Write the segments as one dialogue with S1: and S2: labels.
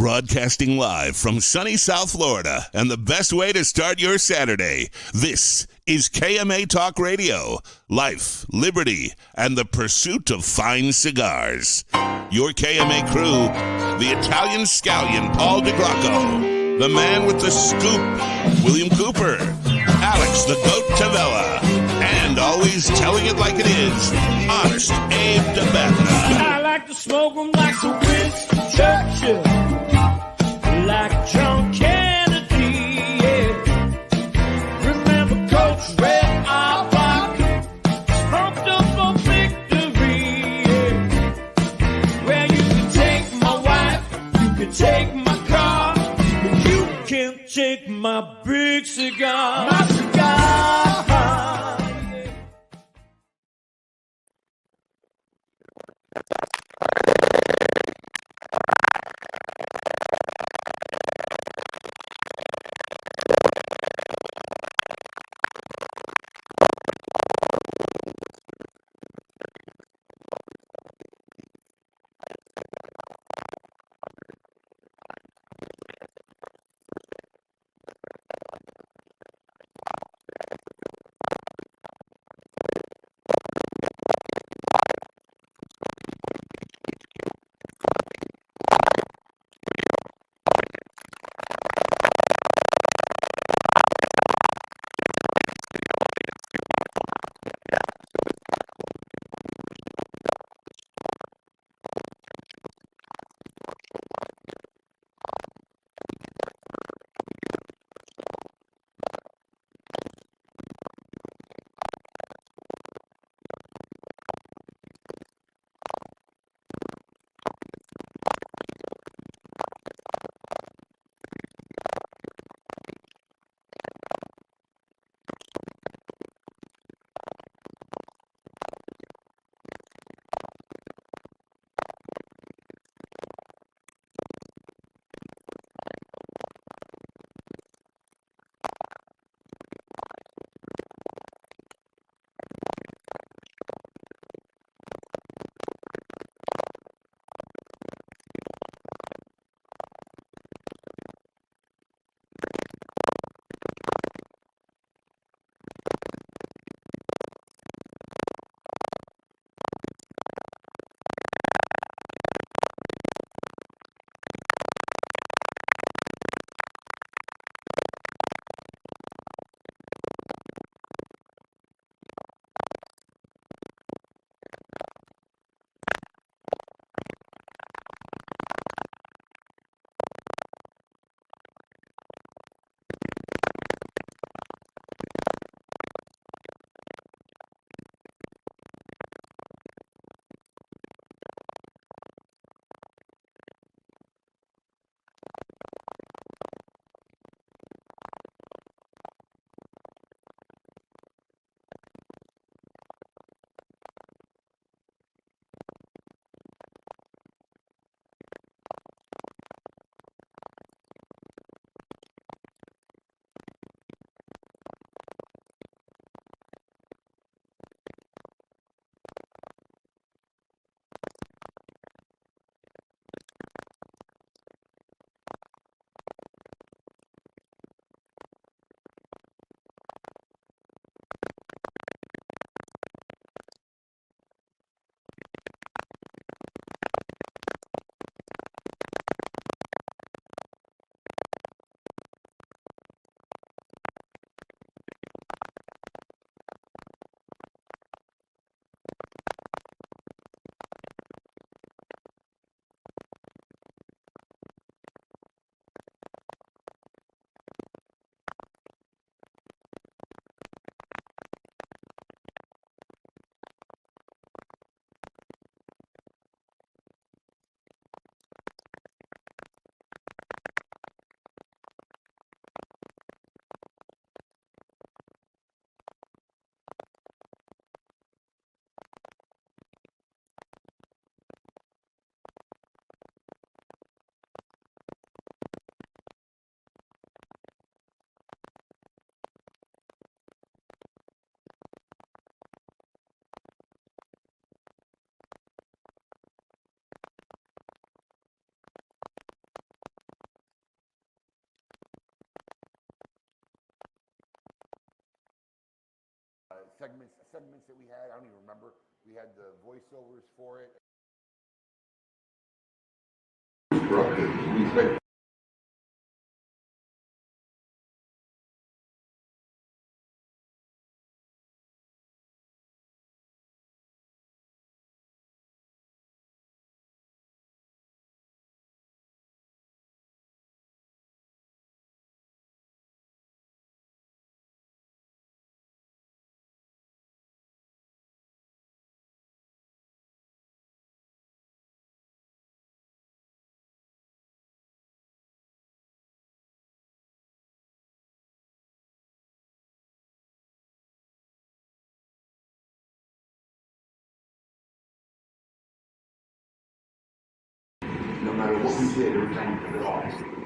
S1: Broadcasting live from sunny South Florida, and the best way to start your Saturday. This is KMA Talk Radio. Life, liberty, and the pursuit of fine cigars. Your KMA crew, the Italian scallion Paul DeGracco, the man with the scoop, William Cooper, Alex the Goat Tavella, and always telling it like it is, Honest Abe DeBatna.
S2: I like to smoke them like the Winston Churchill, like John Kennedy, yeah. Remember Coach Red Auerbach, pumped up for victory, yeah. Well, you can take my wife, you can take my car, but you can't take my big cigar. My cigar.
S3: segments that we had. I don't even remember. We had the voiceovers for it. We expect no matter what we did, every time we put it off.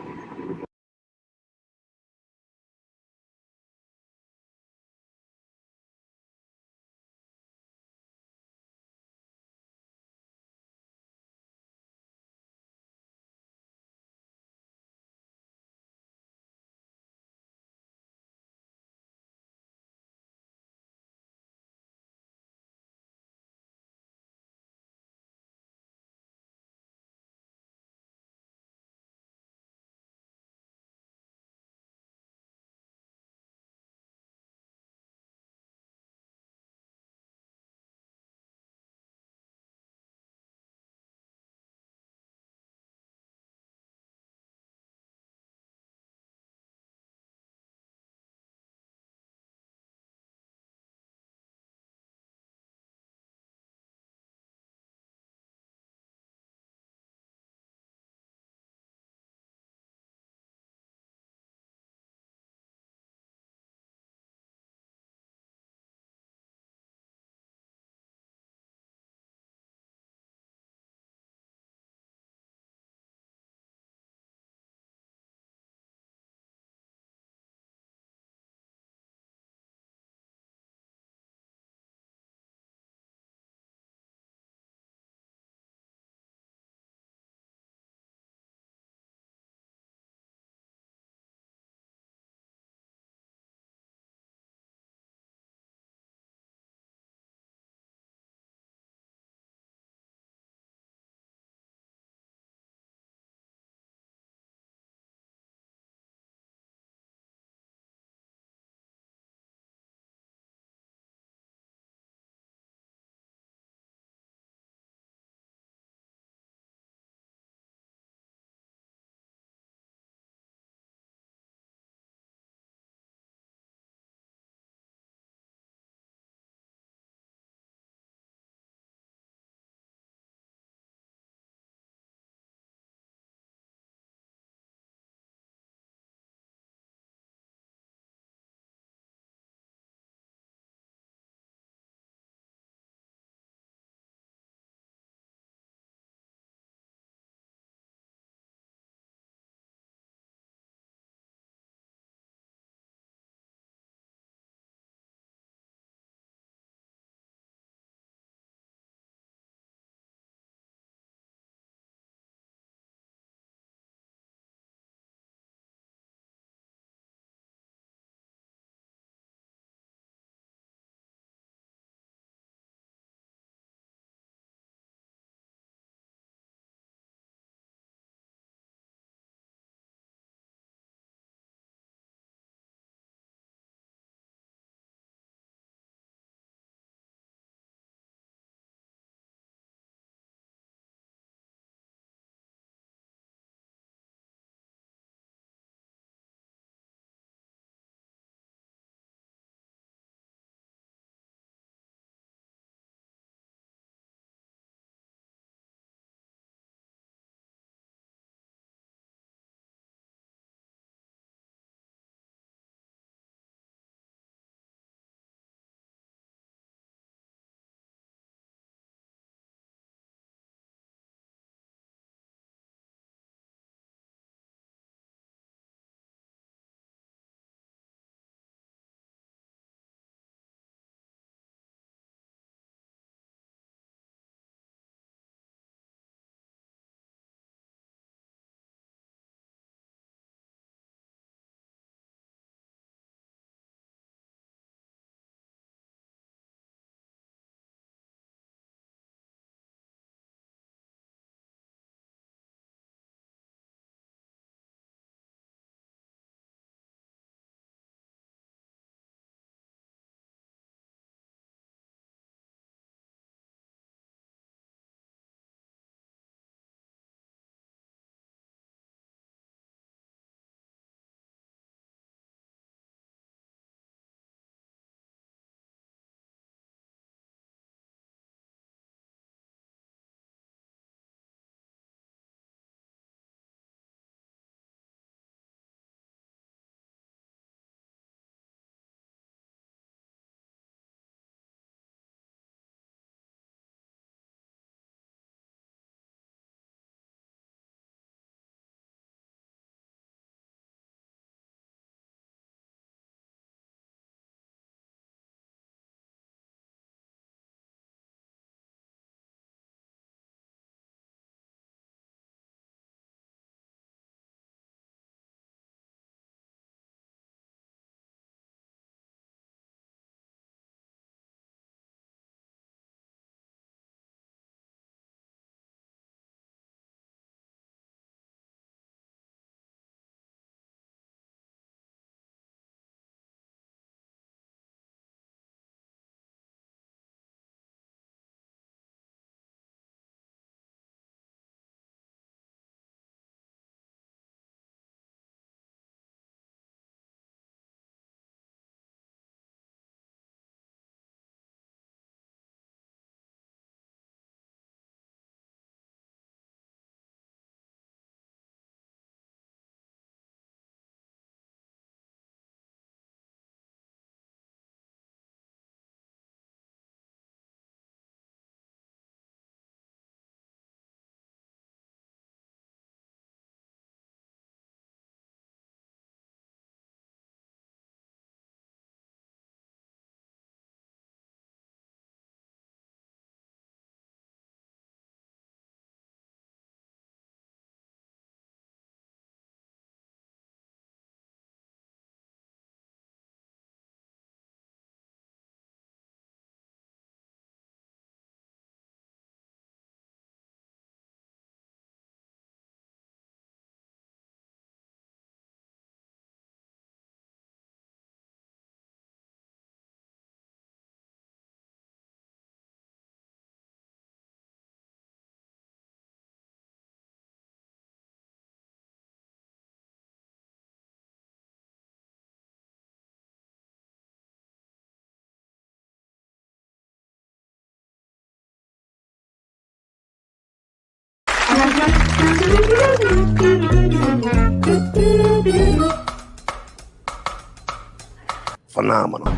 S3: Phenomenal.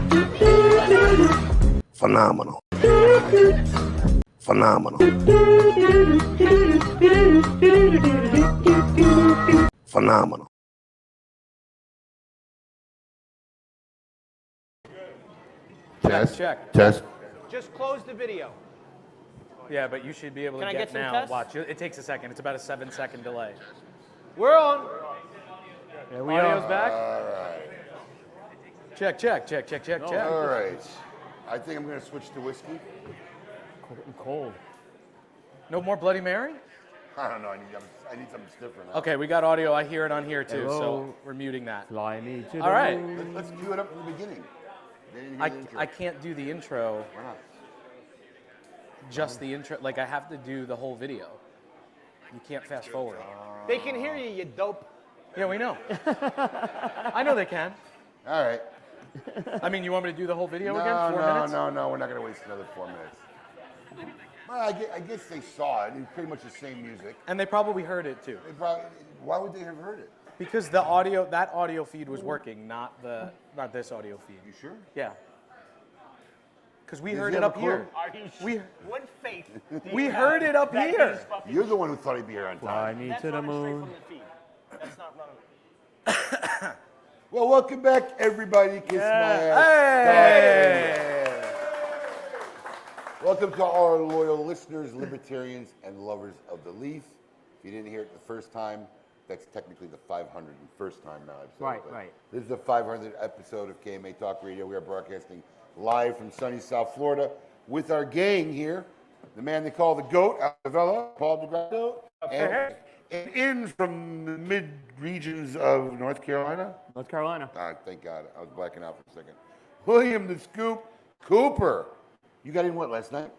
S3: Phenomenal. Phenomenal. Phenomenal.
S4: Test.
S5: Check.
S4: Test.
S6: Just close the video.
S5: Yeah, but you should be able to
S6: Can I
S5: get
S6: get some
S5: now.
S6: tests?
S5: Watch. It takes a second. It's about a 7-second delay.
S6: We're on.
S5: There we Audio's back.
S3: All right.
S5: Check, check, check, check, check, check.
S3: All right. I think I'm going to switch to whiskey.
S5: Cold. No more Bloody Mary?
S3: I don't know. I need something different.
S5: Okay, we got audio. I hear it on here too,
S7: Hello.
S5: so we're muting that.
S7: Fly me to the
S5: All right.
S7: moon.
S3: Let's cue it up from the beginning. They didn't hear
S5: I,
S3: the intro.
S5: I can't do the intro,
S3: Why not?
S5: just the intro. Like, I have to do the whole video. You can't fast forward.
S6: They can hear you, you dope.
S5: Yeah, we know. I know they can.
S3: All right.
S5: I mean, you want me to do the whole video again? 4 minutes?
S3: No. We're not going to waste another 4 minutes. Well, I guess they saw it. It's pretty much the same music.
S5: And they probably heard it too.
S3: Why would they have heard it?
S5: Because that audio feed was working, not this audio feed.
S3: You sure?
S5: Yeah. Because we
S3: Does
S5: heard
S3: he
S5: it
S3: have
S5: up
S3: a
S5: here.
S6: Are you
S5: We-
S6: sure? What faith? do
S5: We
S6: you
S5: heard
S6: have
S5: it up
S6: that
S5: here.
S6: he's fucking-
S3: You're the one who thought he'd be here on
S7: Fly
S3: time.
S7: me
S6: That's
S7: to the
S6: running straight
S7: moon.
S6: from the feed. That's not running.
S3: Well, welcome back, everybody. Kiss my ass.
S5: Hey!
S3: Welcome to all our loyal listeners, libertarians, and lovers of the leaf. If you didn't hear it the first time, that's technically the 501st time now I've said
S7: Right,
S3: it. but
S7: right.
S3: This is the 500th episode of KMA Talk Radio. We are broadcasting live from sunny South Florida with our gang here. The man they call the GOAT, Rafael, Paul DeGrasso, and in from the mid-regions of North Carolina.
S7: North Carolina.
S3: Ah, thank God. I was blacking out for a second. William the Scoop Cooper. You got in what, last night?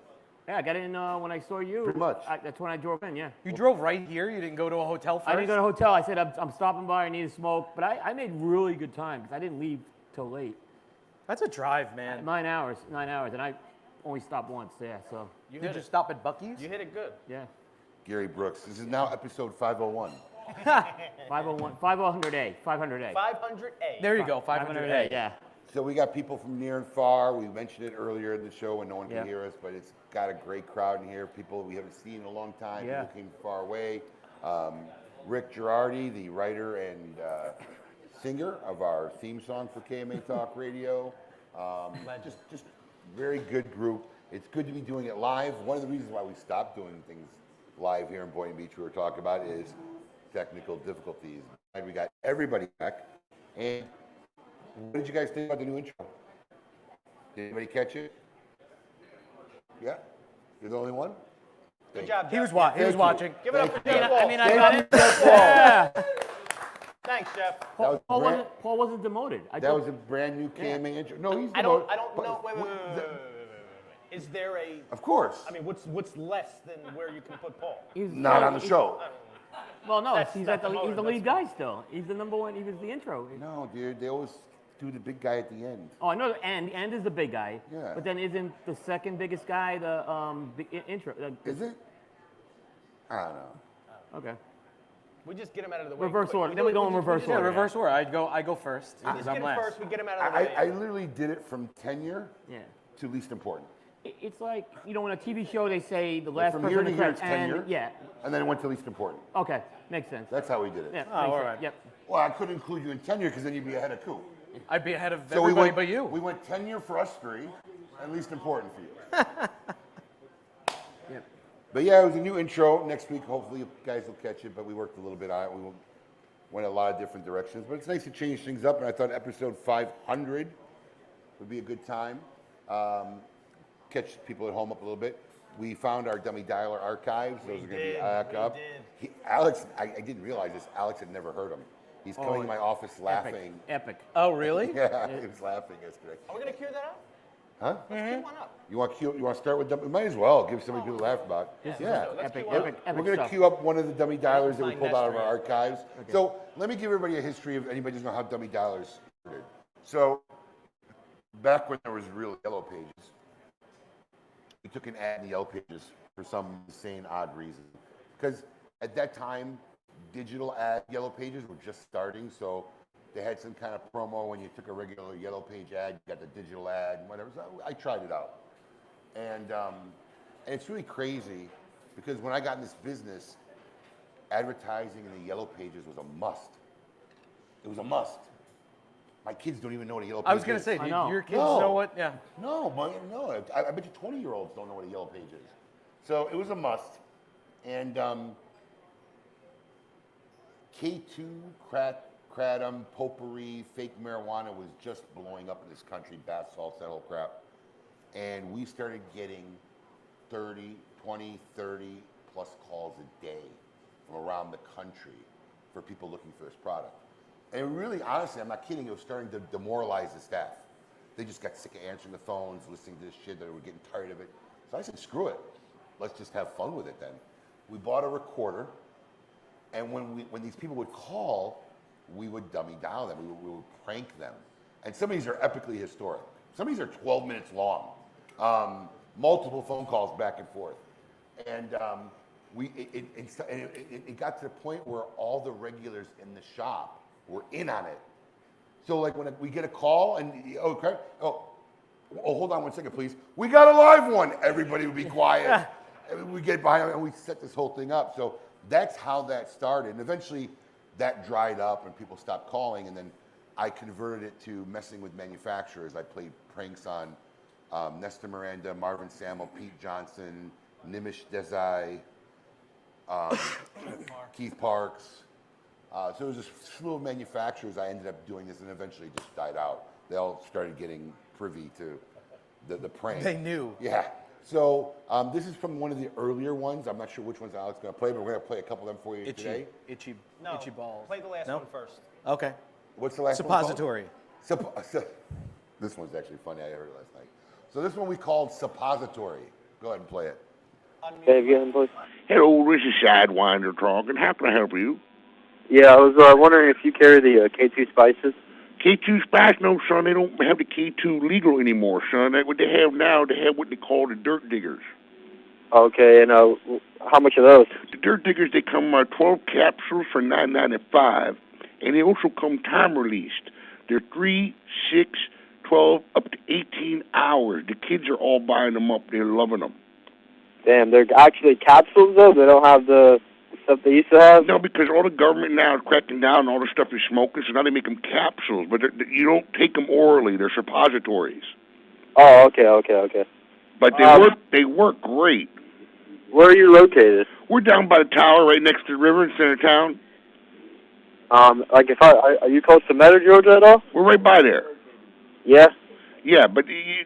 S7: Yeah, I got in when I saw you.
S3: Pretty much.
S7: That's when I drove in, yeah.
S5: You drove right here? You didn't go to a hotel first?
S7: I didn't go to a hotel. I said, I'm stopping by. I need a smoke. But I made really good time because I didn't leave till late.
S5: That's a drive, man.
S7: 9 hours. And I only stopped once, yeah, so,
S5: Did you stop at Buc-ee's?
S6: You hit it good.
S7: yeah.
S3: Gary Brooks. This is now episode 501.
S7: 501, 500A, 500A.
S6: 500A.
S5: There you go, 500A.
S7: yeah.
S3: So we got people from near and far. We mentioned it earlier in the show when no one
S7: Yeah.
S3: can hear us, but it's got a great crowd in here. People we haven't seen in a long time.
S7: Yeah.
S3: People came far away. Rick Girardi, the writer and singer of our theme song for KMA Talk Radio. Just very good group. It's good to be doing it live. One of the reasons why we stopped doing things live here in Boynton Beach we were talking about is technical difficulties. And we got everybody back. And what did you guys think about the new intro? Did anybody catch it? Yeah? You're the only one?
S6: Good job,
S5: He
S6: Jeff.
S5: was, he was watching.
S6: Give it up for
S3: Thank
S6: Jeff
S3: you.
S6: Wall.
S7: I mean, I got it.
S3: Jeff Wall.
S6: Thanks, Jeff.
S3: That was
S7: Paul wasn't demoted.
S3: That was a brand new KMA intro. No, he's
S6: I don't
S3: but-
S6: know. Wait. Is there a?
S3: Of course.
S6: I mean, what's less than where you can put Paul?
S3: Not on the show.
S7: Well, no,
S6: That's
S7: he's
S6: not
S7: the
S6: demoted,
S7: lead guy still. He's the number one. He was the intro.
S3: No, dude. They always do the big guy at the end.
S7: Oh, I know. And is the big guy.
S3: Yeah.
S7: But then isn't the second biggest guy the intro?
S3: Is it? I don't know.
S7: Okay.
S6: We just get him out of the way.
S7: Reverse
S6: quick.
S7: order. Then we go in reverse
S5: Yeah,
S7: order.
S5: reverse order. I go first
S6: Just
S5: because
S6: get
S5: I'm
S6: him
S5: last.
S6: first. We get him out of the way.
S3: I literally did it from tenure
S7: Yeah.
S3: to least important.
S7: It's like, you know, in a TV show, they say the last
S3: From
S7: person
S3: here
S7: in
S3: to
S7: the
S3: here,
S7: credits.
S3: it's tenure.
S7: And, yeah.
S3: And then it went to least important.
S7: Okay. Makes sense.
S3: That's how we did it.
S7: Yeah.
S5: Oh,
S7: makes
S5: all
S7: sense.
S5: right.
S7: Yep.
S3: Well, I couldn't include you in tenure because then you'd be ahead of Coop.
S5: I'd be ahead of
S3: So
S5: everybody
S3: we
S5: but you.
S3: went tenure for us three and least important for you.
S7: Yep.
S3: But yeah, it was a new intro. Next week, hopefully, you guys will catch it. But we worked a little bit on it. We went a lot of different directions. But it's nice to change things up. And I thought episode 500 would be a good time. Catch people at home up a little bit. We found our dummy dialer archives. Those are going to be back up. Alex, I didn't realize this. Alex had never heard them. He's coming to my office laughing.
S7: Epic.
S5: Oh, really?
S3: Yeah, he was laughing yesterday.
S6: Are we gonna cue that up?
S3: Huh?
S6: Let's cue one up.
S3: You want to start with dummy? We might as well give somebody to laugh about.
S6: Let's
S7: Epic,
S6: cue one up.
S7: epic,
S3: We're
S7: epic
S3: going to
S7: stuff.
S3: queue up one of the dummy dialers that we
S5: Find
S3: pulled out of our
S5: Nestor.
S3: archives. So let me give everybody a history of anybody doesn't know how dummy dialers started. So back when there was real yellow pages, we took an ad in the yellow pages for some insane odd reason. Because at that time, digital ad yellow pages were just starting. So they had some kind of promo when you took a regular yellow page ad, you got the digital ad and whatever. So I tried it out. And it's really crazy because when I got in this business, advertising in the yellow pages was a must. It was a must. My kids don't even know what a yellow page is.
S5: I was going to say, do
S7: know.
S5: your kids
S3: No.
S5: know what? Yeah.
S3: No. I bet you 20-year-olds don't know what a yellow page is. So it was a must. And K2, kratom, potpourri, fake marijuana was just blowing up in this country, bath salts, that whole crap. And we started getting 30 plus calls a day from around the country for people looking for this product. And really, honestly, I'm not kidding, it was starting to demoralize the staff. They just got sick of answering the phones, listening to this shit, they were getting tired of it. So I said, screw it. Let's just have fun with it then. We bought a recorder, and when these people would call, we would dummy dial them, we would prank them. And some of these are epically historic. Some of these are 12 minutes long. Multiple phone calls back and forth. And it got to the point where all the regulars in the shop were in on it. So like when we get a call and, hold on one second, please. We got a live one. Everybody would be quiet. And we get behind and we set this whole thing up. So that's how that started. And eventually that dried up and people stopped calling. And then I converted it to messing with manufacturers. I played pranks on Nestor Miranda, Marvin Samuel, Pete Johnson, Nimish Desai, Keith Parks. So it was just a slew of manufacturers. I ended up doing this and eventually just died out. They all started getting privy to the prank.
S5: They knew.
S3: Yeah. So this is from one of the earlier ones. I'm not sure which one's Alex going to play, but we're going to play a couple of them for you today.
S5: Itchy balls.
S6: Play the last
S5: No?
S6: one first.
S5: Okay.
S3: What's the last
S5: Suppository.
S3: one called? This one's actually funny. I heard it last night. So this one we called Suppository. Go ahead and play it.
S8: Hello, this is Sidewinder talking. How can I help you?
S9: Yeah, I was wondering if you carry the K2 spices.
S8: K2 Spice? No, son, they don't have the K2 legal anymore, son. What they have now, they have what they call the dirt diggers.
S9: Okay, and how much are those?
S8: The dirt diggers, they come 12 capsules for $9.95, and they also come time released. They're 3, 6, 12, up to 18 hours. The kids are all buying them up. They're loving them.
S9: Damn, they're actually capsules, though? They don't have the stuff they used to have?
S8: No, because all the government now is cracking down on all the stuff you're smoking, so now they make them capsules, but you don't take them orally. They're suppositories.
S9: Oh, okay.
S8: But they work great.
S9: Where are you located?
S8: We're down by the tower right next to the river in center town.
S9: Are you close to Meta, Georgia at all?
S8: We're right by there.
S9: Yeah?
S8: Yeah, but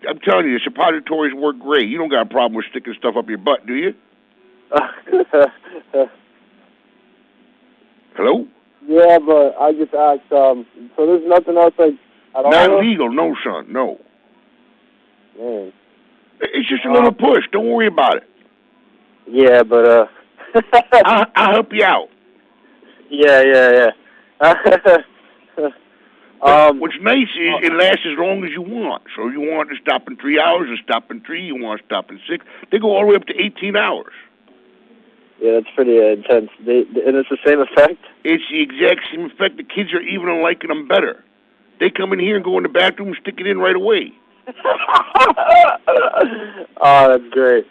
S8: I'm telling you, the suppositories work great. You don't got a problem with sticking stuff up your butt, do you? Hello?
S9: Yeah, but I just asked, so there's nothing else at all?
S8: Not legal, no, son, no.
S9: Man.
S8: It's just a little push. Don't worry about it.
S9: Yeah, but,
S8: I'll help you out.
S9: Yeah.
S8: What's nice is it lasts as long as you want. So you want to stop in 3 hours or stop in 3, you want to stop in 6. They go all the way up to 18 hours.
S9: Yeah, that's pretty intense. And it's the same effect?
S8: It's the exact same effect. The kids are even liking them better. They come in here and go in the bathroom and stick it in right away.
S9: Oh, that's great.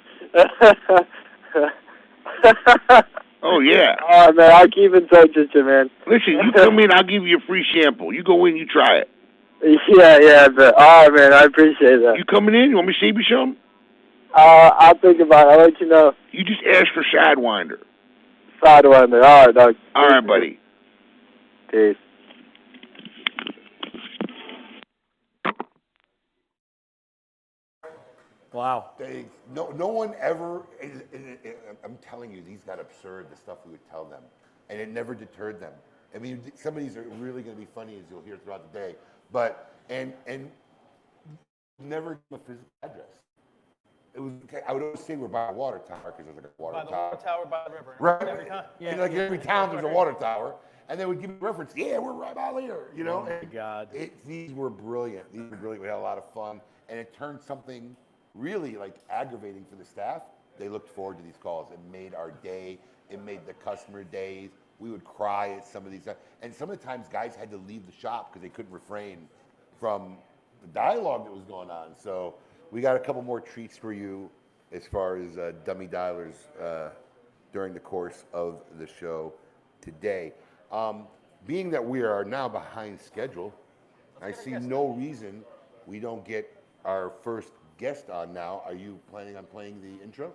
S8: Oh, yeah.
S9: All right, man, I'll keep in touch with you, man.
S8: Listen, you come in, I'll give you a free sample. You go in, you try it.
S9: Yeah, but, all right, man, I appreciate that.
S8: You coming in? You want me to save you some?
S9: I'll think about it. I'll let you know.
S8: You just ask for Sidewinder.
S9: Sidewinder. All right, dog.
S8: All right, buddy.
S9: Peace.
S5: Wow.
S3: No one ever, I'm telling you, these got absurd, the stuff we would tell them. And it never deterred them. I mean, some of these are really going to be funny, as you'll hear throughout the day. But, and never give them a physical address. It was, I would always say we're by a water tower, because there's like a water tower.
S6: By the water tower, by the river.
S3: Right.
S6: Every time.
S3: Yeah. Like every town, there's a water tower. And they would give me a reference. Yeah, we're right by here, you know?
S5: Oh, my God.
S3: These were brilliant. We had a lot of fun. And it turned something really like aggravating for the staff. They looked forward to these calls. It made our day. It made the customer days. we would cry at some of these, and some of the times guys had to leave the shop because they couldn't refrain from the dialogue that was going on. So we got a couple more treats for you as far as dummy dialers during the course of the show today. Being that we are now behind schedule, I see no reason we don't get our first guest on now. Are you planning on playing the intro?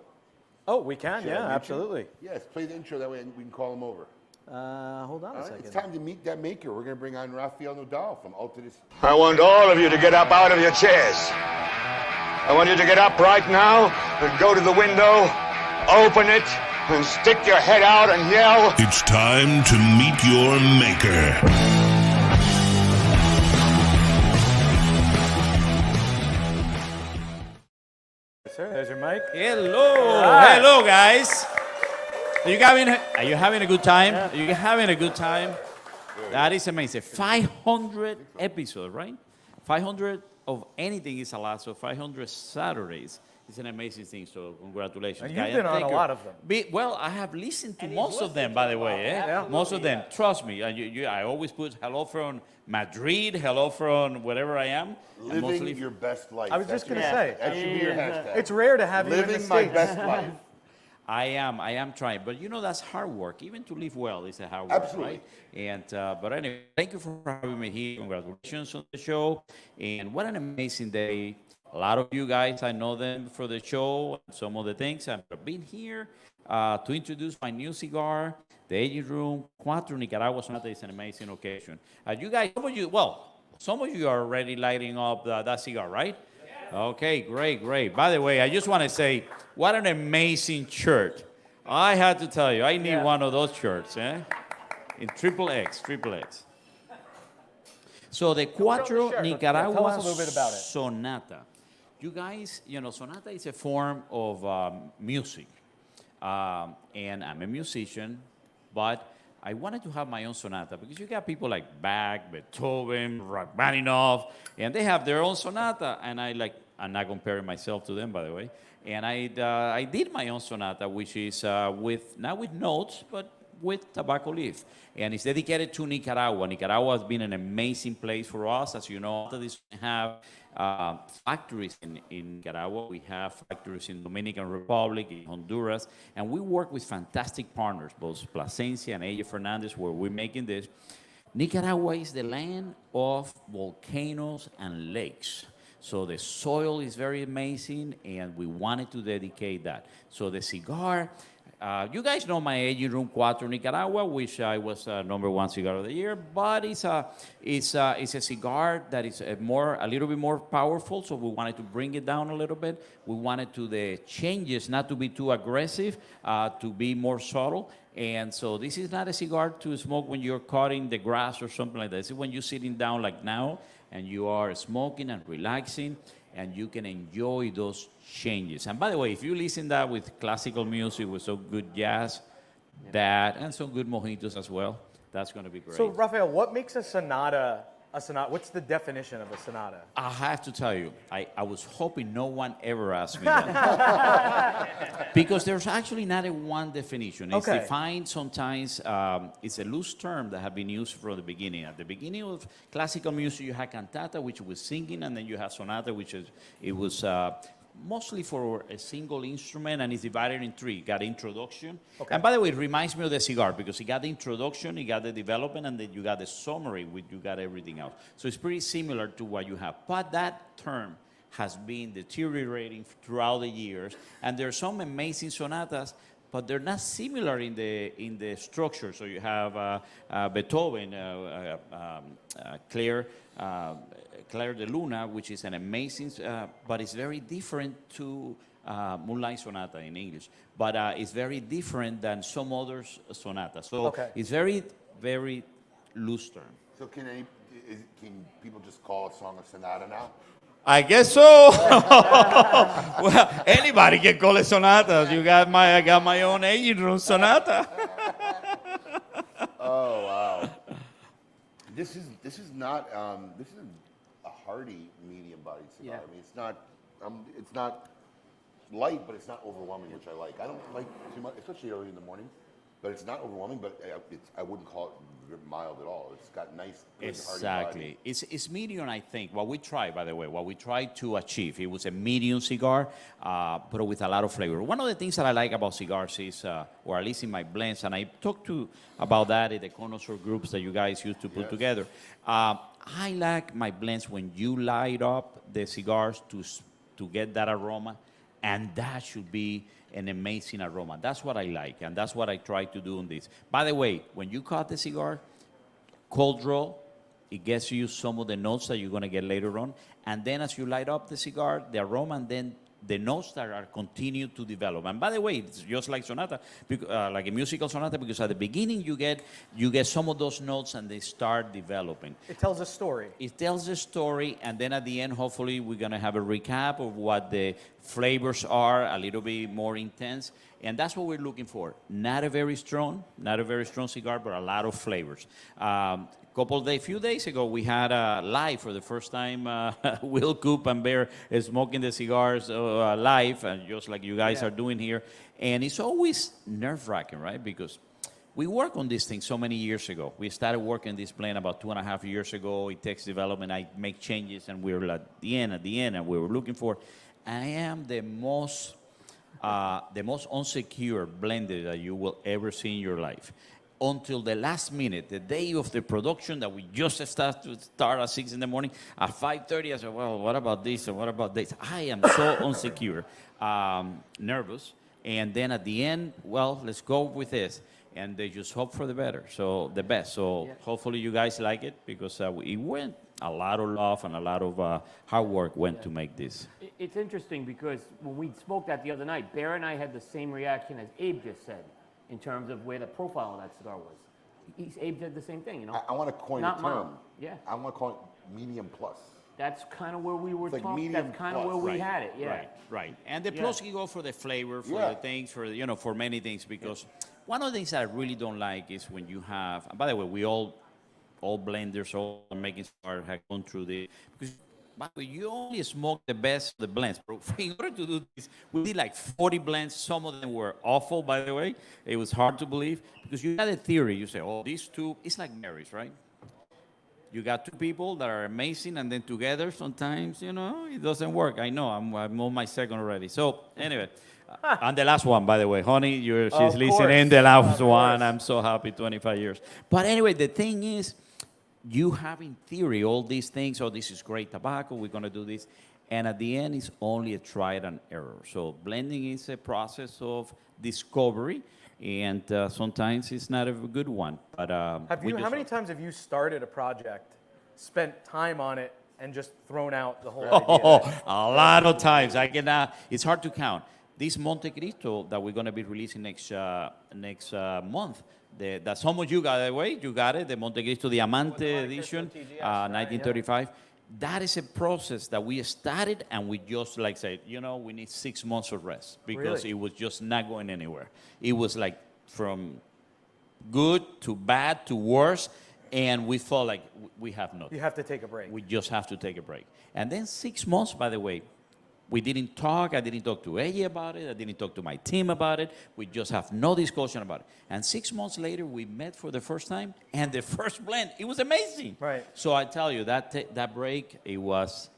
S6: Oh, we can,
S3: Should I
S6: yeah,
S3: mute you?
S6: absolutely.
S3: Yes, play the intro, that way we can call him over.
S6: Hold on a second.
S3: It's time to meet that maker. We're going to bring on Rafael Nodal from Altadis.
S10: I want all of you to get up out of your chairs. I want you to get up right now and go to the window, open it, and stick your head out and yell.
S1: It's time to meet your maker.
S6: Sir, there's your mic.
S11: Hello,
S6: Hi.
S11: hello, guys. Are you having a good time? Are you having a good time? That is amazing. 500 episodes, right? 500 of anything is a lot. So 500 Saturdays is an amazing thing. So congratulations,
S6: And
S11: guys.
S6: you've been on
S11: Thank
S6: a
S11: you.
S6: lot of them.
S11: Well, I have listened to most of them, by the way. Most of them. Trust me. I always put hello from Madrid, hello from wherever I am. and
S3: Living
S11: mostly
S3: your best life.
S6: I was just going to say,
S3: That should be your hashtag.
S6: it's rare to have you in the
S3: Living my
S6: States.
S3: best life.
S11: I am trying, but that's hard work. Even to live well is a hard work,
S3: Absolutely.
S11: right? And but anyway, thank you for having me here. Congratulations on the show, and what an amazing day! A lot of you guys, I know them for the show, and some of the things. I've been here to introduce my new cigar, the Aging Room Cuatro Nicaragua Sonata. Is an amazing occasion. You guys, some of you are already lighting up that cigar, right? Okay, great. By the way, I just want to say, what an amazing shirt. I had to tell you, I need one of those shirts, in XXX. So the Cuatro Nicaragua
S6: Tell us a little bit about it.
S11: Sonata. You guys, sonata is a form of music. And I'm a musician, but I wanted to have my own sonata because you got people like Bach, Beethoven, Rachmaninoff, and they have their own sonata. And I'm not comparing myself to them, by the way. And I did my own sonata, which is not with notes, but with tobacco leaf. And it's dedicated to Nicaragua. Nicaragua has been an amazing place for us. As you know, we have factories in Nicaragua. We have factories in Dominican Republic, in Honduras, and we work with fantastic partners, both Plasencia and AJ Fernandez, where we're making this. Nicaragua is the land of volcanoes and lakes. So the soil is very amazing, and we wanted to dedicate that. So the cigar, you guys know my Aging Room Cuatro Nicaragua, which I was #1 cigar of the year, but it's a cigar that is a little bit more powerful, so we wanted to bring it down a little bit. We wanted the changes not to be too aggressive, to be more subtle. And so this is not a cigar to smoke when you're cutting the grass or something like that. This is when you're sitting down like now, and you are smoking and relaxing, and you can enjoy those changes. And by the way, if you listen that with classical music, with some good jazz, and some good mojitos as well, that's going to be great.
S6: So, Rafael, what makes a sonata a sonata? What's the definition of a sonata?
S11: I have to tell you, I was hoping no one ever asked me that. Because there's actually not a one definition. It's defined sometimes, it's a loose term that has been used from the beginning. At the beginning of classical music, you had cantata, which was singing, and then you have sonata, which was mostly for a single instrument, and it's divided in three. You got introduction. And by the way, it reminds me of the cigar because you got the introduction, you got the development, and then you got the summary, which you got everything else. So it's pretty similar to what you have. But that term has been deteriorating throughout the years, and there are some amazing sonatas, but they're not similar in the structure. So you have Beethoven, Claire de Luna, which is an amazing, but it's very different to Moonlight Sonata in English. But it's very different than some other sonatas. So it's very, very loose term.
S3: So can people just call a song a sonata now?
S11: I guess so. Well, anybody can call it sonata. I got my own Aging Room sonata.
S3: Oh wow! This is not this is a hearty medium-bodied cigar. I mean, it's not light, but it's not overwhelming, which I like. I don't like too much, especially early in the morning. but it's not overwhelming. But I wouldn't call it mild at all. It's got nice, good, hearty
S11: Exactly.
S3: body.
S11: It's medium, I think. What we tried, by the way, what we tried to achieve, it was a medium cigar, but with a lot of flavor. One of the things that I like about cigars is, or at least in my blends, and I talked about that in the connoisseur groups that you guys used to put together. I like my blends when you light up the cigars to get that aroma, and that should be an amazing aroma. That's what I like, and that's what I try to do on this. By the way, when you cut the cigar, cold draw, it gets you some of the notes that you're going to get later on. And then as you light up the cigar, the aroma, and then the notes that are continue to develop. And by the way, it's just like sonata, like a musical sonata, because at the beginning you get some of those notes and they start developing.
S6: It tells a story.
S11: It tells a story, and then at the end, hopefully, we're going to have a recap of what the flavors are, a little bit more intense. And that's what we're looking for. Not a very strong cigar, but a lot of flavors. Few days ago, we had live for the first time, Will Coop and Bear smoking the cigars live, and just like you guys are doing here. And it's always nerve-wracking, right? Because we worked on this thing so many years ago. We started working this blend about 2.5 years ago. It takes development. I make changes, and we're at the end, and we were looking for. I am the most unsecure blender that you will ever see in your life. Until the last minute, the day of the production that we just start at 6 in the morning, at 5:30, I said, well, what about this and what about this? I am so unsecure, nervous. And then at the end, well, let's go with this. And they just hope for the best. So hopefully you guys like it, because it went a lot of love and a lot of hard work went to make this.
S7: It's interesting because when we spoke that the other night, Bear and I had the same reaction as Abe just said, in terms of where the profile of that cigar was. Abe did the same thing, you know.
S3: I want to coin
S7: Not
S3: a term.
S7: mild. Yeah.
S3: I want to call it medium plus.
S7: That's kind of where we were
S3: Like
S7: talking.
S3: medium
S7: That's kind of
S3: plus.
S7: where we had it. Yeah.
S11: Right. And the plus you go for the flavor, for the things, for many things. Because one of the things that I really don't like is when you have. And by the way, we all blenders, all making cigars have gone through this. Because by the way, you only smoke the best of the blends. But in order to do this, we did like 40 blends. Some of them were awful, by the way. It was hard to believe. Because you had a theory. You say, oh, these two, it's like marriage, right? You got two people that are amazing, and then together sometimes, it doesn't work. I know, I'm on my second already. So anyway, and the last one, by the way, honey, she's listening. The last one, I'm so happy, 25 years. But anyway, the thing is, you have in theory all these things. Oh, this is great tobacco. We're going to do this. And at the end, it's only a trial and error. So blending is a process of discovery. And sometimes it's not a good one. But
S6: how many times have you started a project, spent time on it, and just thrown out the whole idea?
S11: A lot of times. It's hard to count. This Monte Cristo that we're going to be releasing next month, that some of you got away, you got it, the Monte Cristo Diamante edition, 1935. That is a process that we started, and we just said, we need 6 months of rest, because it was just not going anywhere. It was like from good to bad to worse, and we felt like we have nothing.
S6: You have to take a break.
S11: We just have to take a break. And then 6 months, by the way, we didn't talk. I didn't talk to Eddie about it. I didn't talk to my team about it. We just have no discussion about it. And 6 months later, we met for the first time, and the first blend, it was amazing.
S6: Right.
S11: So I tell you, that break, it was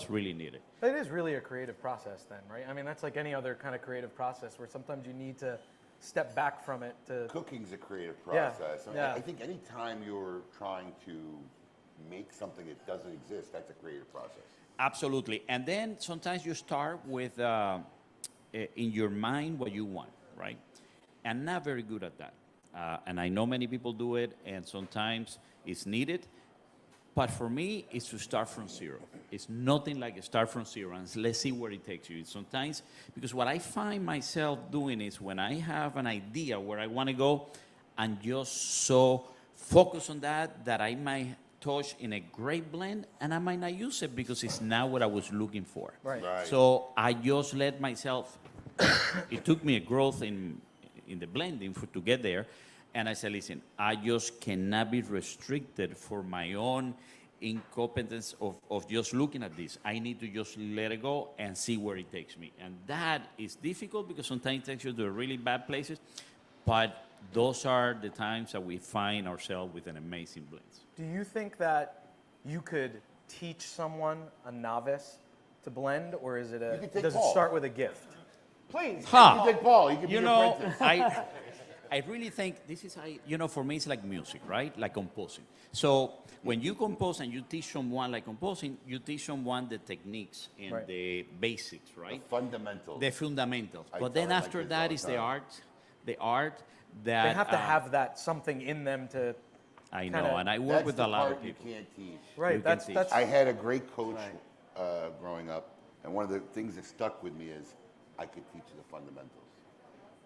S11: really needed.
S6: It is really a creative process then, right? I mean, that's like any other kind of creative process where sometimes you need to step back from it to...
S3: Cooking's a creative process.
S6: Yeah.
S3: I think any time you're trying to make something that doesn't exist, that's a creative process.
S11: Absolutely. And then sometimes you start with, in your mind, what you want, right? And not very good at that. And I know many people do it, and sometimes it's needed. But for me, it's to start from zero. It's nothing like a start from zero, and let's see where it takes you. Sometimes, because what I find myself doing is when I have an idea where I want to go, I'm just so focused on that I might touch in a great blend, and I might not use it because it's not what I was looking for.
S6: Right.
S11: So I just let myself, it took me a growth in the blending to get there, and I said, listen, I just cannot be restricted for my own incompetence of just looking at this. I need to just let it go and see where it takes me. And that is difficult because sometimes it takes you to really bad places, but those are the times that we find ourselves with an amazing blends.
S6: Do you think that you could teach someone, a novice, to blend, or is it does it start with a gift?
S3: Please,
S11: Huh.
S3: you take Paul. You can be
S11: You
S3: your
S11: know,
S3: apprentice.
S11: I really think this is, for me, it's like music, right? Like composing. So when you compose and you teach someone like composing, you teach someone the techniques and
S6: Right.
S11: the basics, right?
S3: The fundamentals.
S11: The fundamentals.
S3: I
S11: But
S3: tell
S11: then
S3: them like
S11: after
S3: this
S11: that
S3: all the
S11: is the
S3: time.
S11: art that
S6: They have to have that something in them to.
S11: I
S6: kinda-
S11: know, and I work
S3: That's
S11: with
S3: the
S11: a lot
S3: part
S11: of people.
S3: you can't teach.
S6: Right.
S11: You can
S6: That's
S11: teach.
S3: I had a great coach growing up, and one of the things that stuck with me is I could teach you the fundamentals,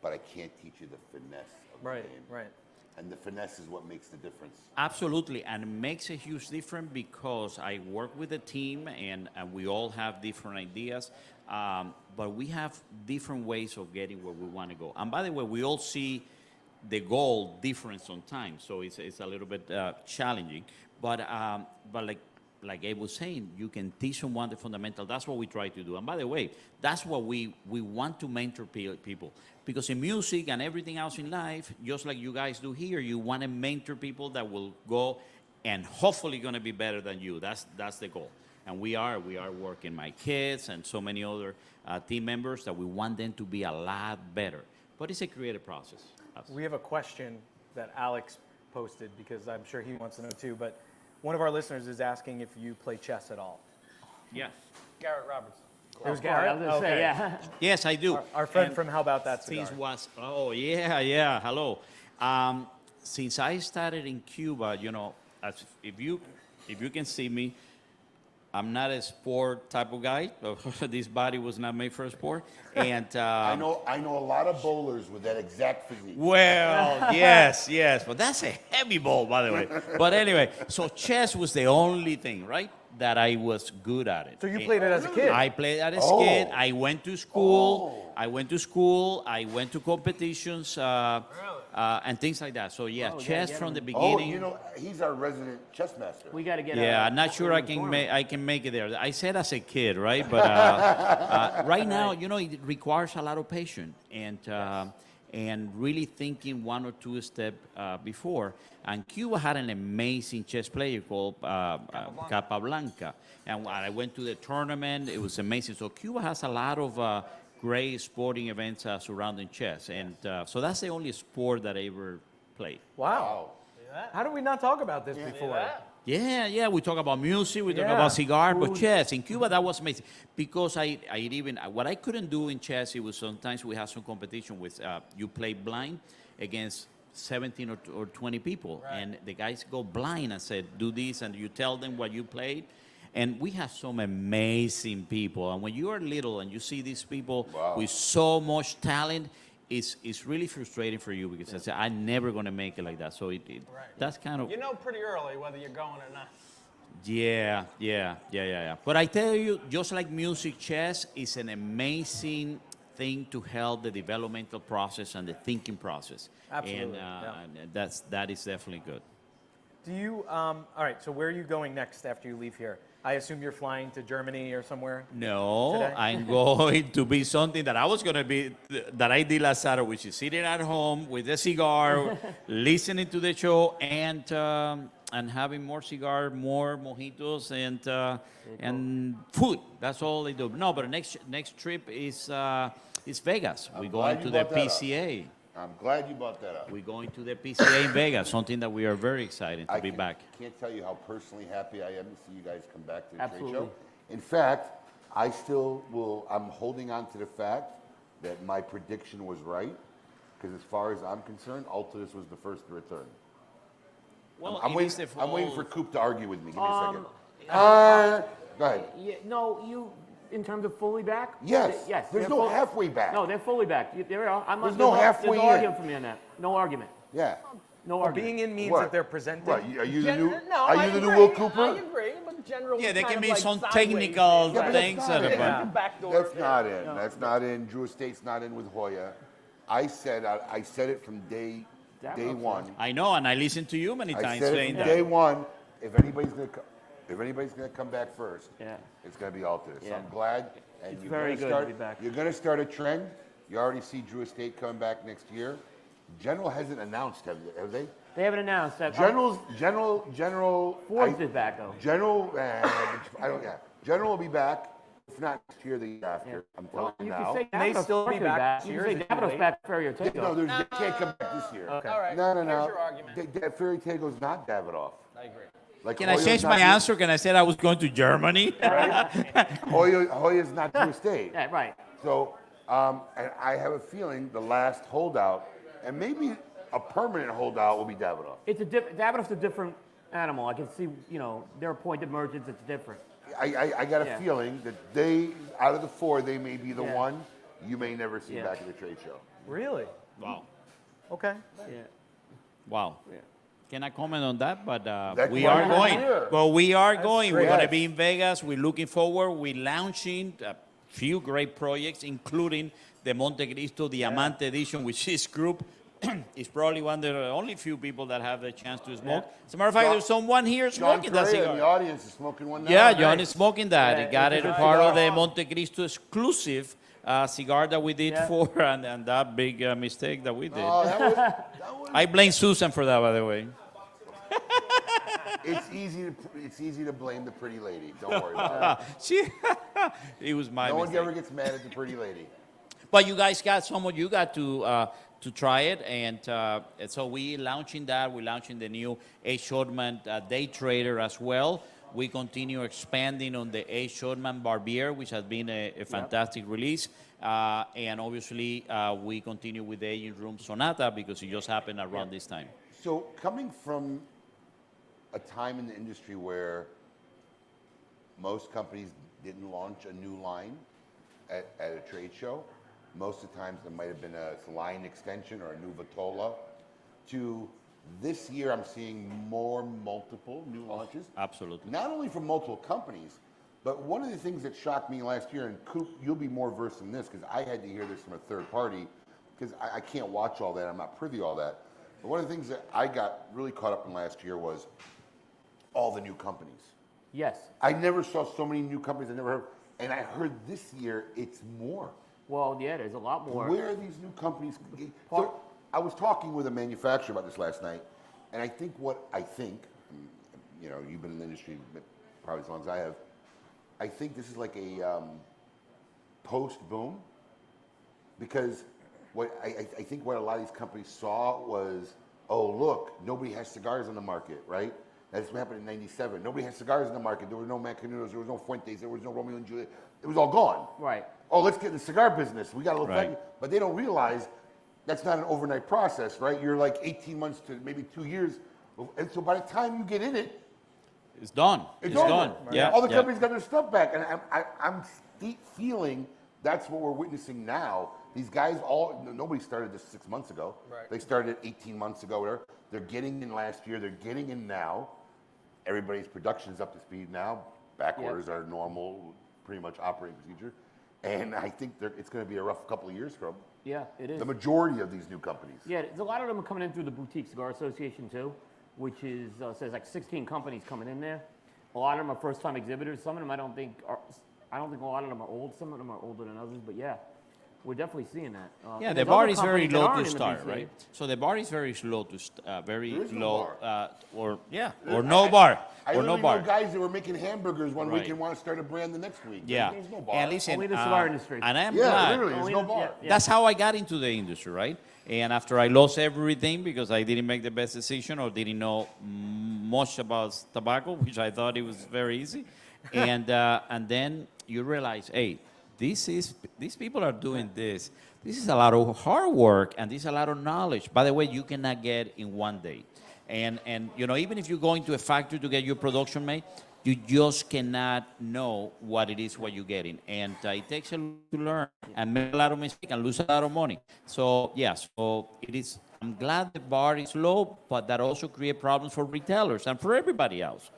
S3: but I can't teach you the finesse of the game.
S6: Right.
S3: And the finesse is what makes the difference.
S11: Absolutely, and it makes a huge difference because I work with a team and we all have different ideas, but we have different ways of getting where we want to go. And by the way, we all see the goal different sometimes, so it's a little bit challenging. But like Abe was saying, you can teach someone the fundamental. That's what we try to do. And by the way, that's what we want to mentor people. Because in music and everything else in life, just like you guys do here, you want to mentor people that will go and hopefully going to be better than you. That's the goal. And we are working, my kids and so many other team members, that we want them to be a lot better. But it's a creative process.
S6: We have a question that Alex posted because I'm sure he wants to know too. But one of our listeners is asking if you play chess at all.
S11: Yes.
S6: Garrett Roberts. It was
S7: I
S6: Garrett?
S7: was gonna say, yeah.
S11: Yes, I do.
S6: Our friend
S11: And
S6: from How About That Cigar.
S11: Hello. Since I started in Cuba, if you can see me, I'm not a sport type of guy. This body was not made for a sport. And
S3: I know a lot of bowlers with that exact physique.
S11: well, yes. But that's a heavy ball, by the way. But anyway, so chess was the only thing, right, that I was good at it.
S6: So you played it as a kid?
S11: I played as a kid. I went to school. I went to competitions and things like that. So yeah, chess from the beginning.
S3: He's our resident chess master.
S7: We got to get.
S11: Yeah, I'm not sure I can make it there. I said as a kid, right? But right now, it requires a lot of patience and really thinking one or two steps before. And Cuba had an amazing chess player called Capablanca. And when I went to the tournament, it was amazing. So Cuba has a lot of great sporting events surrounding chess. And so that's the only sport that I ever played.
S6: Wow. How did we not talk about this before?
S11: Yeah. We talk about music, we talk about cigar, but chess in Cuba, that was amazing. Because what I couldn't do in chess, it was sometimes we have some competition with you play blind against 17 or 20 people, and the guys go blind and said, do this, and you tell them what you played. And we have some amazing people. And when you are little and you see these people with so much talent, it's really frustrating for you because I say, I'm never going to make it like that. So that's kind of...
S12: You know pretty early whether you're going or not.
S11: Yeah. But I tell you, just like music, chess is an amazing thing to help the developmental process and the thinking process.
S6: Absolutely.
S11: And that is definitely good.
S6: Do you, all right, so where are you going next after you leave here? I assume you're flying to Germany or somewhere?
S11: No,
S6: today?
S11: I'm going to be something that I was going to be, that I did last Saturday, which is sitting at home with a cigar, listening to the show, and having more cigar, more mojitos, and food. That's all I do. No, but the next trip is Vegas. We're going to the PCA.
S3: I'm glad you brought that up.
S11: We're going to the PCA in Vegas, something that we are very excited to be back.
S3: I can't tell you how personally happy I am to see you guys come back to the
S7: Absolutely.
S3: trade show. In fact, I'm holding on to the fact that my prediction was right, because as far as I'm concerned, Altadis was the first to return.
S11: Well,
S3: I'm waiting for Coop to argue with me. Give me a second. Go ahead.
S7: You, in terms of fully back?
S3: Yes.
S7: Yes.
S3: There's no halfway back.
S7: No, they're fully back.
S3: There's no halfway
S7: There's no
S3: in.
S7: argument for me on that. No argument.
S3: Yeah.
S7: No
S6: Well,
S7: argument.
S6: being in means
S3: What?
S6: that they're presenting.
S3: What? Are you the new?
S12: No,
S3: Are
S12: I
S3: you the new
S12: agree.
S3: Will Cooper?
S12: I agree, but generally
S11: Yeah, there
S12: kind
S11: can
S12: of
S11: be
S12: like
S11: some
S12: sideways.
S11: technical
S3: Yeah, but
S11: things
S3: that's
S11: that
S3: not it.
S11: are.
S12: The back door.
S3: That's not in. That's not in. Drew Estate's not in with Hoya. I said it from day one.
S11: I know, and I listened to you many
S3: I
S11: times
S3: said it
S11: saying
S3: from
S11: that.
S3: day one. If anybody's gonna come back first, it's gonna be Altadis. So
S7: Yeah.
S3: I'm glad. And
S7: It's
S3: you're
S7: very
S3: gonna
S7: good to be back.
S3: You're gonna start a trend. You already see Drew Estate coming back next year. General hasn't announced, have they?
S7: They haven't announced that.
S3: General.
S7: Forbes is back though.
S3: General, I don't. Yeah, General will be back. If not next year, the year after. I'm telling you
S7: You
S3: now.
S7: can say
S6: May
S7: Davidoff
S6: still be
S7: Parker's
S6: back this
S7: You
S6: year,
S7: can
S6: is
S7: say
S6: it too
S7: Davidoff's
S6: late?
S7: back for Fairy Tago.
S3: No, they can't come back this year.
S6: Okay.
S12: All right.
S3: No.
S12: Here's your argument.
S3: Fairy Tago's not Davidoff.
S12: I agree.
S3: Like
S11: Can I
S3: Hoyo's
S11: change
S3: not
S11: my
S3: to-
S11: answer? Can I say I was going to Germany?
S3: Hoya's not to stay.
S7: Yeah, right.
S3: So, and I have a feeling the last holdout, and maybe a permanent holdout, will be Davidoff.
S7: Davidoff's a different animal. I can see, they're appointed merchants. It's different.
S3: I got a
S7: Yeah.
S3: feeling that they, out of the four, they may be the
S7: Yeah.
S3: one you may never see
S7: Yeah.
S3: back at the trade show.
S6: Really?
S11: Wow.
S6: Okay.
S7: Yeah.
S11: Wow.
S7: Yeah.
S11: Can I comment on that? But
S3: That's
S11: we
S3: why
S11: are
S3: I'm
S11: going.
S3: here.
S11: Well, we are going.
S3: great.
S11: We're going to
S3: Yes.
S11: be in Vegas. We're looking forward. We're launching a few great projects, including the Monte Cristo Diamante Edition, which this group is probably one of the only few people that have the chance to smoke. As a matter of fact, there's someone here
S3: John
S11: smoking that
S3: Correa in
S11: cigar.
S3: the audience is smoking one now.
S11: Yeah, John is smoking that.
S7: Yeah,
S11: He got
S7: it's
S11: it
S7: a good
S11: part of
S3: cigar.
S11: the Monte Cristo exclusive cigar that we did
S7: Yeah.
S11: for, and that big mistake that we did.
S3: Oh, that was,
S11: I blame Susan for that, by the way.
S3: it's easy to blame the pretty lady. Don't worry about it.
S11: It was my
S3: No one
S11: mistake.
S3: ever gets mad at the pretty lady.
S11: But you guys got you got to try it, and so we launching that. We're launching the new A. Shortman Day Trader as well. We continue expanding on the A. Shortman Barbier, which has been a fantastic release. And obviously, we continue with the Aging Room Sonata because it just happened around this time.
S3: So coming from a time in the industry where most companies didn't launch a new line at a trade show, most of the times there might have been a line extension or a new Vitola, to this year I'm seeing more multiple new launches.
S11: Absolutely.
S3: Not only from multiple companies, but one of the things that shocked me last year, and Coop, you'll be more versed in this because I had to hear this from a third party because I can't watch all that, I'm not privy to all that. But one of the things that I got really caught up in last year was all the new companies.
S7: Yes.
S3: I never saw so many new companies I never heard, and I heard this year it's more.
S7: Well, yeah, there's a lot more.
S3: Where are these new companies? So I was talking with a manufacturer about this last night, and I think, you've been in the industry probably as long as I have, I think this is like a post-boom, because I think what a lot of these companies saw was, oh, look, nobody has cigars on the market, right? That's what happened in '97. Nobody had cigars in the market. There were no Macanudos, there was no Fuentes, there was no Romeo and Juliet. It was all gone.
S7: Right.
S3: Oh, let's get in the cigar business. We got a little
S11: Right.
S3: factory. But they don't realize that's not an overnight process, right? You're like 18 months to maybe 2 years. And so by the time you get in it,
S11: It's done.
S3: it's
S11: over.
S3: gone.
S11: Yeah.
S3: All the
S11: yeah.
S3: companies got their stuff back. And I'm feeling that's what we're witnessing now. These guys nobody started this 6 months ago.
S12: Right.
S3: They started 18 months ago. Whatever. They're getting in last year. They're getting in now. Everybody's production is up to speed now. Back orders are normal, pretty much operating procedure. And I think it's going to be a rough couple of years for them.
S7: Yeah, it is.
S3: The majority of these new companies.
S7: Yeah, there's a lot of them are coming in through the Boutique Cigar Association too, which is says like 16 companies coming in there. A lot of them are first-time exhibitors. Some of them I don't think a lot of them are old. Some of them are older than others. But yeah, we're definitely seeing that.
S11: Yeah,
S7: and
S11: the
S7: there's
S11: bar
S7: other
S11: is very
S7: companies that
S11: low
S7: aren't
S11: to
S7: in the
S11: start,
S7: BCA.
S11: right? So the bar is very slow to very
S3: There is no
S11: low,
S3: bar.
S11: or no bar,
S3: I
S11: or no
S3: literally
S11: bar.
S3: know guys that were making hamburgers one
S11: Right.
S3: week and want to start a brand the next week.
S11: Yeah,
S3: There's no bar.
S11: and listen,
S7: Only the cigar industry.
S11: and I'm
S3: Yeah,
S11: glad.
S3: literally, there's
S7: Only
S3: no
S7: the-
S3: bar.
S7: yeah.
S11: That's how I got into the industry, right? And after I lost everything because I didn't make the best decision or didn't know much about tobacco, which I thought it was very easy, and then you realize, hey, these people are doing this. This is a lot of hard work and this is a lot of knowledge. By the way, you cannot get in one day, and even if you go into a factory to get your production made, you just cannot know what it is what you're getting, and it takes a lot to learn and make a lot of mistakes and lose a lot of money. So so it is. I'm glad the bar is low, but that also creates problems for retailers and for everybody else.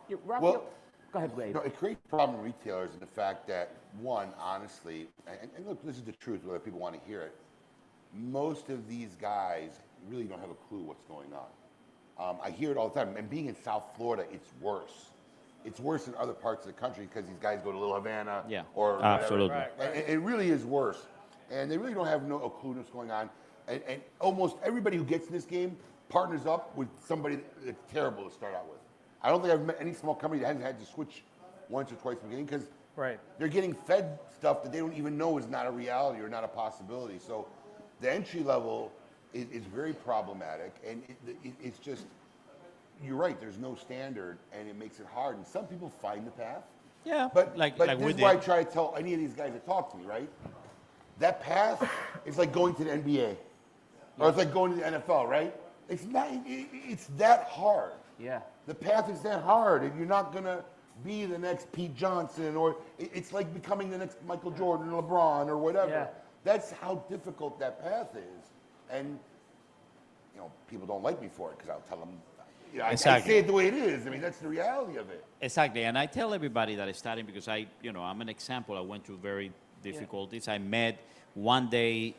S7: Yeah, Rafael,
S3: Well,
S7: go ahead, Wade.
S3: No, it creates a problem with retailers in the fact that, one, honestly, and look, this is the truth, whether people want to hear it, most of these guys really don't have a clue what's going on. I hear it all the time, and being in South Florida, it's worse. It's worse in other parts of the country because these guys go to Little Havana
S11: Yeah,
S3: or
S11: absolutely.
S3: whatever. And it really is worse. And they really don't have no clue what's going on. And almost everybody who gets in this game partners up with somebody that's terrible to start out with. I don't think I've met any small company that hasn't had to switch once or twice from the beginning because they're getting fed stuff that they don't even know is not a reality or not a possibility. So the entry level is very problematic, and it's just, you're right, there's no standard, and it makes it hard. And some people find the path.
S11: Yeah,
S3: but
S11: like
S3: this
S11: we
S3: is
S11: did.
S3: why I try to tell any of these guys that talk to me, right? That path is like going to the NBA, or it's like going to the NFL, right? It's not. It's that hard.
S7: Yeah.
S3: The path is that hard, and you're not gonna be the next Pete Johnson, or it's like becoming the next Michael Jordan or LeBron or whatever.
S7: Yeah.
S3: That's how difficult that path is, and people don't like me for it because I'll tell them. I say it the way it is. I mean, that's the reality of it.
S11: Exactly, and I tell everybody that is starting because I'm an example. I went through very difficulties. I met one day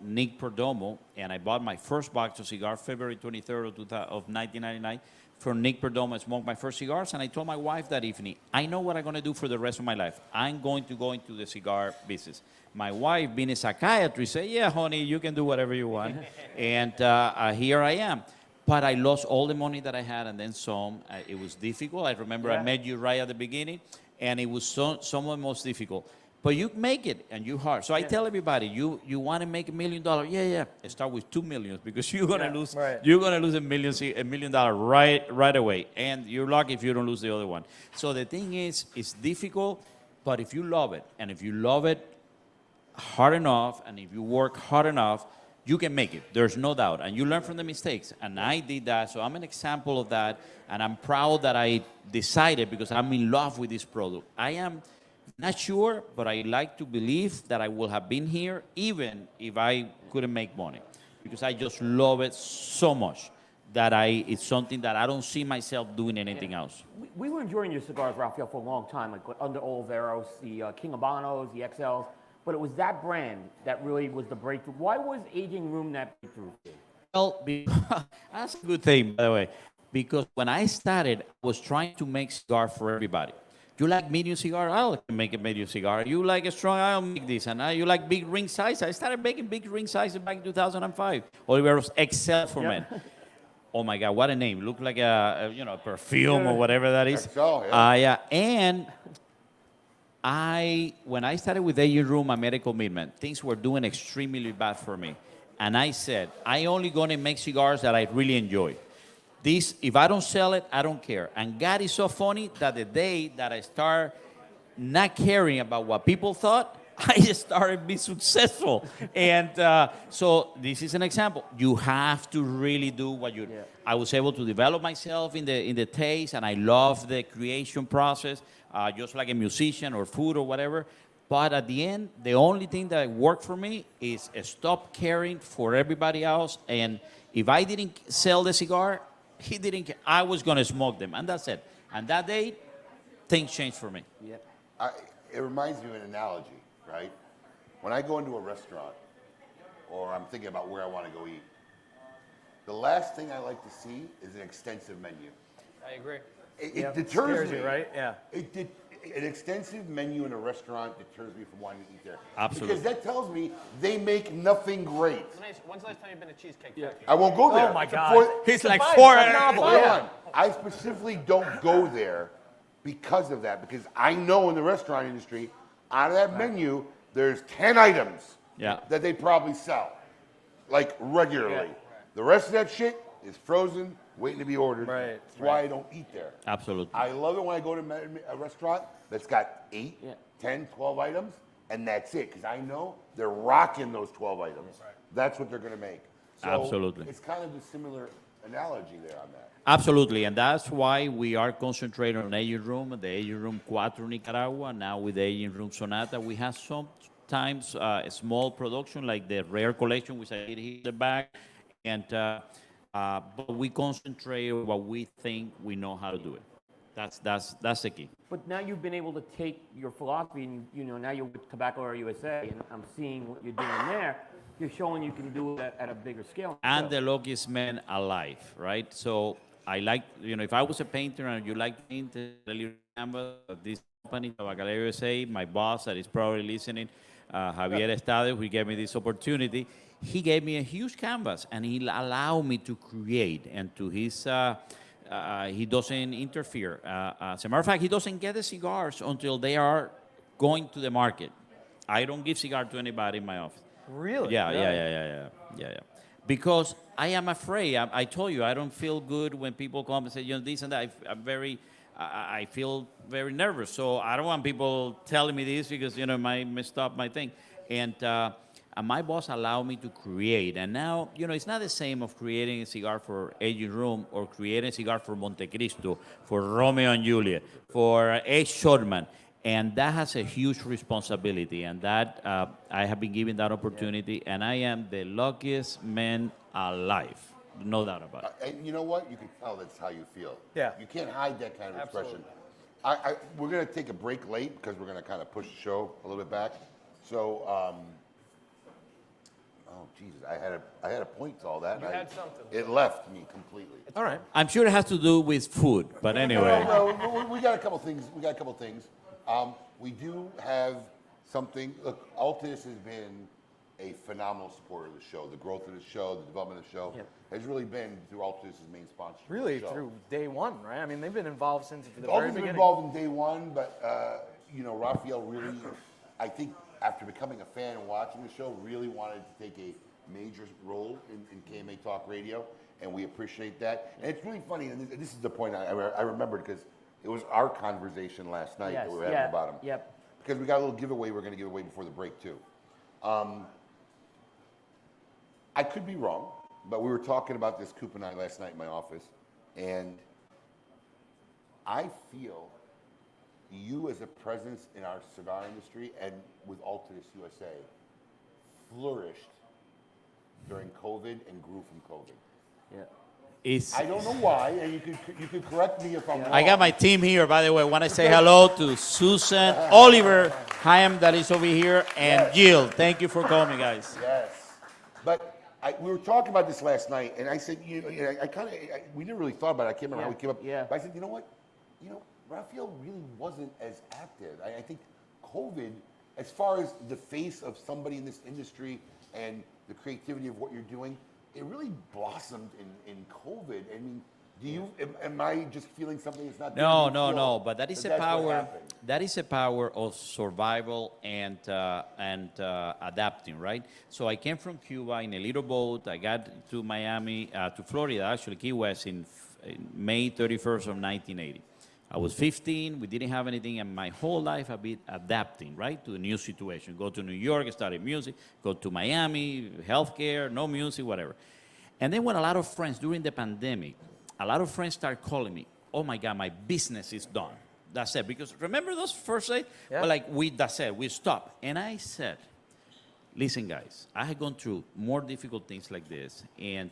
S11: Nick Perdomo, and I bought my first box of cigars February 23rd of 1999 from Nick Perdomo. I smoked my first cigars, and I told my wife that evening, I know what I'm going to do for the rest of my life. I'm going to go into the cigar business. My wife, being a psychiatrist, said, yeah, honey, you can do whatever you want. And here I am. But I lost all the money that I had and then some. It was difficult. I remember I met you right at the beginning, and it was somewhat most difficult. But you make it, and you hard. So I tell everybody, you want to make $1 million? Yeah. Start with $2 million because you're gonna lose. Right. You're gonna lose $1 million right away, and you're lucky if you don't lose the other one. So the thing is, it's difficult, but if you love it, and if you love it hard enough, and if you work hard enough, you can make it. There's no doubt. And you learn from the mistakes. And I did that. So I'm an example of that. And I'm proud that I decided because I'm in love with this product. I am not sure, but I like to believe that I will have been here even if I couldn't make money. Because I just love it so much that it's something that I don't see myself doing anything else.
S7: We were enjoying your cigars, Rafael, for a long time, like under Oliveros, the King Habanos, the XLs. But it was that brand that really was the breakthrough. Why was Aging Room that breakthrough?
S11: Well, that's a good thing, by the way, because when I started, I was trying to make cigar for everybody. You like medium cigar? I'll make a medium cigar. You like a strong? I'll make this. And you like big ring size? I started making big ring sizes back in 2005. Oliveros XL for men. Oh my God, what a name! Look like a perfume or whatever that is.
S3: XL, yeah.
S11: And when I started with Aging Room, a medical commitment, things were doing extremely bad for me. And I said, I only going to make cigars that I really enjoy. This, if I don't sell it, I don't care. And God is so funny that the day that I start not caring about what people thought, I just started being successful. And so this is an example. You have to really do what you do. Yeah. I was able to develop myself in the taste, and I love the creation process, just like a musician or food or whatever. But at the end, the only thing that worked for me is stop caring for everybody else. And if I didn't sell the cigar, he didn't care. I was going to smoke them, and that's it. And that day, things changed for me.
S3: Yep. It reminds me of an analogy, right? When I go into a restaurant, or I'm thinking about where I want to go eat, the last thing I like to see is an extensive menu.
S6: I agree.
S3: It deters me,
S6: you, right? Yeah.
S3: An extensive menu in a restaurant deters me from wanting to eat there.
S11: Absolutely.
S3: Because that tells me they make nothing great.
S12: When's the last time you've been to Cheesecake Factory?
S3: I won't go there.
S6: Oh my God.
S11: He's like four.
S3: I specifically don't go there because of that. Because I know in the restaurant industry, out of that menu, there's 10 items that they probably sell, like regularly. Yeah. The rest of that shit is frozen, waiting to be ordered.
S6: Right.
S3: That's why I don't eat there.
S11: Absolutely.
S3: I love it when I go to a restaurant that's got 8, 10, 12 items, and that's it. Because I know they're rocking those 12 items. Right. That's what they're going to make. So
S11: absolutely.
S3: It's kind of a similar analogy there on that.
S11: Absolutely, and that's why we are concentrating on Aging Room, the Aging Room 4 Nicaragua, now with the Aging Room Sonata. We have sometimes a small production like the Rare Collection, which I did here in the back, and but we concentrate on what we think we know how to do it. That's the key.
S7: But now you've been able to take your philosophy, and now you're with Tobacco Area USA, and I'm seeing what you're doing there. You're showing you can do it at a bigger scale.
S11: And the luckiest man alive, right? So I like, if I was a painter and you like paint a little canvas of this company, Tabacalera USA, my boss that is probably listening, Javier Estade, who gave me this opportunity. He gave me a huge canvas, and he allowed me to create. And to his, he doesn't interfere. As a matter of fact, he doesn't get the cigars until they are going to the market. I don't give cigar to anybody in my office.
S6: Really?
S11: Yeah. Because I am afraid. I told you, I don't feel good when people come and say, this and that. I feel very nervous. So I don't want people telling me this because, it might mess up my thing. And my boss allowed me to create. And now, it's not the same of creating a cigar for Aging Room or creating a cigar for Montecristo, for Romeo and Juliet, for H. Shortman. And that has a huge responsibility. And that I have been given that opportunity. And I am the luckiest man alive. No doubt about it.
S3: And you know what? You can tell that's how you feel.
S6: Yeah.
S3: You can't hide that kind of expression.
S6: Absolutely.
S3: We're going to take a break late because we're going to kind of push the show a little bit back. So, oh Jesus, I had a point to all that.
S12: You had something.
S3: It left me completely.
S6: All right.
S11: I'm sure it has to do with food, but anyway.
S3: No, we got a couple things. We do have something. Look, Altus has been a phenomenal supporter of the show. The growth of the show, the development of the show has really been through Altus's main sponsor.
S6: Really, through day one, right? I mean, they've been involved since the very
S3: Altus
S6: beginning.
S3: been involved in day one, but Rafael really, I think, after becoming a fan and watching the show, really wanted to take a major role in KMA Talk Radio, and we appreciate that. And it's really funny, and this is the point I remembered because it was our conversation last night that we were having about him.
S7: Yep.
S3: Because we got a little giveaway we're going to give away before the break, too. I could be wrong, but we were talking about this, Coop and I, last night in my office, and I feel you as a presence in our cigar industry and with Altus USA flourished during COVID and grew from COVID.
S7: Yeah.
S3: I don't know why, and you could correct me if I'm wrong.
S11: I got my team here, by the way. I want to say hello to Susan, Oliver, Chaim that is over here, and Jill. Thank you for coming, guys.
S3: Yes. But we were talking about this last night, and I said, we never really thought about it. I can't remember how we came up.
S7: Yeah.
S3: But I said, you know what? Rafael really wasn't as active. I think COVID, as far as the face of somebody in this industry and the creativity of what you're doing, it really blossomed in COVID. I mean, am I just feeling something that's not?
S11: No. But that is a power. That is a power of survival and adapting, right? So I came from Cuba in a little boat. I got to Miami, to Florida, actually Key West, in May 31st of 1980. I was 15. We didn't have anything, and my whole life I've been adapting, right, to a new situation. Go to New York, study music. Go to Miami, healthcare, no music, whatever. And then when a lot of friends during the pandemic, a lot of friends start calling me, oh my God, my business is done. That's it. Because remember those first days?
S6: Yeah.
S11: Well, that's it. We stopped. And I said, listen, guys, I have gone through more difficult things like this, and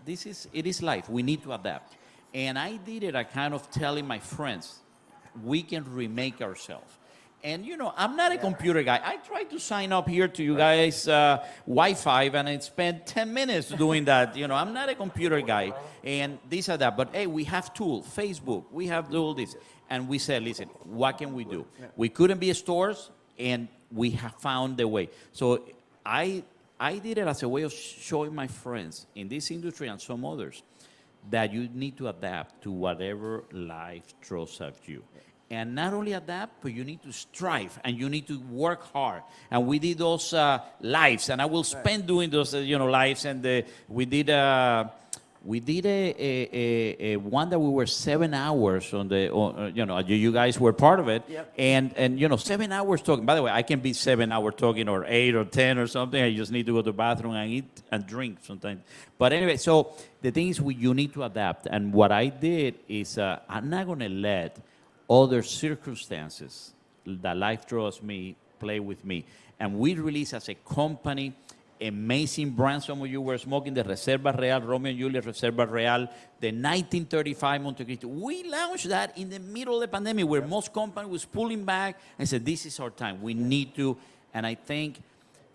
S11: it is life. We need to adapt. And I did it, I kind of telling my friends, we can remake ourselves. And, I'm not a computer guy. I tried to sign up here to you guys' Wi-Fi, and I spent 10 minutes doing that. I'm not a computer guy, and this and that. But, hey, we have tools, Facebook. We have all this. And we said, listen, what can we do? We couldn't be stores, and we have found the way. So I did it as a way of showing my friends in this industry and some others that you need to adapt to whatever life throws at you. And not only adapt, but you need to strive and you need to work hard. And we did those lives, and I will spend doing those, lives. And we did a one that we were 7 hours on the, you guys were part of it.
S7: Yep.
S11: And 7 hours talking. By the way, I can be 7 hours talking or 8 or 10 or something. I just need to go to the bathroom and eat and drink sometimes. But anyway, so the thing is, you need to adapt. And what I did is I'm not going to let other circumstances that life throws me play with me. And we released as a company amazing brand. Some of you were smoking the Reserva Real, Romeo and Juliet Reserva Real, the 1935 Montecristo. We launched that in the middle of the pandemic where most companies was pulling back and said, this is our time. We need to. And I think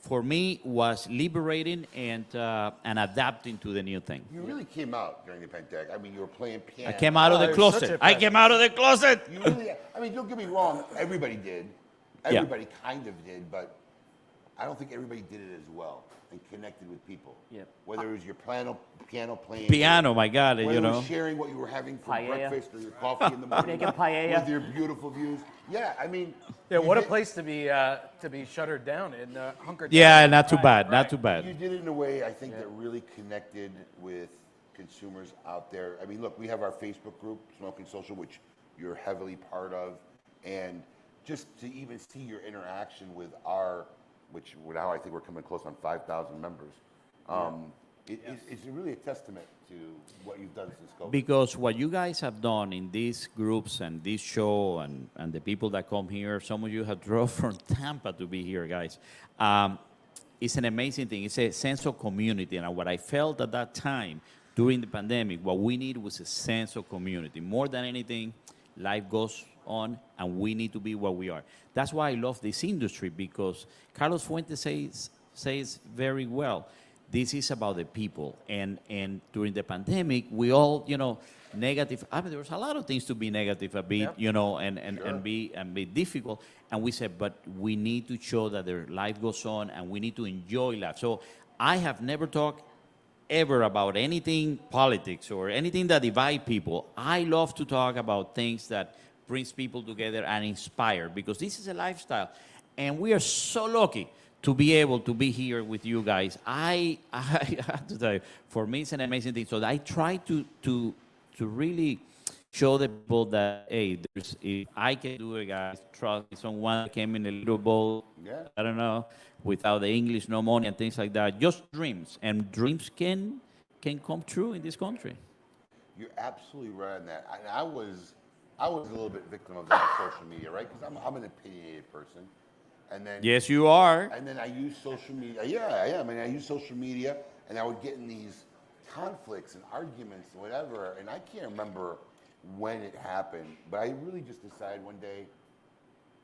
S11: for me was liberating and adapting to the new thing.
S3: You really came out during the pandemic. I mean, you were playing piano.
S11: I came out of the closet. I came out of the closet.
S3: You really, I mean, don't get me wrong. Everybody did. Everybody kind of did, but I don't think everybody did it as well and connected with people.
S7: Yeah.
S3: Whether it was your piano playing.
S11: Piano, my God,
S3: whether
S11: you
S3: it
S11: know.
S3: was sharing what you were having for
S7: Paella.
S3: breakfast or your coffee in the morning.
S7: Making paella.
S3: With your beautiful views. Yeah, I mean.
S6: Yeah,
S3: you
S6: what a
S3: did-
S6: place to be shuttered down and hunkered
S11: Yeah,
S6: down.
S11: not too
S6: Right,
S11: bad.
S6: right.
S11: Not too bad.
S3: You did it in a way, I think, that really connected with consumers out there. I mean, look, we have our Facebook group, Smoking Social, which you're heavily part of. And just to even see your interaction with which now I think we're coming close on 5,000 members, it's really a testament to what you've done since COVID.
S11: Because what you guys have done in these groups and this show and the people that come here, some of you have drove from Tampa to be here, guys. It's an amazing thing. It's a sense of community. And what I felt at that time during the pandemic, what we needed was a sense of community. More than anything, life goes on and we need to be where we are. That's why I love this industry, because Carlos Fuentes says very well, this is about the people. And during the pandemic, we all, negative. I mean, there was a lot of things to be negative a bit, and be difficult. And we said, but we need to show that their life goes on and we need to enjoy life. So I have never talked ever about anything politics or anything that divide people. I love to talk about things that brings people together and inspire, because this is a lifestyle. And we are so lucky to be able to be here with you guys. I have to tell you, for me, it's an amazing thing. So I try to really show the people that, hey, if I can do it, guys, trust me. Someone came in a little boat, I don't know, without the English, no money and things like that. Just dreams. And dreams can come true in this country.
S3: You're absolutely right on that. And I was a little bit victim of that on social media, right? Because I'm an opinionated person. And then,
S11: yes, you are.
S3: And then I use social media. Yeah, I am. And I use social media, and I would get in these conflicts and arguments and whatever. And I can't remember when it happened, but I really just decided one day,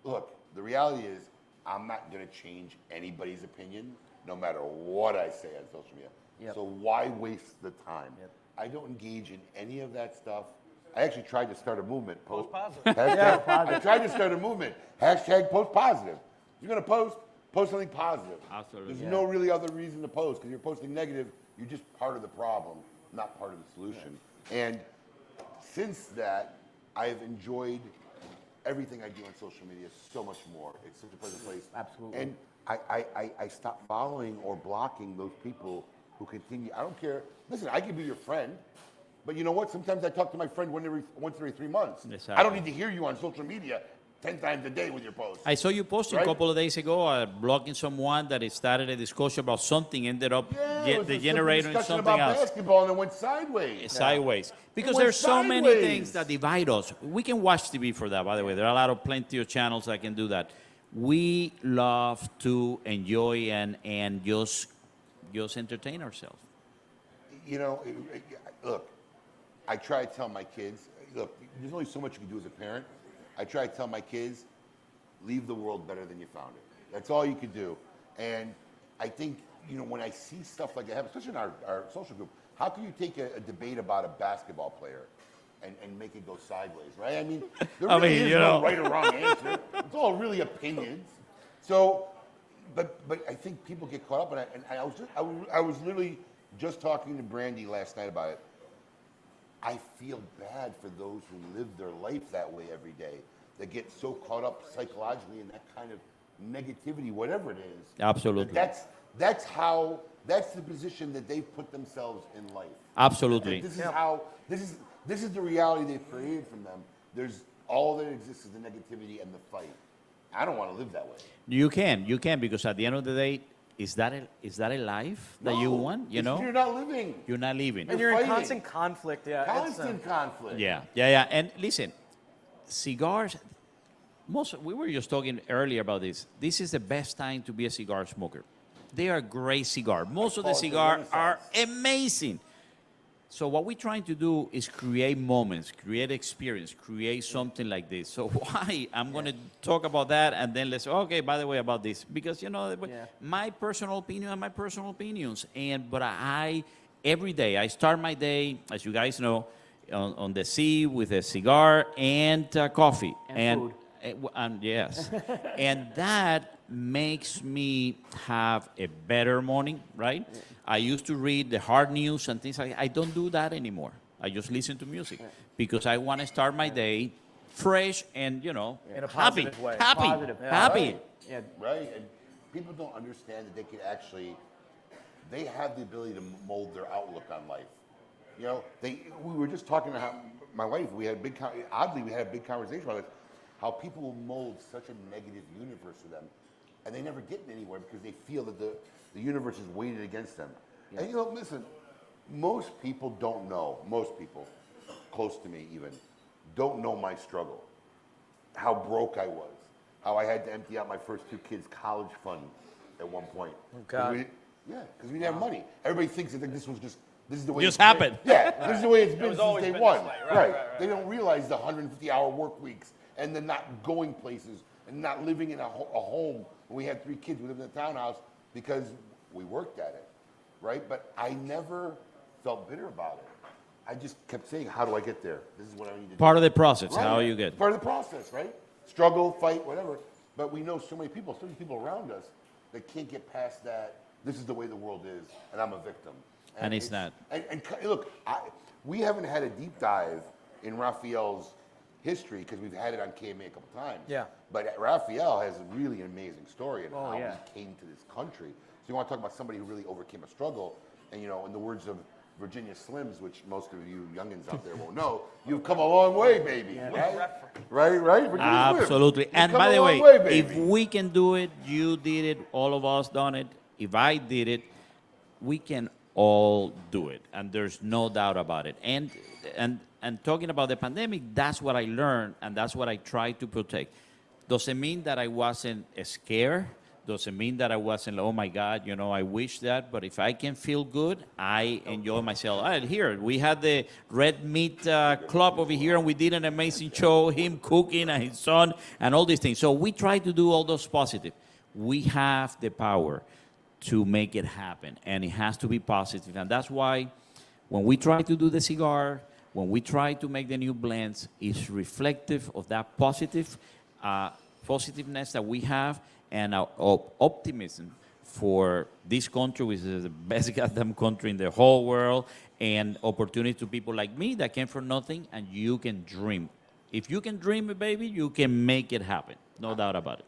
S3: look, the reality is I'm not going to change anybody's opinion, no matter what I say on social media.
S7: Yep.
S3: So why waste the time?
S7: Yep.
S3: I don't engage in any of that stuff. I actually tried to start a movement.
S12: Post positive.
S3: I tried to start a movement. Hashtag post positive. If you're going to post something positive.
S11: Absolutely.
S3: There's no really other reason to post, because you're posting negative, you're just part of the problem, not part of the solution. And since that, I've enjoyed everything I do on social media so much more. It's such a pleasant place.
S7: Absolutely.
S3: And I stopped following or blocking those people who continue. I don't care. Listen, I can be your friend, but you know what? Sometimes I talk to my friend once every 3 months.
S11: Exactly.
S3: I don't need to hear you on social media 10 times a day with your posts.
S11: I saw you posting a couple of days ago, blocking someone that started a discussion about something, ended up degenerating into something
S3: about
S11: else.
S3: Basketball, and it went sideways.
S11: Sideways. Because
S3: went
S11: there's so many
S3: sideways.
S11: things that divide us. We can watch TV for that, by the way. There are plenty of channels that can do that. We love to enjoy and just entertain ourselves.
S3: You know, look, I try to tell my kids, look, there's only so much you can do as a parent. I try to tell my kids, leave the world better than you found it. That's all you can do. And I think, when I see stuff like that, especially in our social group, how can you take a debate about a basketball player and make it go sideways, right? I mean, there really is no right or wrong answer. It's all really opinions. So, but I think people get caught up, and I was literally just talking to Brandy last night about it. I feel bad for those who live their life that way every day, that get so caught up psychologically in that kind of negativity, whatever it is.
S11: Absolutely.
S3: That's the position that they've put themselves in life.
S11: Absolutely.
S3: This is the reality they've created from them. There's all that exists is the negativity and the fight. I don't want to live that way.
S11: You can, because at the end of the day, is that a life that you want?
S3: You're not living.
S11: You're not living.
S6: And you're in
S3: fighting.
S6: constant conflict. Yeah,
S3: Constant conflict.
S11: Yeah. And listen, cigars. We were just talking earlier about this. This is the best time to be a cigar smoker. They are great cigars. Most of the cigars are amazing. So what we're trying to do is create moments, create experience, create something like this. So why I'm going to talk about that and then let's say, okay, by the way, about this. Because, my personal opinion are my personal opinions. But I every day, I start my day, as you guys know, on the sea with a cigar and coffee.
S7: And food.
S11: And yes. And that makes me have a better morning, right? Yeah. I used to read the hard news and things like that. I don't do that anymore. I just listen to music because I want to start my day fresh and,
S6: in a
S11: happy.
S6: positive way.
S11: Happy.
S7: Positive. Yeah.
S11: Happy.
S3: Right. Yeah, right. And people don't understand that they can actually, they have the ability to mold their outlook on life. We were just talking to my wife, we had a big conversation about this, how people will mold such a negative universe for them, and they never get anywhere because they feel that the universe is weighted against them. Yeah. And listen, most people don't know, most people, close to me even, don't know my struggle, how broke I was, how I had to empty out my first two kids' college fund at one point.
S6: Oh, God.
S3: Because we didn't have money. Everybody thinks that this is the way
S11: just happened.
S3: Yeah, this is the way it's been since day one.
S12: Right.
S3: They don't realize the 150-hour work weeks and the not going places and not living in a home. When we had 3 kids, we lived in a townhouse because we worked at it, right? But I never felt bitter about it. I just kept saying, how do I get there? This is what I need to do.
S11: Part of the process,
S3: right.
S11: how you get.
S3: Part of the process, right? Struggle, fight, whatever. But we know so many people around us that can't get past that. This is the way the world is, and I'm a victim.
S11: And it's not.
S3: And look, we haven't had a deep dive in Rafael's history because we've had it on KMA a couple times.
S6: Yeah.
S3: But Rafael has a really amazing story and how
S7: yeah.
S3: he came to this country. So you want to talk about somebody who really overcame a struggle, and in the words of Virginia Slims, which most of you youngins out there won't know, you've come a long way, baby. Yeah. Right? Virginia
S11: Absolutely.
S3: Slims.
S11: And by the way, if we can do it, you did it, all of us done it. If I did it, we can all do it, and there's no doubt about it. And talking about the pandemic, that's what I learned, and that's what I try to protect. Doesn't mean that I wasn't scared. Doesn't mean that I wasn't, oh my God, I wish that. But if I can feel good, I enjoy myself. Here, we had the Red Meat Club over here, and we did an amazing show, him cooking and his son, and all these things. So we try to do all those positive. We have the power to make it happen, and it has to be positive. And that's why when we try to do the cigar, when we try to make the new blends, it's reflective of that positiveness that we have and our optimism for this country, which is the best goddamn country in the whole world, and opportunity to people like me that came from nothing, and you can dream. If you can dream it, baby, you can make it happen. No doubt about it.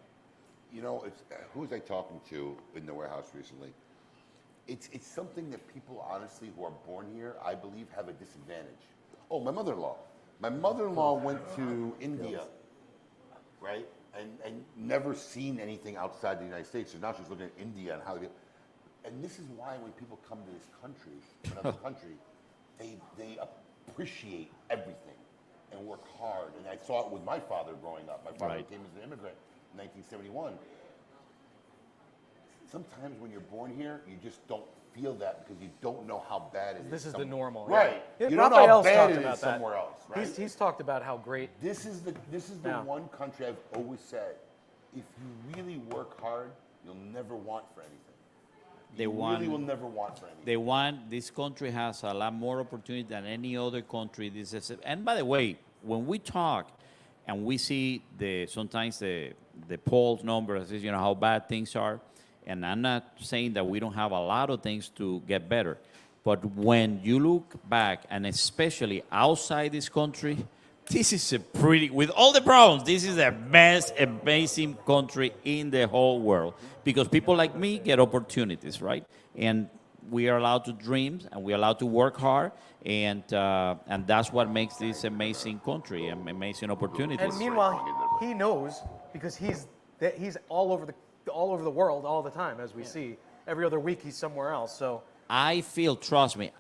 S3: Who was I talking to in the warehouse recently? It's something that people, honestly, who are born here, I believe, have a disadvantage. Oh, my mother-in-law. My mother-in-law went to India, right, and never seen anything outside the United States. So now she's looking at India and how they. And this is why when people come to this country, another country, they appreciate everything and work hard. And I saw it with my father growing up. My father came as an immigrant. 1971. Sometimes when you're born here, you just don't feel that because you don't know how bad it is.
S6: This is the normal,
S3: right?
S6: Yeah.
S3: You don't know how bad it is
S6: that.
S3: somewhere else, right?
S6: He's talked about how great.
S3: This is the one country I've always said, if you really work hard, you'll never want for anything. You really will never want for anything.
S11: This country has a lot more opportunity than any other country. And by the way, when we talk and we see sometimes the polls numbers, how bad things are. And I'm not saying that we don't have a lot of things to get better. But when you look back, and especially outside this country, this is with all the problems, this is the best, amazing country in the whole world. Because people like me get opportunities, right? And we are allowed to dream, and we are allowed to work hard. And that's what makes this amazing country, and amazing opportunities.
S6: And meanwhile, he knows because he's all over the world all the time, as we see. Every other week he's somewhere else. So
S11: I feel, trust me,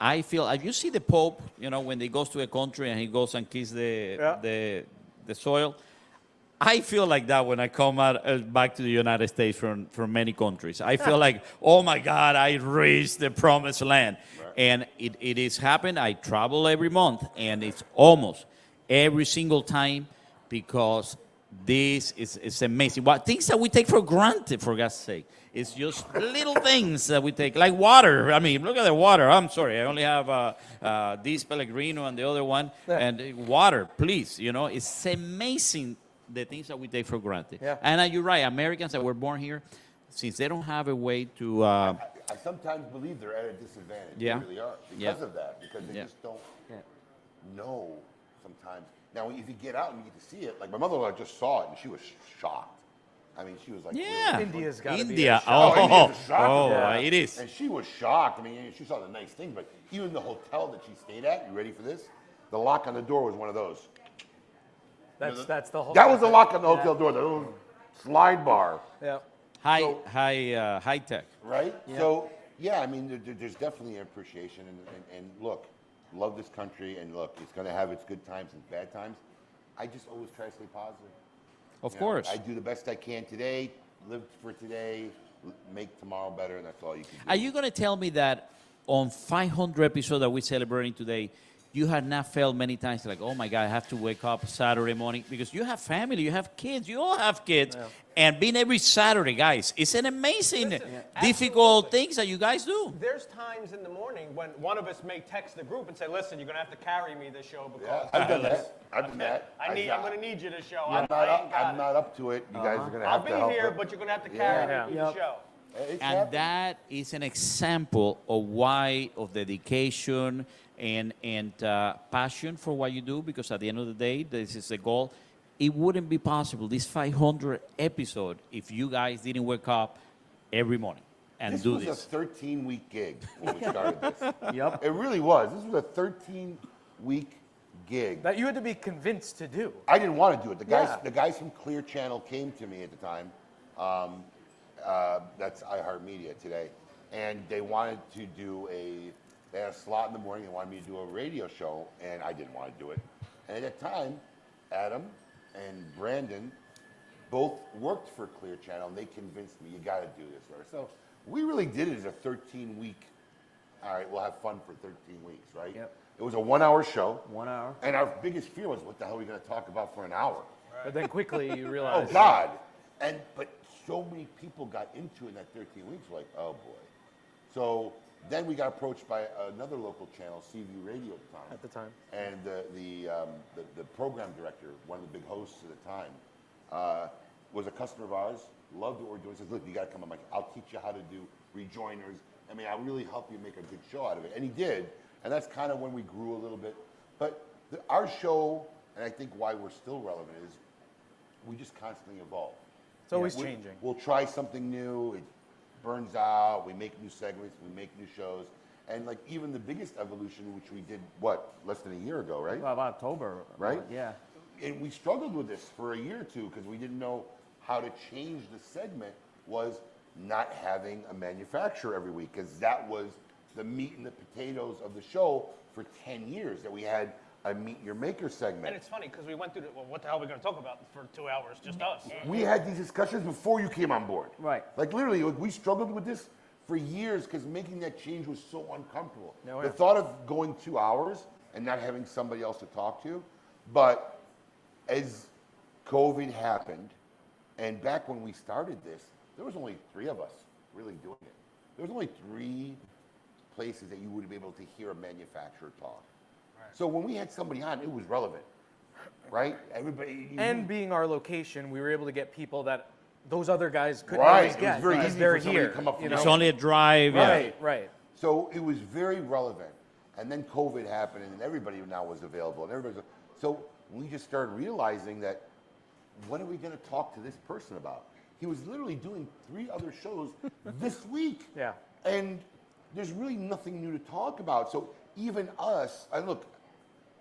S11: you see the Pope, when he goes to a country and he goes and kisses the soil. I feel like that when I come out back to the United States from many countries. I feel like, oh my God, I reached the promised land. Right. And it is happened. I travel every month, and it's almost every single time because this is amazing. What things that we take for granted, for God's sake. It's just little things that we take, like water. I mean, look at the water. I'm sorry, I only have this Pellegrino and the other one. Yeah. And water, please. You know, it's amazing the things that we take for granted. Yeah. And you're right, Americans that were born here, since they don't have a way to...
S3: I sometimes believe they're at a disadvantage.
S11: Yeah.
S3: They really are. Because of that. Because they just don't know sometimes. Now, if you get out and you get to see it, like my mother-in-law just saw it and she was shocked. I mean, she was like,
S11: yeah,
S6: India's got to be
S11: India. It is.
S3: And she was shocked. I mean, she saw the nice thing, but even the hotel that she stayed at, you ready for this? The lock on the door was one of those.
S6: That's the whole.
S3: That was the lock on the hotel door, the little slide bar.
S6: Yeah.
S11: High tech.
S3: Right? Yeah. So, yeah, I mean, there's definitely an appreciation. And look, love this country. And look, it's going to have its good times and bad times. I just always try to stay positive.
S11: Of course.
S3: I do the best I can today, live for today, make tomorrow better, and that's all you can do.
S11: Are you going to tell me that on 500 episodes that we're celebrating today, you have not felt many times like, oh my God, I have to wake up Saturday morning? Because you have family, you have kids, you all have kids. Yeah. And being every Saturday, guys, it's an amazing, difficult things that you guys do.
S12: There's times in the morning when one of us may text the group and say, listen, you're going to have to carry me this show because
S3: I've done that. I've done that.
S12: I'm going to need you this show.
S3: I'm not up to it. You guys are going to have to help.
S12: I'll be here, but you're going to have to carry me through the show.
S11: And that is an example of why, of dedication and passion for what you do, because at the end of the day, this is the goal. It wouldn't be possible, this 500 episode, if you guys didn't wake up every morning and do this.
S3: This was a 13-week gig when we started this. Yep. It really was. This was a 13-week gig.
S6: That you had to be convinced to do.
S3: I didn't want to do it. The guys from Clear Channel came to me at the time. That's iHeartMedia today. And they wanted to do they had a slot in the morning. They wanted me to do a radio show, and I didn't want to do it. And at that time, Adam and Brandon both worked for Clear Channel, and they convinced me, you got to do this. So we really did it as a 13-week, all right, we'll have fun for 13 weeks, right? Yep. It was a 1-hour show.
S7: 1 hour.
S3: And our biggest fear was, what the hell are we going to talk about for an hour?
S6: Right. But then quickly you realize.
S3: Oh, God. But so many people got into it in that 13 weeks, we're like, oh, boy. So then we got approached by another local channel, CV Radio at the time. And the program director, one of the big hosts at the time, was a customer of ours, loved what we're doing. Says, look, you got to come on. I'll teach you how to do rejoiners. I mean, I'll really help you make a good show out of it. And he did. And that's kind of when we grew a little bit. But our show, and I think why we're still relevant, is we just constantly evolve.
S6: It's always changing.
S3: We'll try something new. It burns out. We make new segments. We make new shows. And like even the biggest evolution, which we did, less than a year ago, right?
S7: About October.
S3: Right?
S7: Yeah.
S3: And we struggled with this for a year or two because we didn't know how to change the segment, was not having a manufacturer every week, because that was the meat and the potatoes of the show for 10 years, that we had a Meet Your Maker segment.
S12: And it's funny because we went through what the hell are we going to talk about for 2 hours, just us?
S3: We had these discussions before you came on board.
S7: Right.
S3: Like literally, we struggled with this for years because making that change was so uncomfortable. The thought of going 2 hours and not having somebody else to talk to. But as COVID happened, and back when we started this, there was only 3 of us really doing it. There was only 3 places that you would be able to hear a manufacturer talk. Right. So when we had somebody on, it was relevant, right? Everybody.
S6: And being our location, we were able to get people that those other guys couldn't always get.
S3: It was very easy for somebody to come up from
S11: It's only a drive.
S6: Right.
S3: So it was very relevant. And then COVID happened, and everybody now was available. And so we just started realizing that, what are we going to talk to this person about? He was literally doing 3 other shows this week.
S6: Yeah.
S3: And there's really nothing new to talk about. So even us, and look,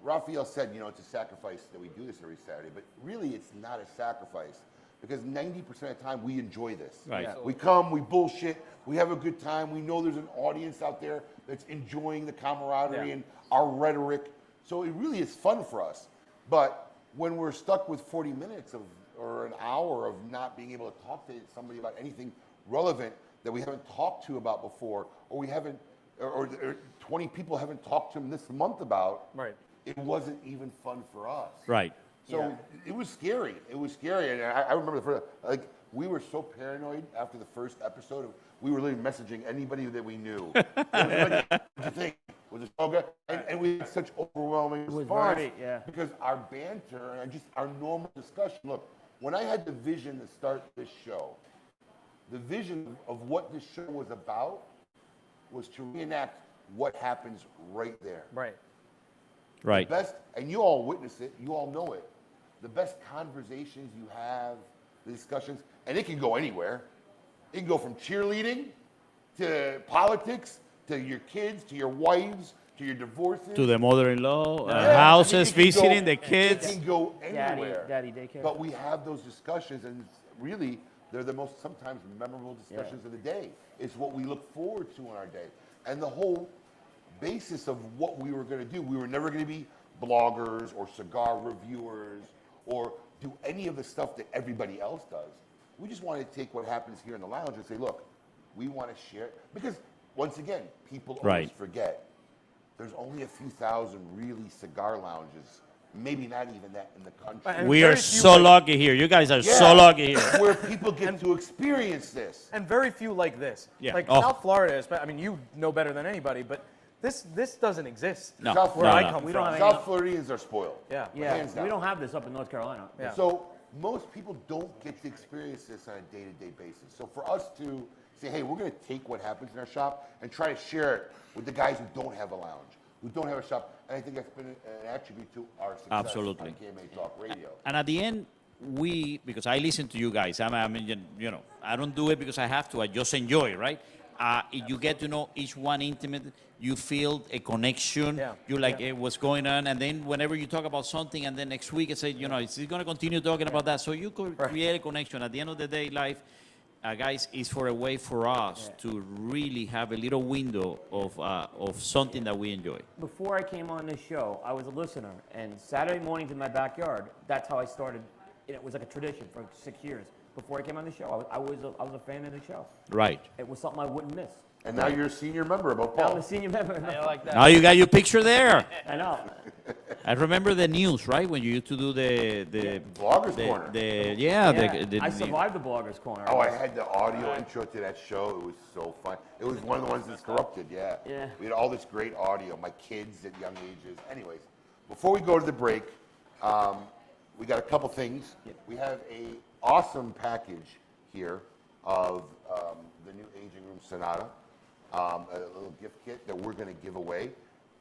S3: Rafael said, it's a sacrifice that we do this every Saturday, but really it's not a sacrifice, because 90% of the time we enjoy this.
S11: Right.
S6: Yeah.
S3: We come, we bullshit, we have a good time. We know there's an audience out there that's enjoying the camaraderie and our rhetoric. So it really is fun for us. But when we're stuck with 40 minutes of or an hour of not being able to talk to somebody about anything relevant that we haven't talked to about before, or we haven't, or 20 people haven't talked to them this month about.
S6: Right.
S3: It wasn't even fun for us.
S11: Right.
S3: So it was scary. It was scary, and I remember the first, like, we were so paranoid after the first episode. We were literally messaging anybody that we knew. Like, what do you think? Was it so good? And we had such overwhelming response because our banter and just our normal discussion. Look, when I had the vision to start this show, the vision of what this show was about was to reenact what happens right there.
S6: Right.
S11: Right.
S3: The best, and you all witness it, you all know it. The best conversations you have, the discussions, and it can go anywhere. It can go from cheerleading to politics to your kids to your wives to your divorces.
S11: To the mother-in-law, houses, visiting the kids.
S3: It can go anywhere.
S7: Daddy daycare.
S3: But we have those discussions, and really, they're the most sometimes memorable discussions of the day. It's what we look forward to in our day. And the whole basis of what we were going to do, we were never going to be bloggers or cigar reviewers or do any of the stuff that everybody else does. We just wanted to take what happens here in the lounge and say, look, we want to share it. Because, once again, people always forget. There's only a few thousand really cigar lounges, maybe not even that in the country.
S11: We are so lucky here. You guys are so lucky here.
S3: Where people get to experience this.
S6: And very few like this.
S11: Yeah.
S6: Like
S11: Oh.
S6: South Florida, I mean, you know better than anybody, but this doesn't exist.
S11: No.
S3: South
S6: Where I
S3: Florida,
S6: come
S7: We
S6: from.
S7: don't have any-
S3: South Floridians are spoiled.
S6: Yeah.
S3: Hands down.
S7: We don't have this up in North Carolina.
S6: Yeah.
S3: So most people don't get to experience this on a day-to-day basis. So for us to say, hey, we're going to take what happens in our shop and try to share it with the guys who don't have a lounge, who don't have a shop, and I think that's been an attribute to our success
S11: Absolutely.
S3: on KMA Talk Radio.
S11: And at the end, because I listen to you guys, I mean, you know, I don't do it because I have to. I just enjoy, right? You get to know each one intimate. You feel a connection.
S6: Yeah.
S11: You like what's going on, and then whenever you talk about something, and then next week I say, you know, is he going to continue talking about that? So you could create a connection. At the end of the day, life, guys, is for a way for us to really have a little window of something that we enjoy.
S7: Before I came on this show, I was a listener, and Saturday mornings in my backyard, that's how I started. It was like a tradition for 6 years. Before I came on the show, I was a fan of the show.
S11: Right.
S7: It was something I wouldn't miss.
S3: And now you're a senior member of
S7: Now
S3: Paul.
S7: I'm a senior member.
S12: I like that.
S11: Now you got your picture there.
S7: I know.
S11: I remember the news, right? When you used to do the
S3: Bloggers Corner.
S7: I survived the Bloggers Corner.
S3: Oh, I had the audio intro to that show. It was so fun. It was one of the ones that's corrupted, yeah. We had all this great audio, my kids at young ages. Anyways, before we go to the break, we got a couple things. We have a awesome package here of the new Aging Room Sonata, a little gift kit that we're going to give away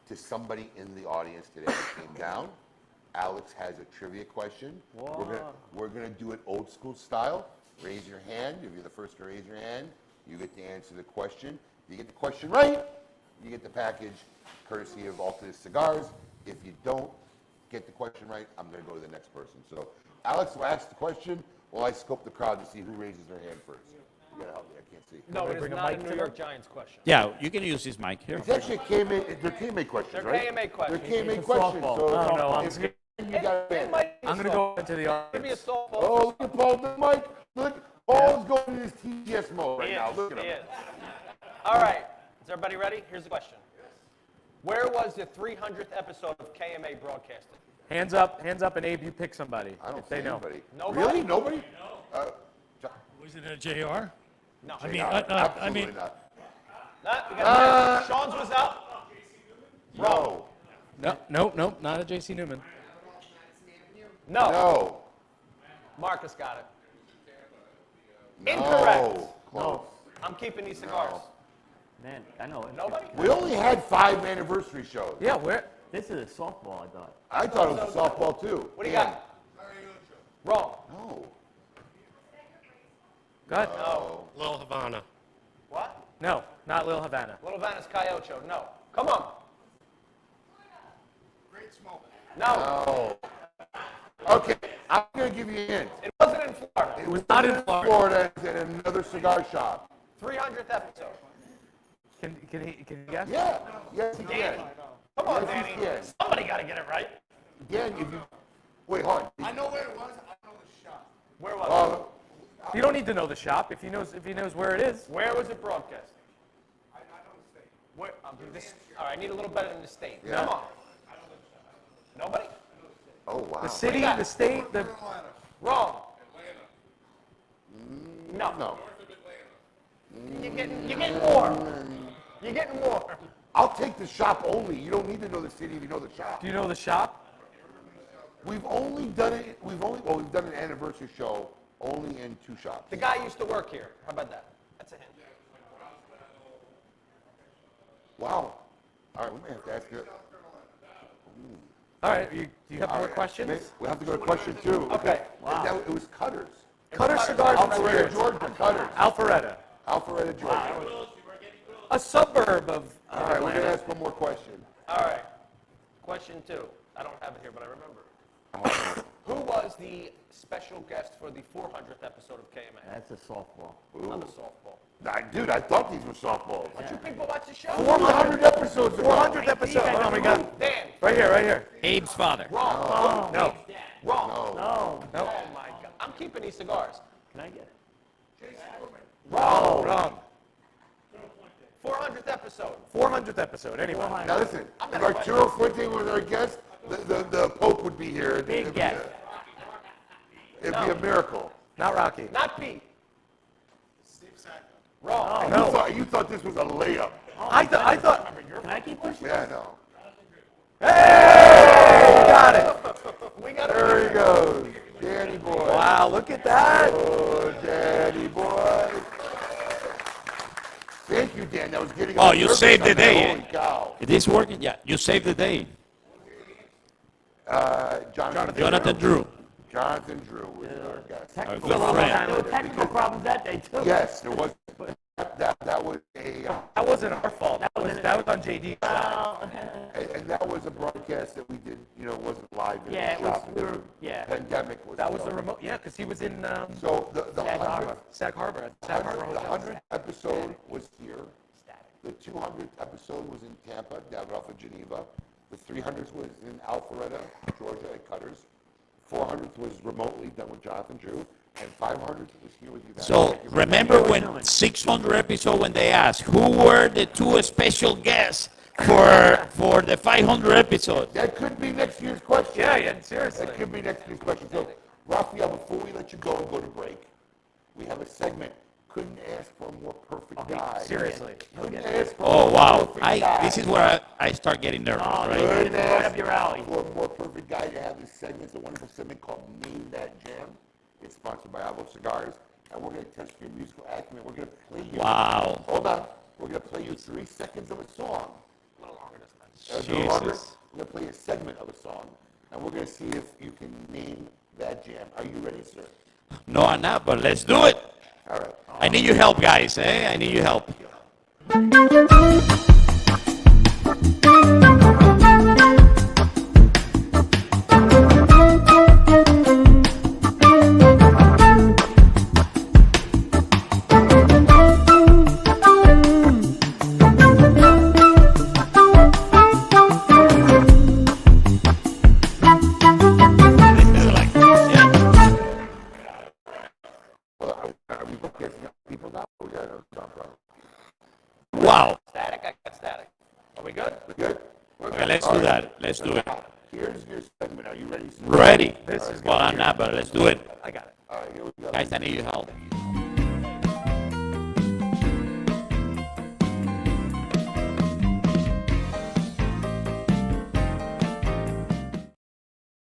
S3: to somebody in the audience today that came down. Alex has a trivia question. We're gonna do it old school style. Raise your hand. If you're the first to raise your hand, you get to answer the question. If you get the question right, you get the package courtesy of Alternate Cigars. If you don't get the question right, I'm gonna go to the next person. So Alex will ask the question while I scope the crowd to see who raises their hand first. You gotta help me, I can't see.
S12: No, it is not a New York Giants question.
S11: Yeah, you can use this mic here.
S3: It's actually they're KMA questions,
S12: They're
S3: right?
S12: KMA questions.
S3: They're KMA
S7: It's a
S3: questions.
S7: softball.
S3: So
S6: Oh, no,
S3: if you got
S12: It might be
S6: I'm going to go into the
S12: Give me a
S6: audience.
S12: softball.
S3: Oh, look at Paul, the mic. Look, Paul's going in his TGS mode right now. Look at
S12: He
S3: him.
S12: is. All right. Is everybody ready? Here's the question. Where was the 300th episode of KMA broadcasted?
S6: Hands up, and Abe, you pick somebody.
S3: I don't
S6: if they
S3: see
S6: know.
S3: anybody.
S12: Nobody?
S3: Really? Nobody?
S13: Was it a JR?
S12: No.
S13: I mean,
S3: Absolutely not.
S12: We got Sean's was out.
S3: No.
S6: Nope, not a J.C. Newman.
S12: No.
S3: No.
S12: Marcus got it.
S3: No.
S12: Incorrect.
S3: Close.
S12: I'm keeping these cigars.
S7: Man, I know it.
S12: Nobody?
S3: We only had 5 anniversary shows.
S6: Yeah, where?
S7: This is a softball, I thought.
S3: I thought it was a softball too.
S12: What do you got? Wrong.
S3: No.
S6: Go ahead.
S12: No.
S13: Little Havana.
S12: What?
S6: No, not Lil Havana.
S12: Little Vanna's Cayocho. No. Come on.
S13: Great Smoke.
S12: No.
S3: No. Okay, I'm going to give you a hint.
S12: It wasn't in Florida.
S3: It was not in Florida. It's at another cigar shop.
S12: 300th episode.
S6: Can he guess?
S3: Yeah. Yes, he can.
S12: Come on,
S3: Yes,
S12: Danny.
S3: he can.
S12: Somebody got to get it right.
S3: Dan, if you... Wait, hold on.
S13: I know where it was. I know the shop.
S12: Where was
S6: You don't need to know the shop if he knows where it is.
S12: it? Where was it broadcast? Where, all right, I need a little better than the state.
S3: Yeah.
S12: Come on. Nobody?
S3: Oh, wow.
S6: The city, the state, the.
S12: Wrong. No.
S3: No.
S12: You're getting more. You're getting more.
S3: I'll take the shop only. You don't need to know the city if you know the shop.
S6: Do you know the shop?
S3: We've only done it, we've done an anniversary show only in 2 shops.
S12: The guy used to work here. How about that? That's a hint.
S3: Wow. All right, we may have to ask you.
S6: All right, do you have more questions?
S3: We have to go to question 2.
S12: Okay.
S3: Wow. It was Cutters.
S6: Cutter Cigars and
S3: Alpharetta,
S6: Spirits.
S3: Georgia. Cutters.
S6: Alpharetta.
S3: Alpharetta, Georgia.
S6: A suburb of
S3: All right, we're going to ask one more question.
S12: All right. Question 2. I don't have it here, but I remember. Who was the special guest for the 400th episode of KMA?
S7: That's a softball.
S12: Another softball.
S3: Dude, I thought these were softballs.
S12: Did you people watch the show?
S3: 400 episodes.
S6: 400th episode. Hold on, we got
S12: Dan.
S6: right here.
S11: Abe's father.
S12: Wrong.
S6: No.
S12: Wrong.
S7: No.
S12: Oh my God. I'm keeping these cigars.
S7: Can I get it?
S6: Wrong.
S12: 400th episode.
S6: 400th episode. Anyway.
S3: Now listen, if Arturo Fuente was our guest, the Pope would be here.
S7: Big guest.
S3: It'd be a miracle.
S6: Not Rocky.
S12: Not Pete. Wrong.
S6: No.
S3: You thought this was a layup.
S6: I thought.
S7: Can I keep pushing?
S3: Yeah, no.
S6: Hey! Got it.
S12: We got
S3: There he goes. Danny boy.
S6: Wow, look at that.
S3: Oh, Danny boy. Thank you, Dan. That was getting
S11: Oh, you saved the day.
S3: Holy cow.
S11: It is working? Yeah, you saved the day.
S3: Jonathan
S11: Drew.
S3: Jonathan Drew was our guest.
S11: Our good friend.
S7: There were technical problems that day, too.
S3: Yes, there was. That was a.
S6: That wasn't our fault. That was on JD.
S3: And that was a broadcast that we did. It wasn't live. In
S7: Yeah,
S3: the shop. Pandemic was.
S6: That was the remote. Yeah, because he was in
S3: So the
S6: Sag Harbor. Sag Harbor.
S3: The 100th episode was here. The 200th episode was in Tampa, down off of Geneva. The 300th was in Alpharetta, Georgia, at Cutters. 400th was remotely done with Jonathan Drew, and 500th was here with you guys.
S11: So remember when 600 episode when they asked who were the 2 special guests for the 500 episode?
S3: That could be next year's question.
S6: Yeah, seriously.
S3: That could be next year's question. So, Rafael, before we let you go and go to break, we have a segment. Couldn't ask for a more perfect guy.
S6: Seriously.
S3: Couldn't ask for a
S11: Oh
S3: more
S11: wow!
S3: perfect guy.
S11: This is where I start getting nervous, right?
S3: Couldn't
S7: Right
S3: ask
S7: up your alley.
S3: for a more perfect guy to have this segment. It's a wonderful segment called Name That Jam. It's sponsored by Avo Cigars, and we're going to test your musical acumen. We're going to play you.
S11: Wow.
S3: Hold on. We're going to play you 3 seconds of a song.
S12: A little longer this time.
S3: A little longer.
S11: Jesus.
S3: We're going to play a segment of a song, and we're going to see if you can name that jam. Are you ready, sir?
S11: No, I'm not, but let's do it.
S3: All right.
S11: I need your help, guys. I need your help. Wow.
S12: Static. I got static. Are we good?
S3: Good.
S11: Okay, let's do that. Let's do it.
S3: Here's your segment. Are you ready, sir?
S11: Ready?
S6: This is
S11: Well, I'm not, but let's do it.
S6: I got it.
S3: All right, here we go.
S11: Guys, I need your help.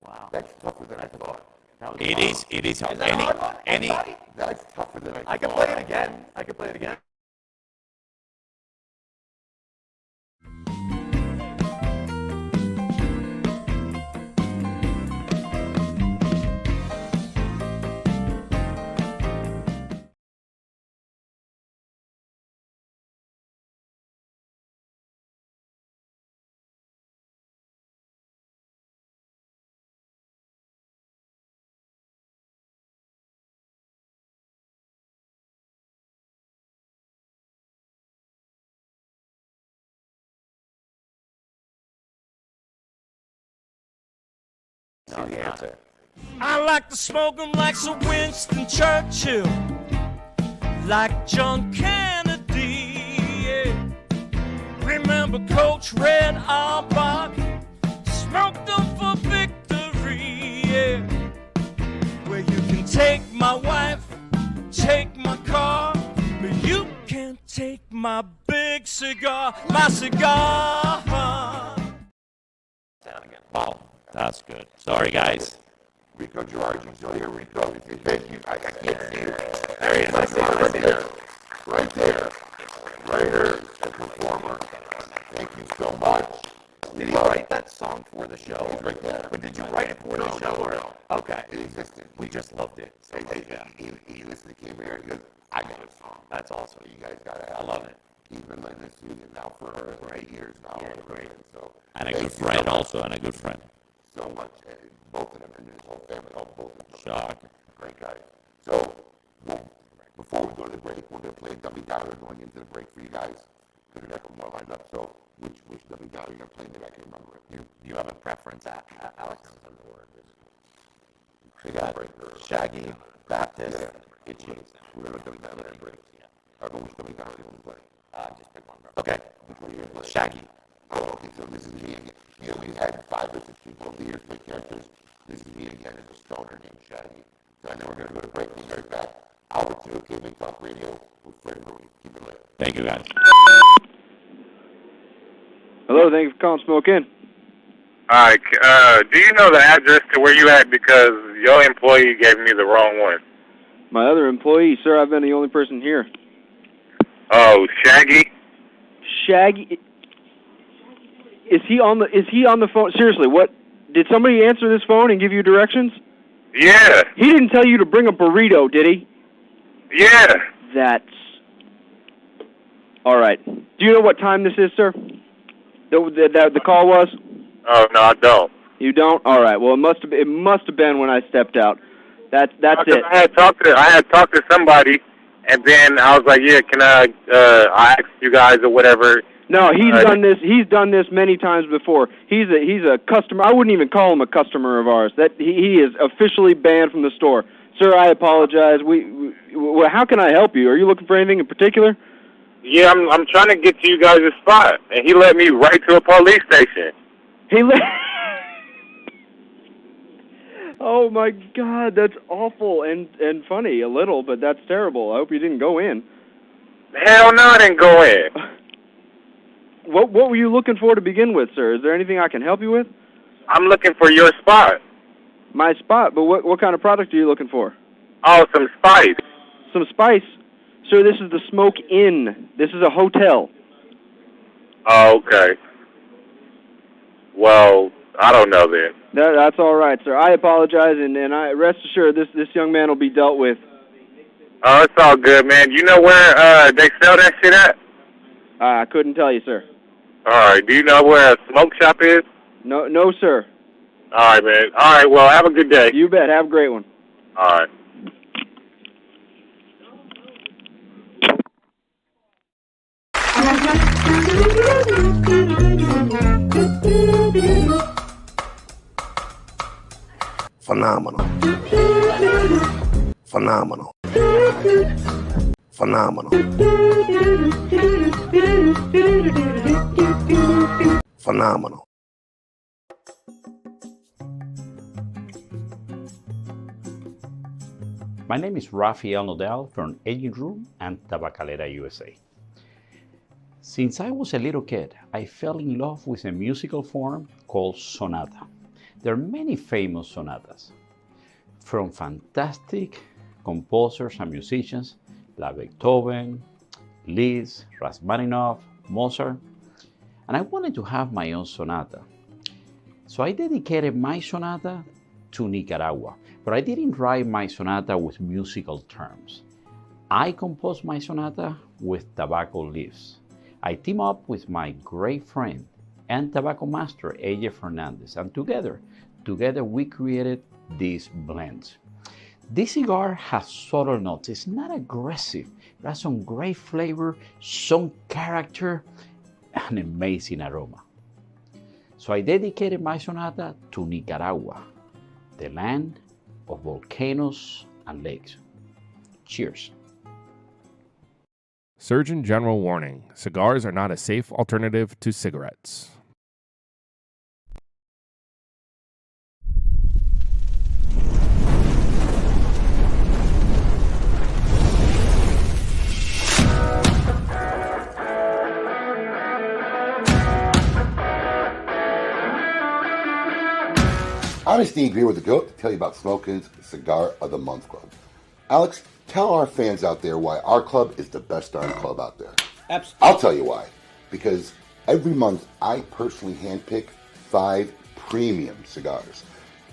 S7: Wow.
S3: That's tougher than I thought.
S11: It is.
S12: Is that a hard one?
S11: Any.
S12: Anybody?
S3: That's tougher than I thought.
S6: I can play it again. I can play it again.
S12: See the answer.
S2: I like to smoke 'em like Sir Winston Churchill, like John Kennedy, yeah. Remember Coach Red Auerbach, smoked 'em for victory, yeah. Well, you can take my wife, take my car, but you can't take my big cigar, my cigar.
S12: Down again.
S11: Wow, that's good. Sorry, guys.
S4: Rico Gerard, you still here, Rico? Thank you. I can't see you.
S12: There he is. I see him.
S4: Right there. Right there. Writer and performer. Thank you so much.
S12: Did he write that song for the show?
S4: He's right there.
S12: But did you write it for the show?
S4: No.
S12: Okay.
S4: It existed.
S12: We just loved it. So
S4: He listened to KMA. He goes, I got a song.
S12: That's awesome.
S4: You guys got to have
S12: I love it.
S4: He's been letting us use it now for 8 years now.
S12: Yeah, great.
S4: So,
S11: And a good friend also, and a good friend.
S4: so much. Both of them and his whole family, both of them.
S11: Shock.
S4: Great guys. So, before we go to the break, we're going to play a dummy downer going into the break for you guys. Because we got a couple more lined up. So, which dummy downer you're going to play? Maybe I can remember it.
S12: Do you have a preference, Alex?
S4: We got
S12: Shaggy, Baptist, Itchy.
S4: We're going to dummy downer at the break. But which dummy downer you want to play?
S12: Just pick one. Okay.
S4: Which one are you going to play?
S12: Shaggy.
S4: Oh, okay. So this is me again. You know, we've had 5 or 6 people over the years play characters. This is me again as a stoner named Shaggy. So, and then we're going to go to break and be right back. Hour 2 of KMA Talk Radio with Fred and Rewey. Keep it lit.
S11: Thank you, guys.
S14: Hello, thank you for calling Smoke Inn.
S15: All right. Do you know the address to where you at? Because your employee gave me the wrong one.
S14: My other employee, sir, I've been the only person here.
S15: Oh, Shaggy?
S14: Shaggy? Is he on the phone? Seriously, what? Did somebody answer this phone and give you directions?
S15: Yeah.
S14: He didn't tell you to bring a burrito, did he?
S15: Yeah.
S14: That's... All right. Do you know what time this is, sir? The call was?
S15: Oh, no, I don't.
S14: You don't? All right. Well, it must have been when I stepped out. That's it.
S15: I had talked to somebody, and then I was like, yeah, can I ask you guys or whatever?
S14: No, he's done this. He's done this many times before. He's a customer. I wouldn't even call him a customer of ours. That he is officially banned from the store. Sir, I apologize. How can I help you? Are you looking for anything in particular?
S15: Yeah, I'm trying to get to you guys' spot, and he led me right to a police station.
S14: Oh my God, that's awful and funny a little, but that's terrible. I hope you didn't go in.
S15: Hell no, I didn't go in.
S14: What were you looking for to begin with, sir? Is there anything I can help you with?
S15: I'm looking for your spot.
S14: My spot? But what kind of product are you looking for?
S15: Oh, some spice.
S14: Some spice? Sir, this is the Smoke Inn. This is a hotel.
S15: Oh, okay. Well, I don't know then.
S14: That's all right, sir. I apologize, and I rest assured this young man will be dealt with.
S15: Oh, it's all good, man. You know where they sell that shit at?
S14: I couldn't tell you, sir.
S15: All right. Do you know where a smoke shop is?
S14: No, sir.
S15: All right, man. All right, well, have a good day.
S14: You bet. Have a great one.
S15: All right.
S4: Phenomenal. Phenomenal. Phenomenal. Phenomenal.
S16: My name is Rafael Nodal from Aging Room and Tabacalera, USA. Since I was a little kid, I fell in love with a musical form called sonata. There are many famous sonatas, from fantastic composers and musicians like Beethoven, Liszt, Rachmaninoff, Mozart, and I wanted to have my own sonata. So I dedicated my sonata to Nicaragua, but I didn't write my sonata with musical terms. I composed my sonata with tobacco leaves. I teamed up with my great friend and tobacco master, A.J. Fernandez, and together we created these blends. This cigar has subtle notes. It's not aggressive. It has some great flavor, some character, and amazing aroma. So I dedicated my sonata to Nicaragua, the land of volcanoes and lakes. Cheers.
S17: Surgeon General warning: cigars are not a safe alternative to cigarettes.
S3: Honesty agree with the GOAT to tell you about Smoke Inn's Cigar of the Month Club. Alex, tell our fans out there why our club is the best darn club out there.
S12: Absolutely.
S3: I'll tell you why. Because every month I personally handpick 5 premium cigars.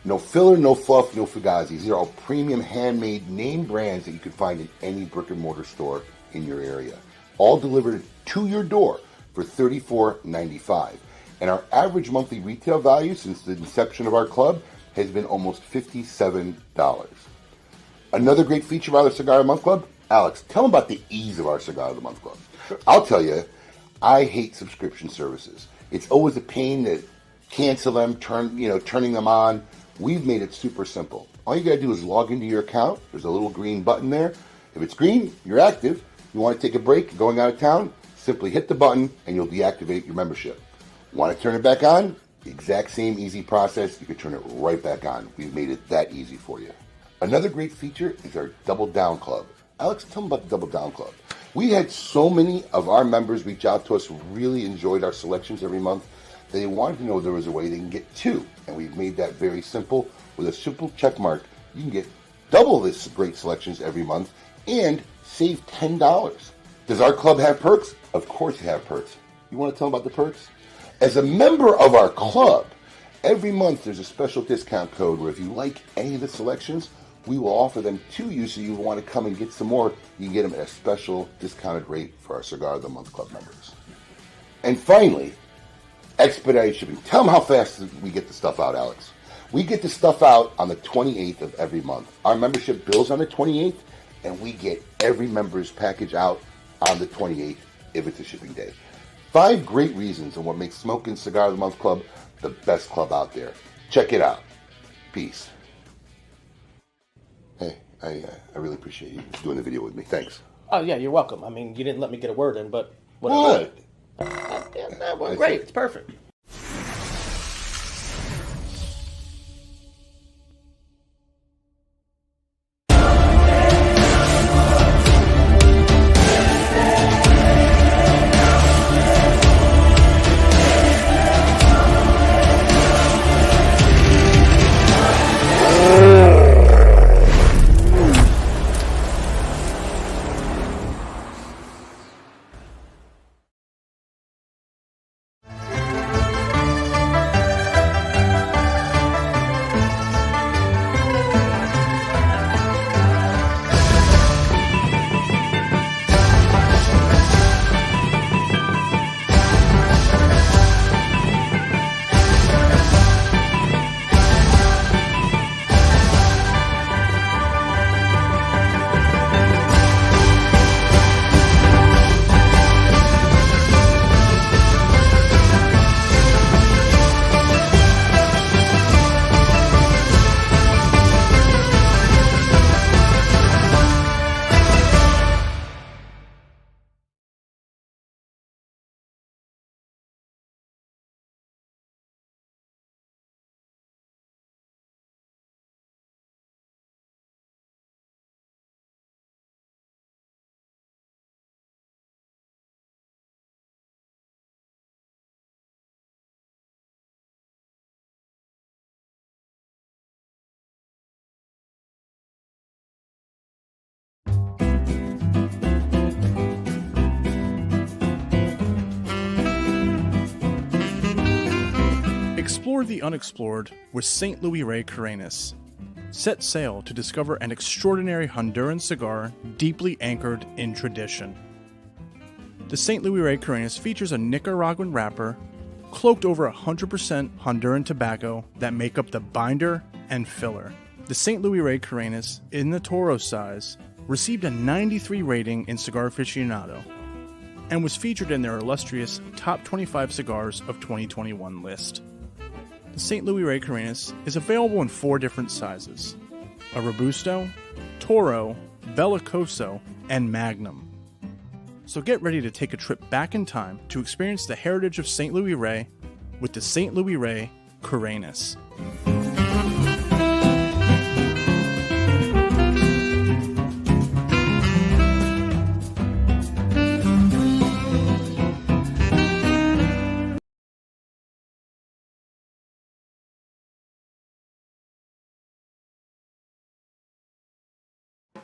S3: No filler, no fluff, no fugazis. These are all premium handmade name brands that you can find in any brick and mortar store in your area. All delivered to your door for $34.95. And our average monthly retail value since the inception of our club has been almost $57. Another great feature of our Cigar of the Month Club, Alex, tell them about the ease of our Cigar of the Month Club. I'll tell you, I hate subscription services. It's always a pain to cancel them, turning them on. We've made it super simple. All you gotta do is log into your account. There's a little green button there. If it's green, you're active. You want to take a break, you're going out of town, simply hit the button and you'll deactivate your membership. Want to turn it back on? The exact same easy process. You can turn it right back on. We've made it that easy for you. Another great feature is our Double Down Club. Alex, tell them about the Double Down Club. We had so many of our members reach out to us who really enjoyed our selections every month. They wanted to know there was a way they can get 2. And we've made that very simple. With a simple check mark, you can get double this great selections every month and save $10. Does our club have perks? Of course you have perks. You want to tell them about the perks? As a member of our club, every month there's a special discount code where if you like any of the selections, we will offer them to you, so you want to come and get some more, you can get them at a special discounted rate for our Cigar of the Month Club members. And finally, expedited shipping. Tell them how fast we get the stuff out, Alex. We get the stuff out on the 28th of every month. Our membership bills on the 28th, and we get every member's package out on the 28th if it's a shipping day. 5 great reasons on what makes Smoke Inn Cigar of the Month Club the best club out there. Check it out. Peace. Hey, I really appreciate you doing the video with me. Thanks.
S12: Oh, yeah, you're welcome. I mean, you didn't let me get a word in, but whatever.
S3: What?
S12: That went great. It's perfect.
S18: Explore the unexplored with St. Louis Rey Carrenas. Set sail to discover an extraordinary Honduran cigar deeply anchored in tradition. The St. Louis Rey Carrenas features a Nicaraguan wrapper cloaked over 100% Honduran tobacco that make up the binder and filler. The St. Louis Rey Carrenas, in the Toro size, received a 93 rating in Cigar Aficionado and was featured in their illustrious Top 25 Cigars of 2021 list. The St. Louis Rey Carrenas is available in 4 different sizes: a Robusto, Toro, Bellicoso, and Magnum. So get ready to take a trip back in time to experience the heritage of St. Louis Rey with the St. Louis Rey Caranus.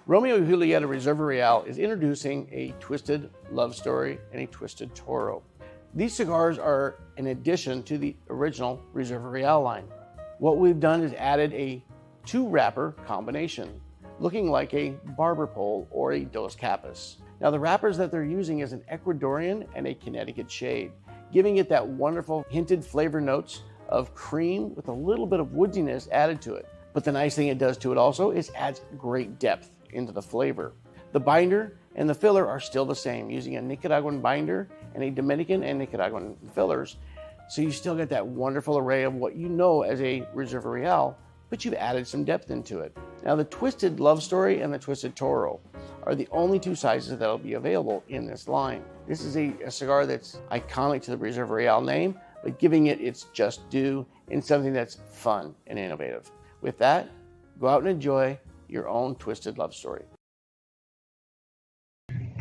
S12: Romeo y Julieta Reserva Real is introducing a twisted love story and a twisted Toro. These cigars are an addition to the original Reserva Real line. What we've done is added a 2-wrapper combination, looking like a barber pole or a Dos Capas. Now the wrappers that they're using is an Ecuadorian and a Connecticut shade, giving it that wonderful hinted flavor notes of cream with a little bit of woodiness added to it. But the nice thing it does to it also is adds great depth into the flavor. The binder and the filler are still the same, using a Nicaraguan binder and a Dominican and Nicaraguan fillers. So you still get that wonderful array of what you know as a Reserva Real, but you've added some depth into it. Now the Twisted Love Story and the Twisted Toro are the only 2 sizes that'll be available in this line. This is a cigar that's iconic to the Reserva Real name, but giving it its just due in something that's fun and innovative. With that, go out and enjoy your own Twisted Love Story.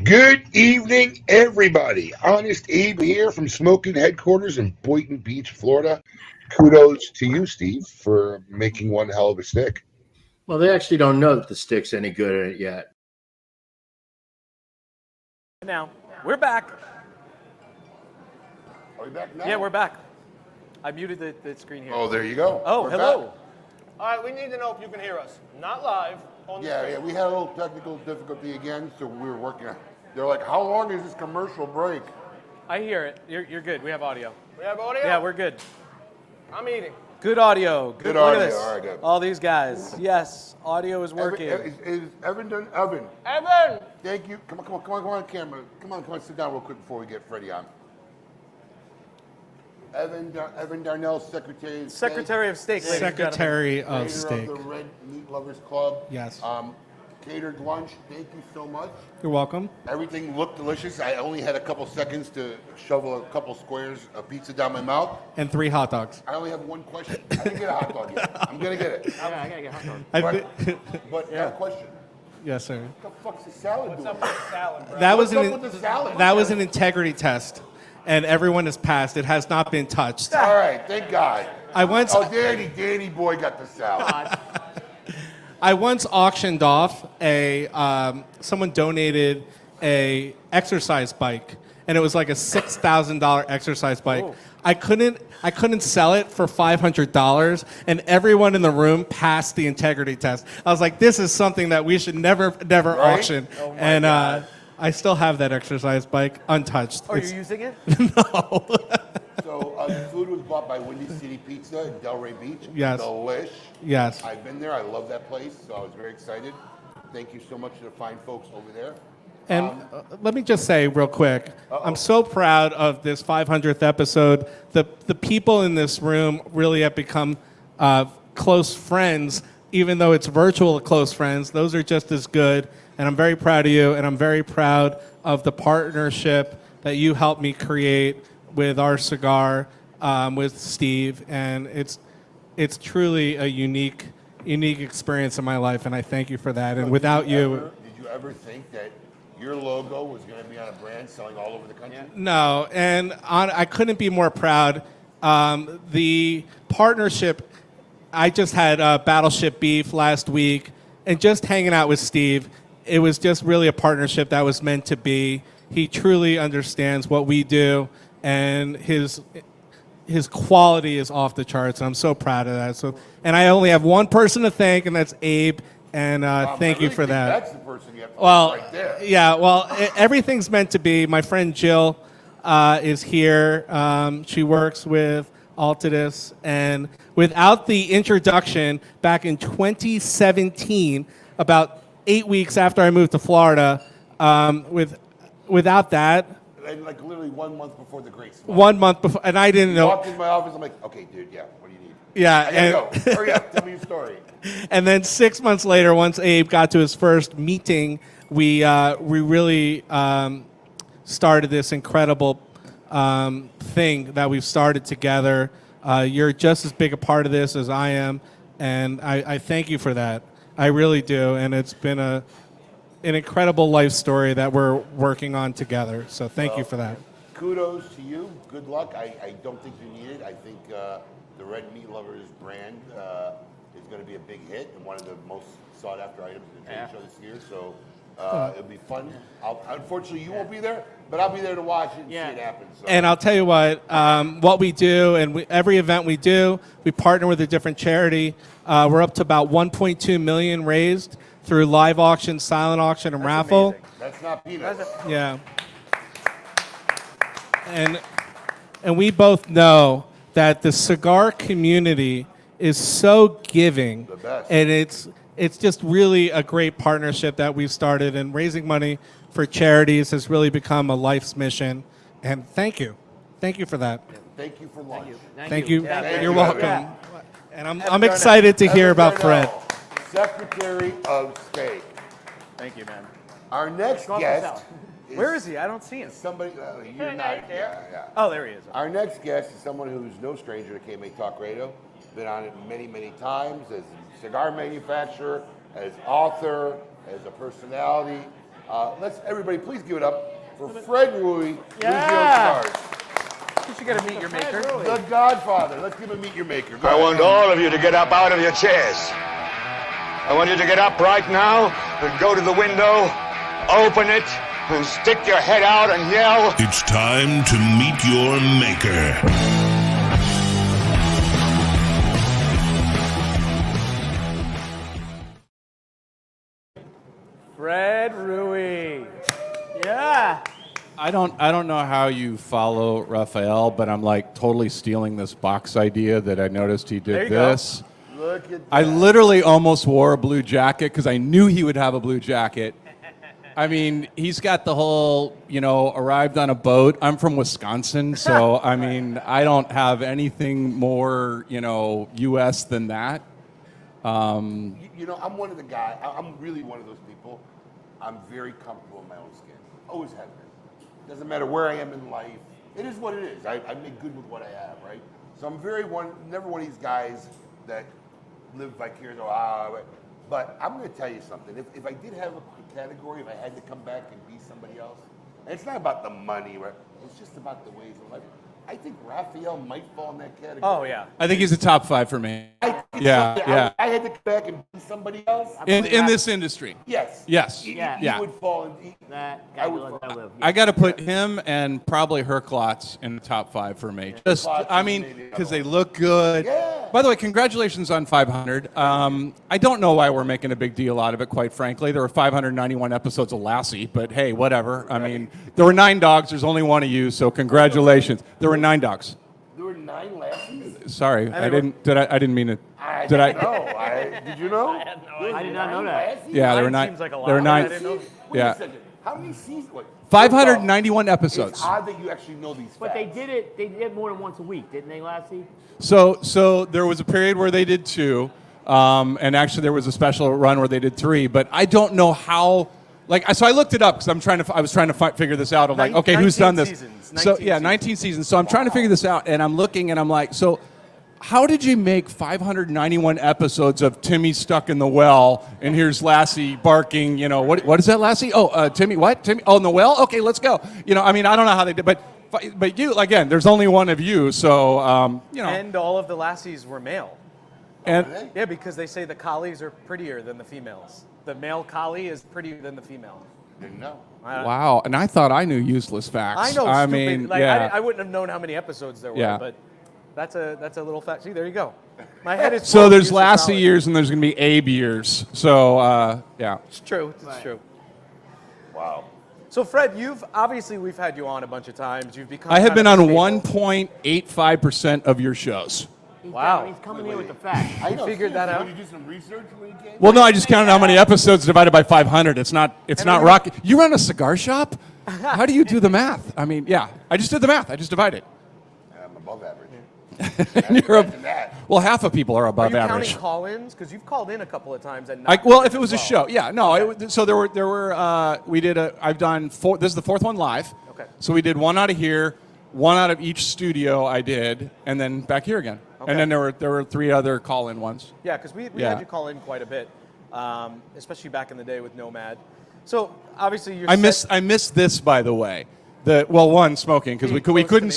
S8: Good evening, everybody. Honest Abe here from Smoke Inn headquarters in Boynton Beach, Florida. Kudos to you, Steve, for making one hell of a stick.
S19: Well, they actually don't know that the stick's any good at it yet.
S6: Now, we're back.
S3: Are we back now?
S6: Yeah, we're back. I muted the screen here.
S3: Oh, there you go.
S6: Oh,
S3: We're
S6: hello.
S3: back.
S12: All right, we need to know if you can hear us. Not live, on the screen.
S3: Yeah, we had a little technical difficulty again, so we were working on it. They're like, how long is this commercial break?
S6: I hear it. You're good. We have audio.
S12: We have audio?
S6: Yeah, we're good.
S12: I'm eating.
S6: Good audio.
S3: Good
S6: Look
S3: audio.
S6: at this.
S3: All right, good.
S6: All these guys. Yes, audio is working.
S3: Is Evan done? Evan.
S12: Evan!
S3: Thank you. Come on, camera. Come on, sit down real quick before we get Freddie on. Evan Darnell, Secretary of State.
S6: Secretary of State, ladies and
S20: Secretary
S6: gentlemen.
S20: of State.
S3: Creator of the Red Meat Lovers Club.
S20: Yes.
S3: Catered lunch. Thank you so much.
S20: You're welcome.
S3: Everything looked delicious. I only had a couple seconds to shovel a couple squares of pizza down my mouth.
S20: And 3 hot dogs.
S3: I only have one question. I didn't get a hot dog yet. I'm going to get it.
S12: Yeah, I got to get a hot dog.
S3: But I have a question.
S20: Yes, sir.
S3: What the fuck's the salad doing?
S12: What's up with the salad, bro?
S20: That was an integrity test, and everyone has passed. It has not been touched.
S3: All right, thank God. Danny boy got the salad.
S20: I once auctioned off someone donated a exercise bike, and it was like a $6,000 exercise bike.
S6: Oh.
S20: I couldn't sell it for $500, and everyone in the room passed the integrity test. I was like, this is something that we should never
S3: Right?
S20: auction.
S6: Oh my
S20: and
S6: God.
S20: I still have that exercise bike untouched.
S6: Are you using it?
S20: No.
S3: So the food was bought by Windy City Pizza in Delray Beach.
S20: Yes.
S3: Delish.
S20: Yes.
S3: I've been there. I love that place, so I was very excited. Thank you so much to the fine folks over there.
S20: And let me just say real quick, I'm so proud of this 500th episode. The people in this room really have become close friends, even though it's virtual close friends. Those are just as good, and I'm very proud of you, and I'm very proud of the partnership that you helped me create with our cigar, with Steve, and it's truly a unique experience in my life, and I thank you for that. And without you...
S3: Did you ever think that your logo was going to be on a brand selling all over the country?
S20: No, and I couldn't be more proud. The partnership, I just had Battleship Beef last week, and just hanging out with Steve, it was just really a partnership that was meant to be. He truly understands what we do, and his quality is off the charts, and I'm so proud of that. So, and I only have one person to thank, and that's Abe. And thank you for that.
S3: That's the person you have to
S20: well,
S3: right there.
S20: yeah. Well, everything's meant to be. My friend Jill is here. She works with Altadis, and without the introduction back in 2017, about 8 weeks after I moved to Florida, without that.
S3: And like literally 1 month before the Great Smoke.
S20: 1 month before, and I didn't know.
S3: Walked in my office. I'm like, okay, dude, yeah. What do you need?
S20: Yeah,
S3: I gotta go. Hurry up, tell me your story.
S20: And then 6 months later, once Abe got to his first meeting, we really started this incredible thing that we've started together. You're just as big a part of this as I am, and I thank you for that. I really do, and it's been an incredible life story that we're working on together. So thank you for that.
S3: Kudos to you. Good luck. I don't think you need it. I think the Red Meat Lovers brand is going to be a big hit and one of the most sought after items in the trade show this year. So it'll be fun. Unfortunately, you won't be there, but I'll be there to watch it and see it happen. So.
S20: And I'll tell you what we do, and every event we do, we partner with a different charity. We're up to about 1.2 million raised through live auction, silent auction, and raffle.
S3: Amazing. That's not peanuts.
S20: Yeah. And we both know that the cigar community is so giving,
S3: The best.
S20: and it's just really a great partnership that we've started, and raising money for charities has really become a life's mission. And thank you for that.
S3: Thank you for lunch.
S20: Thank you.
S3: Thank
S20: You're
S3: you.
S20: welcome.
S3: Yeah.
S20: And I'm excited to hear about Fred.
S3: Secretary of State.
S6: Thank you, man.
S3: Our next
S6: Go off the
S3: guest.
S6: cell. Where is he? I don't see him.
S3: Somebody. You're not there. Yeah.
S6: Oh, there he is.
S3: Our next guest is someone who's no stranger to KMA Talk Radio. Been on it many, many times as a cigar manufacturer, as author, as a personality. Let's everybody please give it up for Fred Rewey.
S6: Yeah.
S3: Cigars.
S6: You should get a Meet Your Maker.
S3: The Godfather. Let's give him Meet Your Maker. Go
S10: I
S3: ahead.
S10: want all of you to get up out of your chairs. I want you to get up right now and go to the window, open it, and stick your head out and yell.
S1: It's time to meet your maker.
S6: Fred Rewey. Yeah.
S21: I don't know how you follow Rafael, but I'm like totally stealing this box idea that I noticed he
S6: There
S21: did
S6: you go.
S21: this.
S3: Look at that.
S21: I literally almost wore a blue jacket because I knew he would have a blue jacket. I mean, he's got the whole, arrived on a boat. I'm from Wisconsin, so I mean, I don't have anything more, U.S. than that.
S3: I'm one of the guys. I'm really one of those people. I'm very comfortable in my own skin. Always have been. Doesn't matter where I am in life. It is what it is. I make good with what I have, right? So I'm never one of these guys that live vicariously. But I'm going to tell you something. If I did have a category, if I had to come back and be somebody else, and it's not about the money, right? It's just about the ways of life. I think Rafael might fall in that category.
S6: Oh, yeah.
S21: I think he's a top 5 for me. Yeah.
S3: I had to come back and be somebody else.
S21: In this industry.
S3: Yes.
S21: Yes.
S3: He
S21: Yeah.
S3: would fall in.
S21: I got to put him and probably Herklotz in the top 5 for me. Because they look good.
S3: Yeah.
S21: By the way, congratulations on 500. I don't know why we're making a big deal out of it, quite frankly. There were 591 episodes of Lassie, but hey, whatever. I mean, there were 9 dogs. There's only one of you, so congratulations. There were 9 dogs.
S3: There were 9 Lassies?
S21: Sorry, I didn't mean it.
S3: Did you know?
S6: I did not know that.
S21: Yeah, there were 9.
S6: Seems like a lot.
S21: There were 9.
S6: I didn't know.
S3: Wait
S21: Yeah.
S3: a second. How many seasons?
S21: 591 episodes.
S3: It's odd that you actually know these facts.
S7: But they did it more than once a week, didn't they, Lassie?
S21: So there was a period where they did 2, and actually there was a special run where they did 3. But I don't know how. So I looked it up because I was trying to figure this out. I'm like, okay, who's done this? 19 seasons. So I'm trying to figure this out, and I'm looking, and I'm like, so how did you make 591 episodes of Timmy stuck in the well, and here's Lassie barking? What is that, Lassie? Oh, Timmy, what? Timmy? Oh, in the well? Okay, let's go. I don't know how they did, but you again, there's only one of you, so
S6: And all of the Lassies were male.
S21: And
S6: yeah, because they say the collies are prettier than the females. The male collie is prettier than the female.
S3: Didn't know.
S21: Wow, and I thought I knew useless facts.
S6: I know.
S21: I
S6: stupid.
S21: mean,
S6: I wouldn't have known how many episodes there were.
S21: Yeah.
S6: But that's a little fact. See, there you go. My head is. full
S21: So
S6: of
S21: there's
S6: useless
S21: Lassie
S6: knowledge.
S21: years and there's going to be Abe years. So yeah.
S6: It's true. It's true.
S3: Wow.
S6: So Fred, we've had you on a bunch of times. You've become.
S21: I have
S6: kind
S21: been
S6: of
S21: on
S6: a staple.
S21: 1.85% of your shows.
S6: Wow.
S7: He's coming in with the facts.
S3: I
S6: You figured that out?
S3: Did you do some research when you came?
S21: Well, no, I just counted how many episodes divided by 500. It's not rocket. You run a cigar shop? How do you do the math? I mean, yeah, I just did the math. I just divided.
S3: I'm above average.
S21: And you're well, half of people are above
S6: Are you
S21: average.
S6: counting call-ins? Because you've called in a couple of times and
S21: Well, if it was a show, yeah, no. So there were. We did I've done four. This is the fourth one live.
S6: Okay.
S21: So we did one out of here, one out of each studio I did, and then back here again.
S6: Okay.
S21: And then there were 3 other call-in ones.
S6: Yeah, because we had you call in quite a bit, especially back in the day with Nomad. So obviously you're.
S21: I miss this, by the way. One, smoking, because we couldn't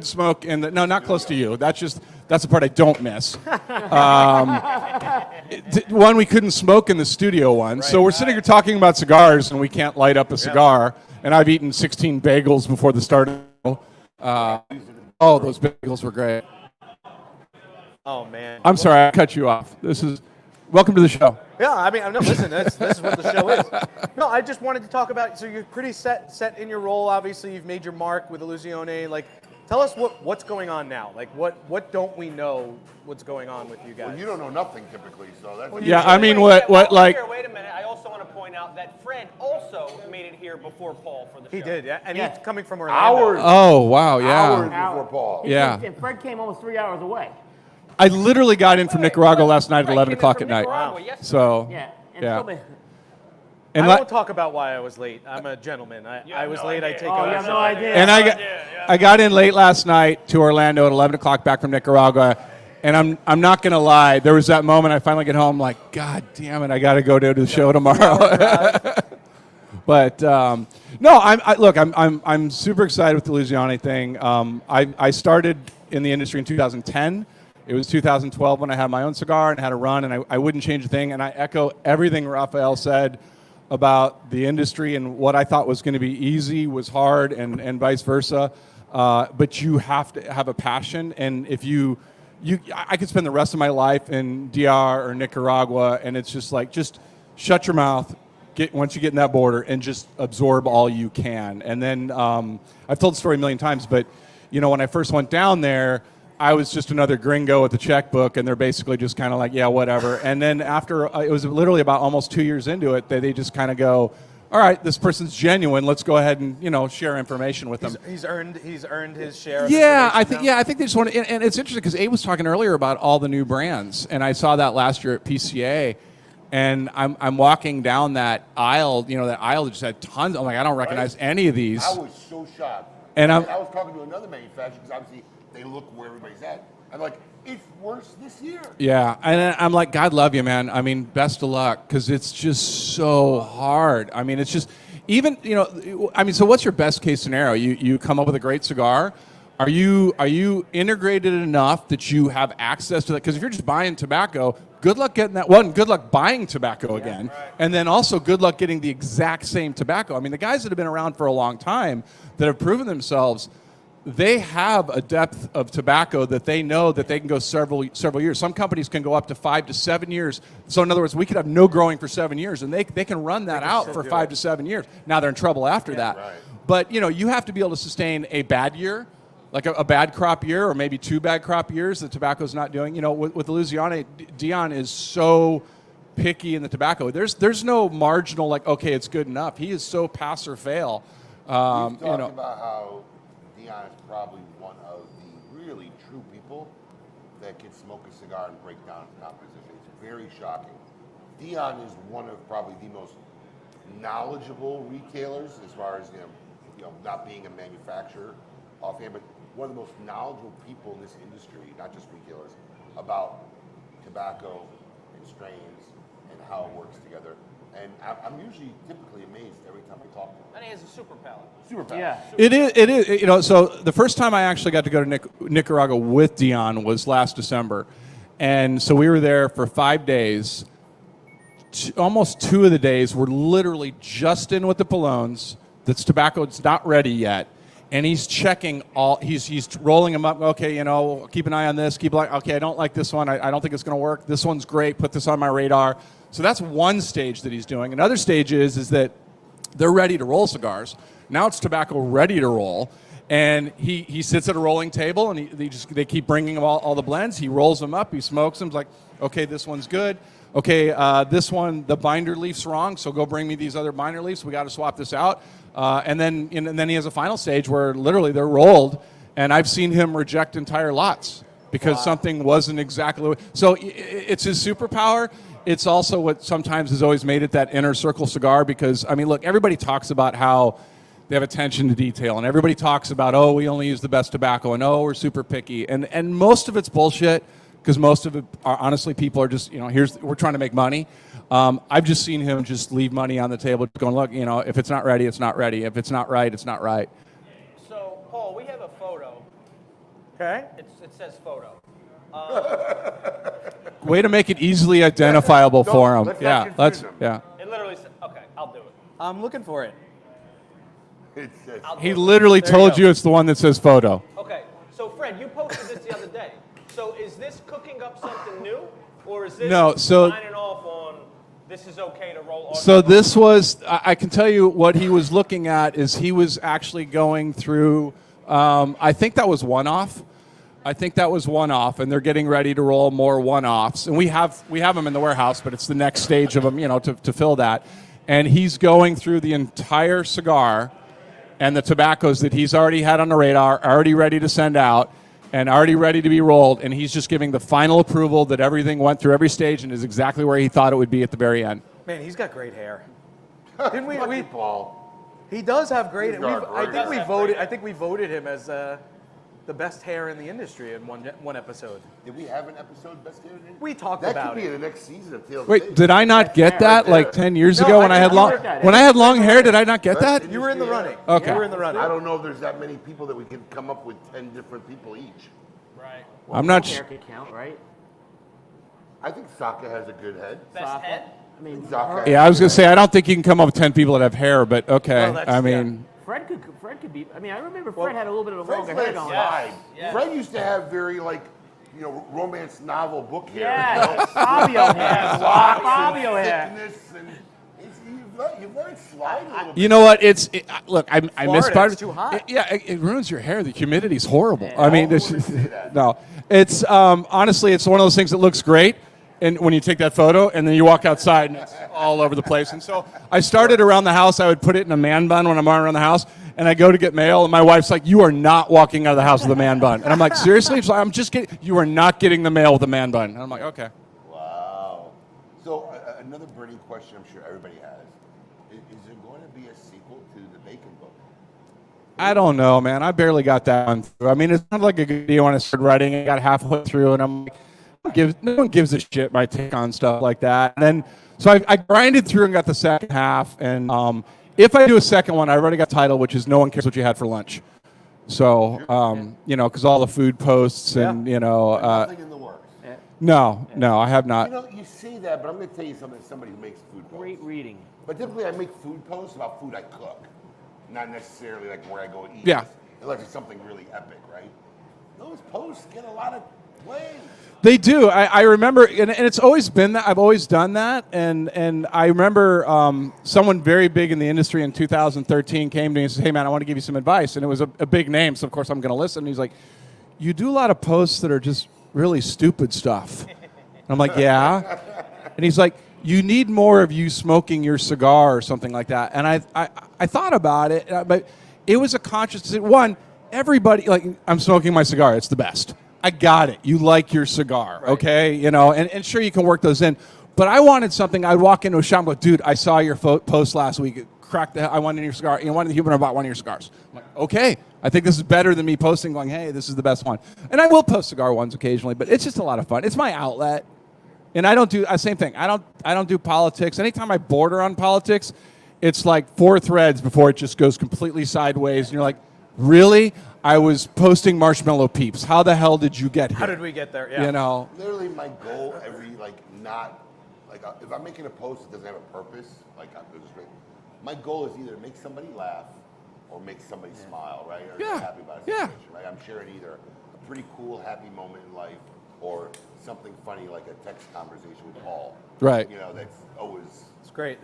S21: smoke in the, no, not close to you. That's the part I don't miss. One, we couldn't smoke in the studio one, so we're sitting here talking about cigars and we can't light up a cigar. And I've eaten 16 bagels before the start of the show. Those bagels were great.
S6: Oh man.
S21: I'm sorry, I cut you off. Welcome to the show.
S6: Yeah, I mean, no, listen, this is what the show is. No, I just wanted to talk about, so you're pretty set in your role, obviously. You've made your mark with Illusione. Like, tell us what's going on now. Like, what don't we know what's going on with you guys?
S3: Well, you don't know nothing typically, so that's...
S6: Like...
S9: Here, wait a minute. I also want to point out that Fred also made it here before Paul for the show.
S6: He did, yeah. And he's coming from Orlando.
S21: Oh, wow, yeah.
S3: Hours before Paul.
S21: Yeah.
S7: And Fred came almost 3 hours away.
S21: I literally got in from Nicaragua last night at 11 o'clock at night.
S6: Wow.
S21: So,
S7: yeah.
S21: And
S6: I won't talk about why I was late. I'm a gentleman. I was late. I take
S7: you have no idea.
S21: And I got in late last night to Orlando at 11 o'clock back from Nicaragua. And I'm not going to lie. There was that moment I finally get home like, God damn it, I got to go to the show tomorrow. But no, I'm super excited with the Illusione thing. I started in the industry in 2010. It was 2012 when I had my own cigar and had a run, and I wouldn't change a thing. And I echo everything Rafael said about the industry, and what I thought was going to be easy was hard, and vice versa. But you have to have a passion, and if I could spend the rest of my life in DR or Nicaragua, and it's just like, just shut your mouth. Once you get in that border, and just absorb all you can. And then I've told the story a million times, but when I first went down there, I was just another gringo with the checkbook, and they're basically just kind of like, yeah, whatever. And then after, it was literally about almost 2 years into it, they just kind of go, all right, this person's genuine. Let's go ahead and share information with them.
S6: He's earned his share. Of
S21: I think they just want to. And it's interesting because Abe was talking earlier about all the new brands, and I saw that last year at PCA. And I'm walking down that aisle, that aisle that just had tons. I'm like, I don't recognize any of these.
S3: I was so shocked.
S21: And
S3: I was talking to another manufacturer because obviously they look where everybody's at. I'm like, it's worse this year.
S21: Yeah, and I'm like, God love you, man. I mean, best of luck, because it's just so hard. I mean, it's just, even, so what's your best case scenario? You come up with a great cigar. Are you integrated enough that you have access to that? Because if you're just buying tobacco, good luck getting that. One, good luck buying tobacco again. Right. And then also good luck getting the exact same tobacco. I mean, the guys that have been around for a long time that have proven themselves, they have a depth of tobacco that they know that they can go several years. Some companies can go up to 5 to 7 years. So in other words, we could have no growing for 7 years, and they can run that out for 5 to 7 years. Now they're in trouble after that. Right. But you have to be able to sustain a bad year, like a bad crop year, or maybe 2 bad crop years the tobacco's not doing. With Illusione, Dion is so picky in the tobacco. There's no marginal, like, okay, it's good enough. He is so pass or fail.
S3: We've talked about how Dion is probably one of the really true people that can smoke a cigar and break down its composition. It's very shocking. Dion is one of probably the most knowledgeable retailers as far as not being a manufacturer offhand, but one of the most knowledgeable people in this industry, not just retailers, about tobacco and strains and how it works together. And I'm usually typically amazed every time I talk to him.
S9: And he has a super palate.
S3: Super palate.
S9: Yeah.
S21: It is. So the first time I actually got to go to Nicaragua with Dion was last December. And so we were there for 5 days. Almost 2 of the days were literally just in with the Palones. That's tobacco. It's not ready yet. And he's checking he's rolling them up. Okay, keep an eye on this. Okay, I don't like this one. I don't think it's going to work. This one's great. Put this on my radar. So that's one stage that he's doing. Another stage is that they're ready to roll cigars. Now it's tobacco ready to roll. And he sits at a rolling table, and they keep bringing him all the blends. He rolls them up. He smokes them. He's like, okay, this one's good. Okay, this one, the binder leaf's wrong, so go bring me these other binder leaves. We got to swap this out. And then he has a final stage where literally they're rolled, and I've seen him reject entire lots because something wasn't exactly. So it's his superpower. It's also what sometimes has always made it that inner circle cigar because, I mean, look, everybody talks about how they have attention to detail, and everybody talks about, oh, we only use the best tobacco, and oh, we're super picky. And most of it's bullshit because most of it are, honestly, people are just, we're trying to make money. I've just seen him just leave money on the table, going, look, if it's not ready, it's not ready. If it's not right, it's not right.
S9: So, Paul, we have a photo.
S6: Okay.
S9: It says photo.
S21: Way to make it easily identifiable for him. Yeah.
S9: It literally says, okay, I'll do it.
S6: I'm looking for it.
S21: He literally told you it's the one that says photo.
S9: Okay, so Fred, you posted this the other day. So is this cooking up something new, or is this signing off on this is okay to roll?
S21: So this was, I can tell you what he was looking at is he was actually going through, I think that was one-off. And they're getting ready to roll more one-offs. And we have them in the warehouse, but it's the next stage of them, to fill that. And he's going through the entire cigar and the tobaccos that he's already had on the radar, already ready to send out, and already ready to be rolled. And he's just giving the final approval that everything went through every stage and is exactly where he thought it would be at the very end.
S6: Man, he's got great hair. Didn't we?
S3: Paul.
S6: He does have great.
S3: I
S6: think we voted him as the best hair in the industry in one episode.
S3: Did we have an episode best hair in the industry?
S6: We talked
S3: that
S6: about
S3: could be
S6: it.
S3: in the next season of Tales.
S21: Wait, did I not get that like 10 years ago when I had long hair? Did I not get that?
S6: You were in the running.
S21: Okay.
S6: You were in the running.
S3: I don't know if there's that many people that we can come up with 10 different people each.
S9: Right.
S21: I'm not
S7: hair could count, right?
S3: I think Saka has a good head.
S9: Best head?
S7: I mean,
S21: Yeah, I was going to say, I don't think you can come up with 10 people that have hair, but okay.
S9: Well,
S21: I mean...
S7: Fred could be. I mean, I remember Fred had a little bit of a longer
S3: Fred's
S7: head on.
S3: slide.
S9: Yeah.
S3: Fred used to have very romance novel book hair.
S7: Yeah, Fabio hair. Fabio hair.
S3: You've let it slide a little bit.
S21: You know what? Look, I miss part.
S6: It's too hot.
S21: It ruins your hair. The humidity's horrible. I mean, no. It's honestly, it's one of those things that looks great, and when you take that photo, and then you walk outside, and it's all over the place. And so I started around the house. I would put it in a man bun when I'm around the house, and I go to get mail, and my wife's like, "You are not walking out of the house with a man bun." And I'm like, "Seriously?" She's like, "I'm just kidding. You are not getting the mail with a man bun." And I'm like, "Okay."
S3: Wow. So another burning question I'm sure everybody has. Is there going to be a sequel to the Bacon book?
S21: I don't know, man. I barely got that one through. I mean, it's not like a good idea when I started writing. I got halfway through, and I'm like, no one gives a shit my take on stuff like that. And then, so I grinded through and got the second half. And if I do a second one, I already got the title, which is No One Cares What You Had for Lunch. So, because all the food posts and,
S3: nothing in the works.
S21: No, I have not.
S3: You say that, but I'm going to tell you something. Somebody who makes food posts.
S7: Great reading.
S3: But typically, I make food posts about food I cook, not necessarily like where I go eat.
S21: Yeah.
S3: Unless it's something really epic, right? Those posts get a lot of play.
S21: They do. I remember, and it's always been that. I've always done that. And I remember someone very big in the industry in 2013 came to me and said, "Hey, man, I want to give you some advice." And it was a big name, so of course I'm going to listen. And he's like, "You do a lot of posts that are just really stupid stuff." And I'm like, "Yeah." And he's like, "You need more of you smoking your cigar or something like that." And I thought about it, but it was a conscious decision. One, everybody, like, I'm smoking my cigar. It's the best. I got it. You like your cigar, okay? And sure, you can work those in. But I wanted something. I'd walk into a shop and go, "Dude, I saw your post last week. I wanted your cigar. You wanted the human about one of your cigars." I'm like, "Okay. I think this is better than me posting going, 'Hey, this is the best one.'" And I will post cigar ones occasionally, but it's just a lot of fun. It's my outlet. And I don't do same thing. I don't do politics. Anytime I border on politics, it's like 4 threads before it just goes completely sideways. And you're like, "Really? I was posting marshmallow peeps. How the hell did you get here?"
S6: How did we get there? Yeah.
S3: Literally, my goal if I'm making a post that doesn't have a purpose, my goal is either make somebody laugh or make somebody smile, right? Or be happy about a situation, right? I'm sharing either a pretty cool, happy moment in life or something funny like a text conversation with Paul.
S21: Right.
S3: That's always...
S6: It's great.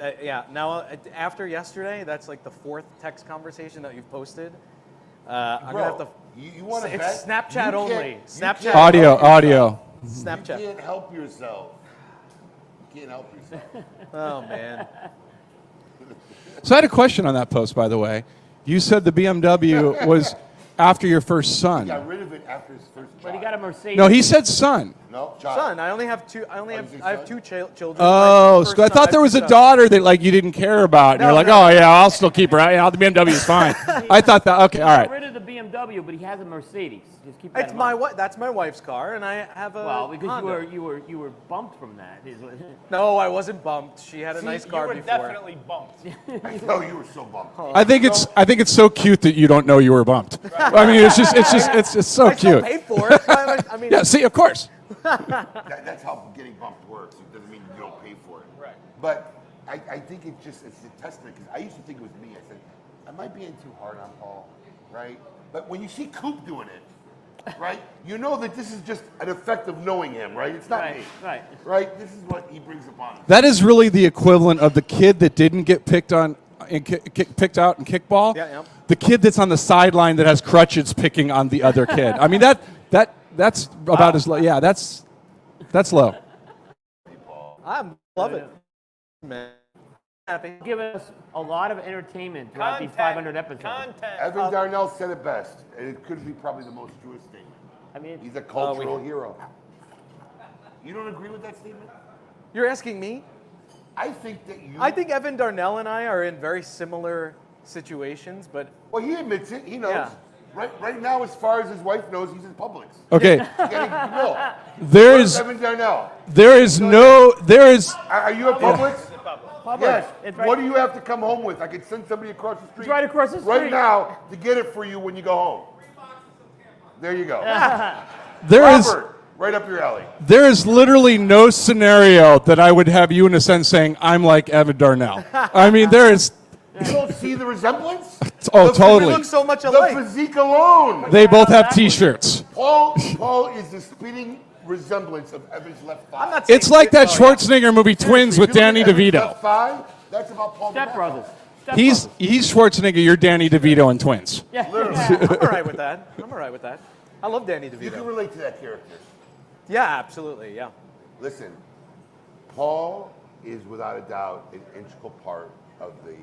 S6: Now, after yesterday, that's like the 4th text conversation that you've posted. I'm going to have to...
S3: You want to
S6: It's Snapchat only. Snapchat.
S21: Audio.
S6: Snapchat.
S3: You can't help yourself. You can't help yourself.
S6: Oh, man.
S21: So I had a question on that post, by the way. You said the BMW was... after your first
S3: He
S21: son.
S3: got rid of it after his first child.
S7: But he got a Mercedes.
S21: No, he said son.
S3: No, child.
S6: Son, I only have two. I have two children.
S21: Oh,
S6: My
S21: so
S6: first
S21: I
S6: son,
S21: thought there was a
S6: picked up.
S21: daughter that like you didn't care about, and
S6: No,
S21: you're like,
S6: no.
S21: oh yeah, I'll still keep her. Yeah, the BMW is fine. I thought that. Okay, all
S7: He
S21: right.
S7: got rid of the BMW, but he has a Mercedes. Just keep that
S6: It's
S7: in
S6: my
S7: mind.
S6: That's my wife's car, and I have a.
S7: Well, because
S6: Honda.
S7: you were bumped from that. Is what-
S6: No, I wasn't bumped. She had a
S9: See,
S6: nice car
S9: you were
S6: before.
S9: definitely bumped.
S3: No, you were so bumped.
S21: I think it's so cute that you don't know you were bumped. I mean, it's just so
S6: I still
S21: cute.
S6: paid for it. I mean,
S21: Yeah, see, of course.
S3: That's how getting bumped works. It doesn't mean you don't pay for it.
S9: Right.
S3: But I think it's a testament, because I used to think it was me. I said, am I being too hard on Paul? Right? But when you see Coop doing it, right, you know that this is just an effect of knowing him, right? It's not
S7: Right,
S3: me.
S7: right.
S3: Right? This is what he brings upon us.
S21: That is really the equivalent of the kid that didn't get picked on and picked out in kickball.
S6: Yeah, yeah.
S21: The kid that's on the sideline that has crutches picking on the other kid. I mean that's about as low. Yeah, that's low.
S6: I love it, man. Happy.
S7: Giving us a lot of entertainment throughout these 500 episodes.
S3: Evan Darnell said it best, and it could be probably the most truest statement.
S7: I mean,
S3: He's a cultural hero. You don't agree with that statement?
S6: You're asking me?
S3: I think that you.
S6: I think Evan Darnell and I are in very similar situations, but
S3: Well, he admits it. He knows.
S6: Yeah.
S3: Right now, as far as his wife knows, he's in Publix.
S21: Okay.
S3: Getting milk.
S21: There
S3: Where's
S21: is
S3: Evan Darnell.
S21: there is
S3: Are you at Publix?
S7: Publix.
S3: Yes.
S7: It's right-
S3: What do you have to come home with? I could send somebody across the street.
S7: It's right across the
S3: Right
S7: street.
S3: now to get it for you when you go home. There you go.
S21: there is
S3: Robert, right up your alley.
S21: there is literally no scenario that I would have you in a sense saying I'm like Evan Darnell. I mean there is
S3: You don't see the resemblance?
S21: oh
S3: The
S21: totally.
S6: we look so much
S3: The
S6: alike.
S3: physique alone.
S21: They both have T-shirts.
S3: Paul is the spitting resemblance of Evan's left thigh.
S6: I'm not saying
S21: It's like that
S6: oh, yeah.
S21: Schwarzenegger movie Twins with Danny DeVito.
S3: Left thigh, that's about Paul.
S7: Step
S3: DeMatteo.
S7: Brothers. Step
S21: He's Schwarzenegger. You're Danny DeVito in Twins.
S7: Yeah.
S3: Literally.
S6: I'm all right with that. I love Danny
S3: You can
S6: DeVito.
S3: relate to that character.
S6: Yeah, absolutely. Yeah.
S3: Listen, Paul is without a doubt an integral part of the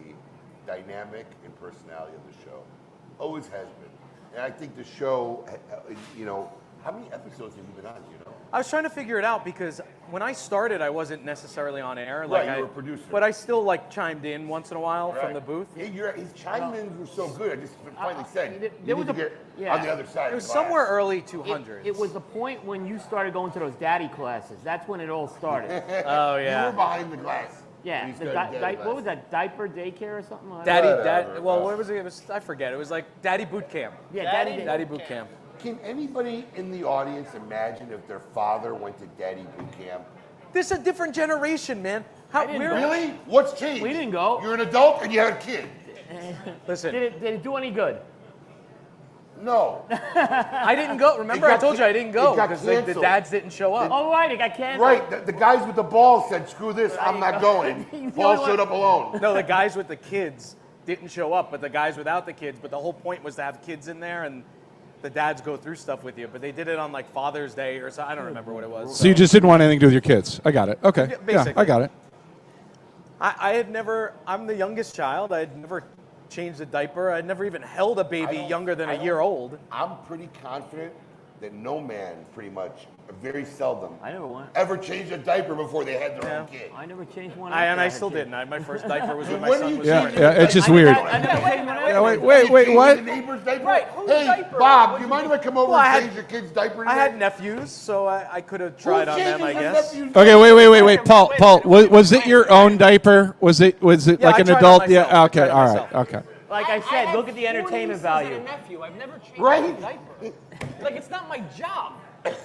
S3: dynamic and personality of the show. Always has been. And I think the show, how many episodes have you been on,
S6: I was trying to figure it out because when I started, I wasn't necessarily on air.
S3: Right, you were a producer.
S6: But I still chimed in once in a while from the booth.
S3: His chime-ins were so good, I just finally said,
S7: there
S3: you
S7: was
S3: need to
S7: a-
S3: get
S7: yeah.
S3: on the other side
S6: It
S3: of
S6: was
S3: the glass.
S6: somewhere early 200s.
S7: It was the point when you started going to those daddy classes. That's when it all started.
S6: Oh,
S3: You
S6: yeah.
S3: were behind the glass.
S7: Yeah.
S3: You
S7: The
S3: started daddy
S7: what was that? Diaper daycare or something? Like
S6: Daddy,
S3: Whatever.
S6: what was it? I forget. It was like Daddy Boot Camp.
S7: Yeah,
S6: Daddy Boot Camp.
S3: Can anybody in the audience imagine if their father went to Daddy Boot Camp?
S6: This is a different generation, man.
S3: Really? What's changed?
S7: We didn't go.
S3: You're an adult and you have a kid.
S6: Listen.
S7: Did it do any good?
S3: No.
S6: I didn't go. Remember,
S3: It
S6: I
S3: got
S6: told you I didn't go
S3: it got
S6: because the
S3: canceled.
S6: dads didn't show up.
S7: Oh, right, it got canceled.
S3: Right, the guys with the balls said, screw this, I'm not going. Paul showed up alone.
S6: No, the guys with the kids didn't show up, but the guys without the kids. But the whole point was to have kids in there, and the dads go through stuff with you. But they did it on Father's Day or so. I don't remember what it was.
S21: So you just didn't want anything to do with your kids. I got it. Okay. Yeah,
S6: basically.
S21: I got it.
S6: I had never. I'm the youngest child. I had never changed a diaper. I'd never even held a baby younger than a year old.
S3: I'm pretty confident that no man, pretty much, very seldom,
S7: I never went.
S3: ever changed a diaper before they had their own kid.
S7: I never changed one.
S6: I still didn't. My first diaper was when my
S3: When
S6: son
S3: you
S6: was
S3: change
S6: born.
S21: Yeah, it's just weird. Wait, what?
S3: The neighbor's diaper?
S6: Right, whose
S3: Hey,
S6: diaper?
S3: Bob, do you mind if I come over
S6: Well, I
S3: and
S6: had-
S3: change your kid's diaper
S6: I
S3: today?
S6: had nephews, so I could have tried on them, I guess.
S21: Okay, wait, Paul, was it your own diaper? Was it
S6: Yeah,
S21: like
S6: I
S21: an
S6: tried it
S21: adult?
S6: myself.
S21: Yeah,
S6: I
S21: okay,
S6: tried it
S21: all right,
S6: myself.
S21: okay.
S7: Like I said, look at the entertainment value.
S9: And a nephew. I've never changed
S3: Right?
S9: a diaper. Like, it's not my job.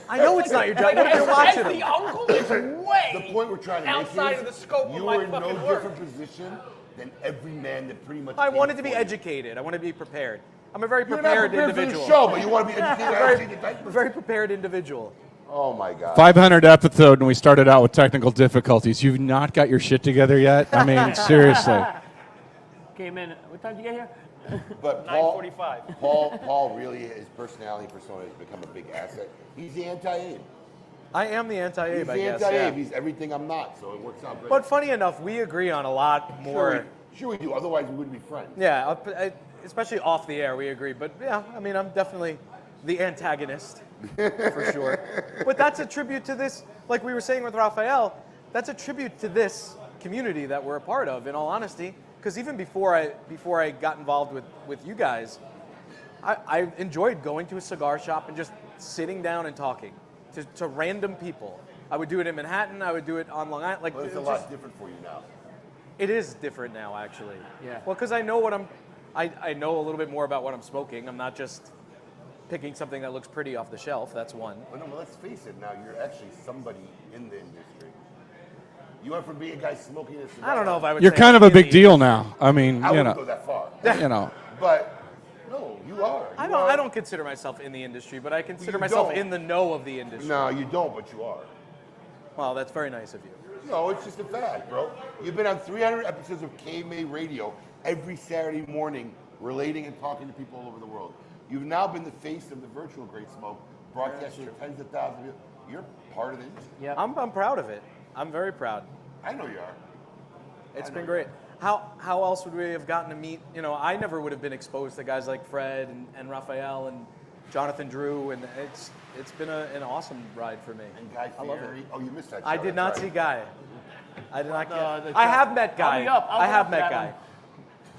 S6: I know it's not your job. What if you're watching
S9: As the
S6: them?
S9: uncle, it's way
S3: The point we're trying to make
S9: outside
S3: is
S9: of the scope
S3: you
S9: of my
S3: were in no
S9: fucking work.
S3: different position than every man that pretty much
S6: I
S3: came
S6: wanted to be
S3: before you.
S6: educated. I want to be prepared. I'm a very
S3: You're not
S6: prepared
S3: prepared for the
S6: individual.
S3: show, but you want to be educated
S6: I'm
S3: how to
S6: very,
S3: change a diaper?
S6: very prepared individual.
S3: Oh my God.
S21: 500 episode, and we started out with technical difficulties. You've not got your shit together yet? I mean, seriously.
S7: Came in. What time did you get here?
S3: But Paul,
S9: 9:45.
S3: Paul really, his personality persona has become a big asset. He's the anti-Abe.
S6: I am the
S3: He's
S6: anti-Abe,
S3: the
S6: I guess.
S3: anti-Abe.
S6: Yeah.
S3: He's everything I'm not, so it works out great.
S6: But funny enough, we agree on a lot more.
S3: Sure we do. Otherwise, we wouldn't be friends.
S6: Yeah, especially off the air, we agree. But yeah, I mean, I'm definitely the antagonist for sure. But that's a tribute to this, like we were saying with Rafael, that's a tribute to this community that we're a part of, in all honesty. Because even before I got involved with you guys, I enjoyed going to a cigar shop and just sitting down and talking to random people. I would do it in Manhattan. I would do it on Long Island. Like,
S3: Well, it's a lot different for you now.
S6: It is different now, actually.
S7: Yeah.
S6: Well, because I know I know a little bit more about what I'm smoking. I'm not just picking something that looks pretty off the shelf. That's one.
S3: Well, no, but let's face it. Now you're actually somebody in the industry. You went from being a guy smoking a cigar.
S6: I don't know if I would.
S21: You're
S6: say
S21: kind of a
S6: in
S21: big
S6: the
S21: deal now. I mean,
S3: I
S21: you
S3: wouldn't
S21: know.
S3: go that far.
S21: You know.
S3: But no, you are.
S6: I don't consider myself in the industry, but I consider myself in the know of the industry.
S3: No, you don't, but you are.
S6: Well, that's very nice of you.
S3: No, it's just a fact, bro. You've been on 300 episodes of KMA Radio every Saturday morning, relating and talking to people all over the world. You've now been the face of the virtual Great Smoke, broadcasting to tens of thousands of people. You're part of the industry.
S6: Yeah, I'm proud of it. I'm very proud.
S3: I know you are.
S6: It's been great. How else would we have gotten to meet? You know, I never would have been exposed to guys like Fred and Rafael and Jonathan Drew, and it's been an awesome ride for me.
S3: And Guy
S6: I love it.
S3: Fieri. Oh, you missed that show.
S6: I did not
S3: that's
S6: see
S3: right.
S6: Guy. I did not
S7: No,
S6: get.
S7: the
S6: I
S7: show-
S6: have met Guy.
S7: I'll be up. I'll
S6: I
S7: be
S6: have
S7: up
S6: met
S7: that
S6: Guy.
S7: one.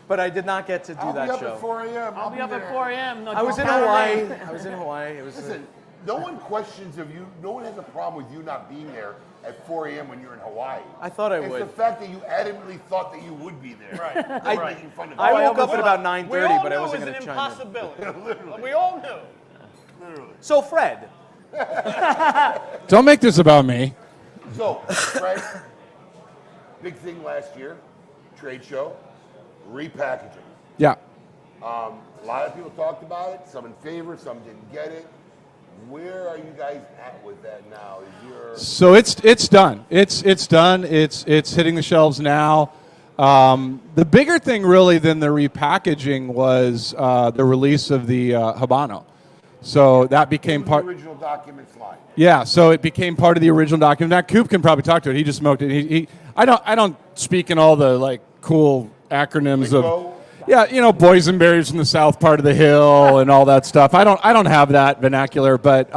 S6: But I did not get to do
S3: I'll
S6: that
S3: be up
S6: show.
S3: at 4 a.m.
S7: I'll be up at
S3: there.
S7: 4 a.m. No,
S6: I was in
S7: Saturday.
S6: Hawaii. I was in Hawaii. It was.
S3: Listen, no one questions of you. No one has a problem with you not being there at 4 a.m. when you're in Hawaii.
S6: I thought I
S3: it's
S6: would.
S3: the fact that you adamantly thought that you would be there.
S9: Right.
S3: I'm making fun of
S6: I
S3: you.
S6: woke up at about
S9: We
S6: 9:30,
S9: all
S6: but I
S9: knew
S6: wasn't
S9: it
S6: going
S9: was
S6: to
S9: an
S6: chime in.
S9: impossibility.
S3: Literally.
S9: We all knew.
S3: Literally.
S6: So Fred,
S21: Don't make this about me.
S3: So, Fred, big thing last year, trade show, repackaging.
S21: Yeah.
S3: A lot of people talked about it, some in favor, some didn't get it. Where are you guys at with that now? Is your
S21: So it's done. It's done. It's hitting the shelves now. The bigger thing really than the repackaging was the release of the Habano. So that became part.
S3: the original documents line?
S21: Yeah, so it became part of the original document. Now Coop can probably talk to it. He just smoked it. I don't speak in all the like cool acronyms of. Yeah, you know, boysenberries from the south part of the hill and all that stuff. I don't have that vernacular, but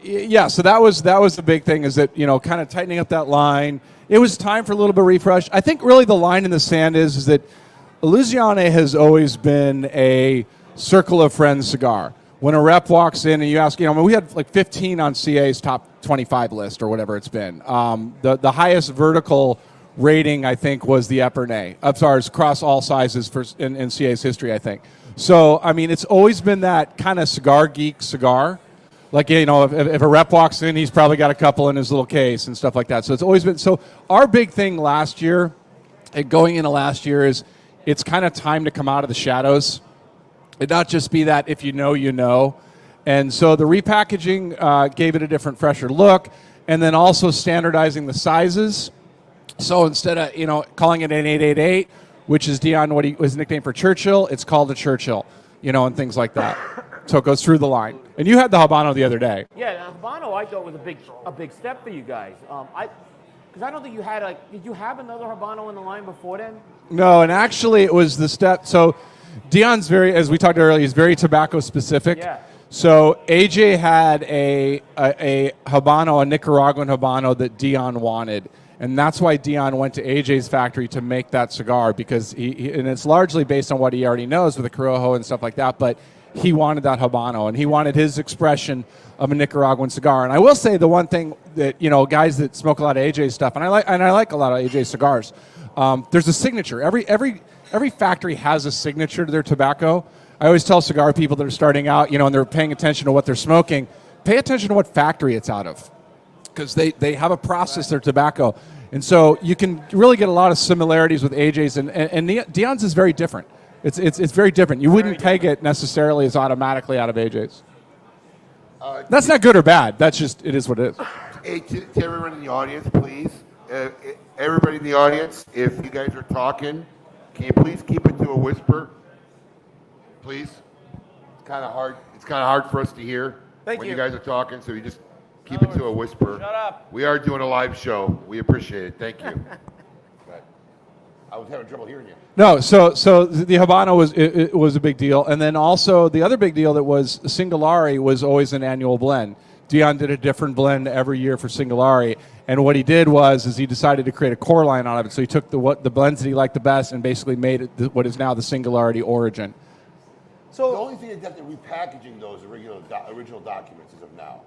S21: yeah. So that was the big thing, is that, you know, kind of tightening up that line. It was time for a little bit of refresh. I think really the line in the sand is that Illusione has always been a circle of friends cigar. When a rep walks in and you ask, you know, I mean, we had like 15 on CA's top 25 list or whatever it's been. The highest vertical rating, I think, was the Epernay. Upstars across all sizes in CA's history, I think. So, I mean, it's always been that kind of cigar geek cigar. Like, you know, if a rep walks in, he's probably got a couple in his little case and stuff like that. So it's always been. So our big thing last year, and going into last year, is it's kind of time to come out of the shadows. It not just be that if you know, you know. And so the repackaging gave it a different, fresher look, and then also standardizing the sizes. So instead of, you know, calling it an 888, which is Dion, what he was nicknamed for Churchill, it's called a Churchill, you know, and things like that. So it goes through the line. And you had the Habano the other day.
S7: Yeah, the Habano I thought was a big step for you guys. Because I don't think you had did you have another Habano in the line before then?
S21: No, and actually it was the step. So Dion's very, as we talked earlier, he's very tobacco specific.
S7: Yeah.
S21: So AJ had a Habano, a Nicaraguan Habano that Dion wanted. And that's why Dion went to AJ's factory to make that cigar, because he and it's largely based on what he already knows with the Corojo and stuff like that, but he wanted that Habano, and he wanted his expression of a Nicaraguan cigar. And I will say the one thing that, you know, guys that smoke a lot of AJ stuff, and I like a lot of AJ cigars, there's a signature. Every factory has a signature to their tobacco. I always tell cigar people that are starting out, you know, and they're paying attention to what they're smoking, pay attention to what factory it's out of, because they have a process, their tobacco. And so you can really get a lot of similarities with AJ's, and Dion's is very different. It's very different. You wouldn't peg it necessarily as automatically out of AJ's. That's not good or bad. That's just, it is what it is.
S3: Hey, to everyone in the audience, please, everybody in the audience, if you guys are talking, can you please keep it to a whisper? Please. It's kind of hard. It's kind of hard for us to hear when you guys are talking, so you just keep it to a whisper.
S9: Shut up.
S3: We are doing a live show. We appreciate it. Thank you. I was having trouble hearing you.
S21: No, so the Habano was a big deal, and then also the other big deal that was Singolari was always an annual blend. Dion did a different blend every year for Singolari, and what he did was he decided to create a core line out of it. So he took the blends that he liked the best and basically made it what is now the Singularity Origin.
S3: So the only thing that got the repackaging those original documents as of now.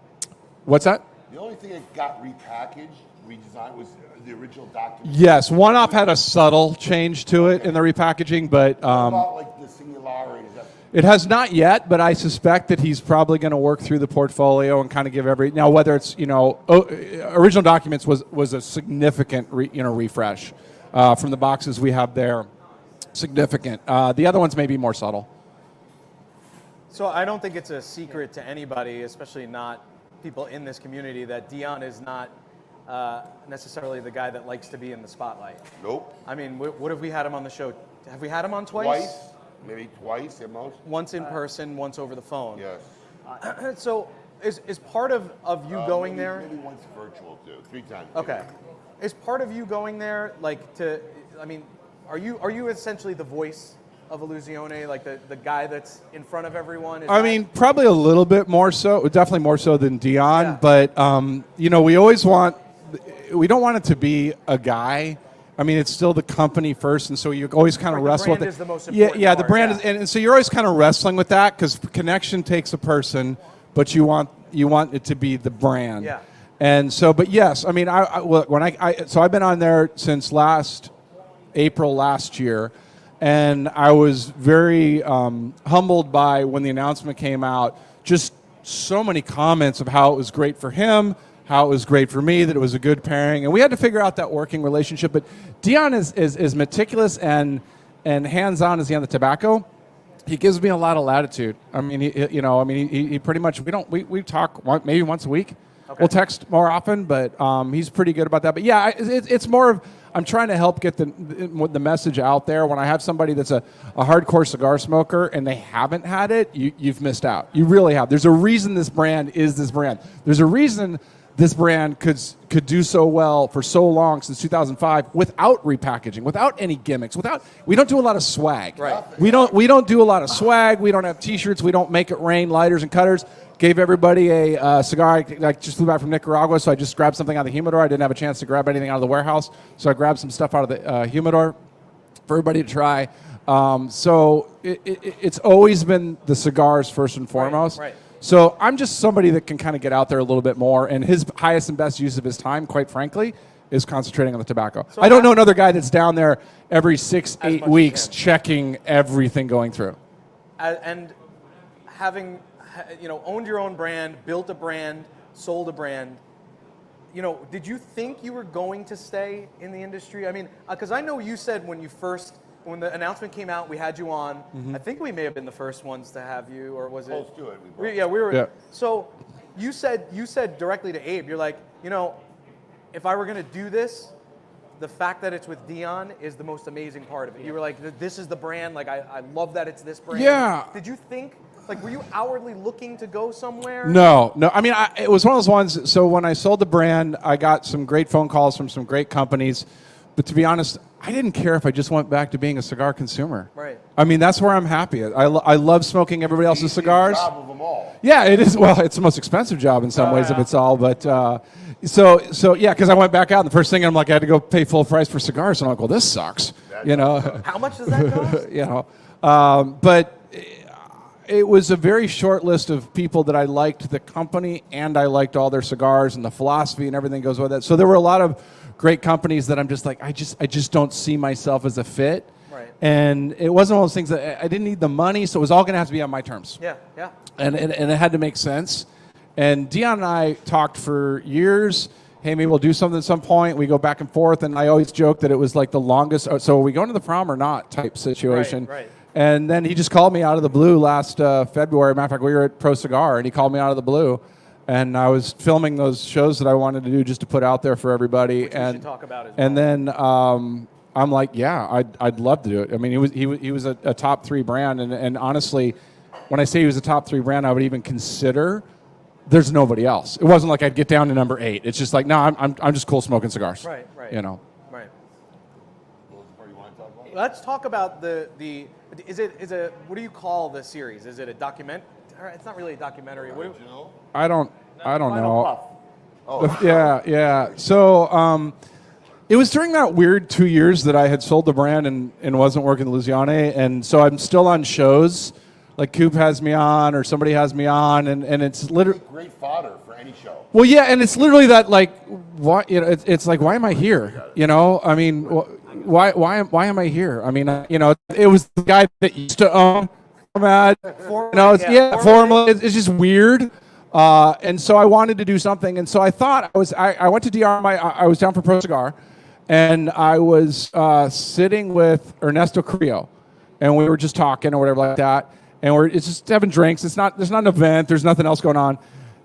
S21: What's that?
S3: The only thing that got repackaged, redesigned, was the original documents.
S21: Yes, One-Off had a subtle change to it in the repackaging, but
S3: What about like the Singularity?
S21: it has not yet. But I suspect that he's probably going to work through the portfolio and kind of give now whether it's original documents was a significant refresh from the boxes we have there, significant. The other ones may be more subtle.
S6: So I don't think it's a secret to anybody, especially not people in this community, that Dion is not necessarily the guy that likes to be in the spotlight.
S3: Nope.
S6: I mean, what have we had him on the show? Have we had him on twice?
S3: Twice, maybe twice at most.
S6: Once in person, once over the phone.
S3: Yes.
S6: So is part of you going
S3: maybe,
S6: there?
S3: Maybe once virtual too, 3 times.
S6: Okay. Is part of you going there are you essentially the voice of Illusione, like the guy that's in front of everyone?
S21: I mean, probably a little bit more so, definitely more so than Dion, but we always we don't want it to be a guy. I mean, it's still the company first, and so you always kind of wrestle with it.
S6: The brand is the most important
S21: the
S6: part,
S21: brand is, and so you're always kind of wrestling with that because connection takes a person, but you want it to be the brand.
S6: Yeah.
S21: And so, but yes, I mean, so I've been on there since April last year. And I was very humbled by when the announcement came out, just so many comments of how it was great for him, how it was great for me, that it was a good pairing. And we had to figure out that working relationship. But Dion is meticulous and hands-on as he on the tobacco. He gives me a lot of latitude. I mean, he pretty much, we talk maybe once a week. Okay. We'll text more often, but he's pretty good about that. But yeah, it's more of, I'm trying to help get the message out there. When I have somebody that's a hardcore cigar smoker and they haven't had it, you've missed out. You really have. There's a reason this brand is this brand. There's a reason this brand could do so well for so long, since 2005, without repackaging, without any gimmicks, we don't do a lot of swag.
S6: Right.
S21: We don't do a lot of swag. We don't have T-shirts. We don't make it rain, lighters and cutters. Gave everybody a cigar. I just flew back from Nicaragua, so I just grabbed something out of the humidor. I didn't have a chance to grab anything out of the warehouse, so I grabbed some stuff out of the humidor for everybody to try. So it's always been the cigars first and foremost.
S6: Right.
S21: So I'm just somebody that can kind of get out there a little bit more, and his highest and best use of his time, quite frankly, is concentrating on the tobacco. So I don't know another guy that's down there every 6-8 weeks checking everything going through.
S6: And having owned your own brand, built a brand, sold a brand, did you think you were going to stay in the industry? I mean, because I know you said when the announcement came out, we had you on. Mm-hmm. I think we may have been the first ones to have you, or was it?
S3: Close to it.
S6: We were.
S21: Yeah.
S6: So you said directly to Abe, you're like, if I were going to do this, the fact that it's with Dion is the most amazing part of it. You were like, this is the brand. Like, I love that it's this brand.
S21: Yeah.
S6: Did you think? Like, were you outwardly looking to go somewhere?
S21: No. I mean, it was one of those ones. So when I sold the brand, I got some great phone calls from some great companies. But to be honest, I didn't care if I just went back to being a cigar consumer.
S6: Right.
S21: I mean, that's where I'm happy. I love smoking everybody else's cigars.
S3: Job of them all.
S21: Yeah, it is. Well, it's the most expensive job in some ways of it's all. But so yeah, because I went back out, and the first thing I'm like, I had to go pay full price for cigars, and I'm like, well, this sucks.
S6: How much does that cost?
S21: But it was a very short list of people that I liked the company, and I liked all their cigars and the philosophy and everything goes with it. So there were a lot of great companies that I'm just like, I just don't see myself as a fit.
S6: Right.
S21: And it wasn't one of those things that I didn't need the money, so it was all going to have to be on my terms.
S6: Yeah.
S21: And it had to make sense. And Dion and I talked for years. Hey, maybe we'll do something at some point. We go back and forth, and I always joke that it was like the longest. So are we going to the prom or not type situation.
S6: Right.
S21: And then he just called me out of the blue last February. Matter of fact, we were at Pro Cigar, and he called me out of the blue. And I was filming those shows that I wanted to do just to put out there for everybody.
S6: Which we should talk about as well.
S21: And then I'm like, yeah, I'd love to do it. I mean, he was a top 3 brand, and honestly, when I say he was a top 3 brand, I would even consider there's nobody else. It wasn't like I'd get down to number 8. It's just like, no, I'm just cool smoking cigars.
S6: Right.
S21: You know.
S6: Right.
S3: What was the part you want to
S6: let's talk about the. Is it what do you call the series? Is it a document? It's not really a documentary.
S21: I don't know.
S6: Oh.
S21: Yeah. So it was during that weird 2 years that I had sold the brand and wasn't working at Luciane, and so I'm still on shows. Like Coop has me on, or somebody has me on, and it's literally
S3: Great fodder for any show.
S21: Well, yeah, and it's literally that, like, why? You know, it's like, why am I here? You know, I mean, why am I here? I mean, you know, it was the guy that used to own Format. Formula. It's just weird, and so I wanted to do something, and so I thought I went to DR. I was down for Pro Cigar, and I was sitting with Ernesto Carrillo, and we were just talking or whatever like that. And it's just having drinks. There's not an event. There's nothing else going on.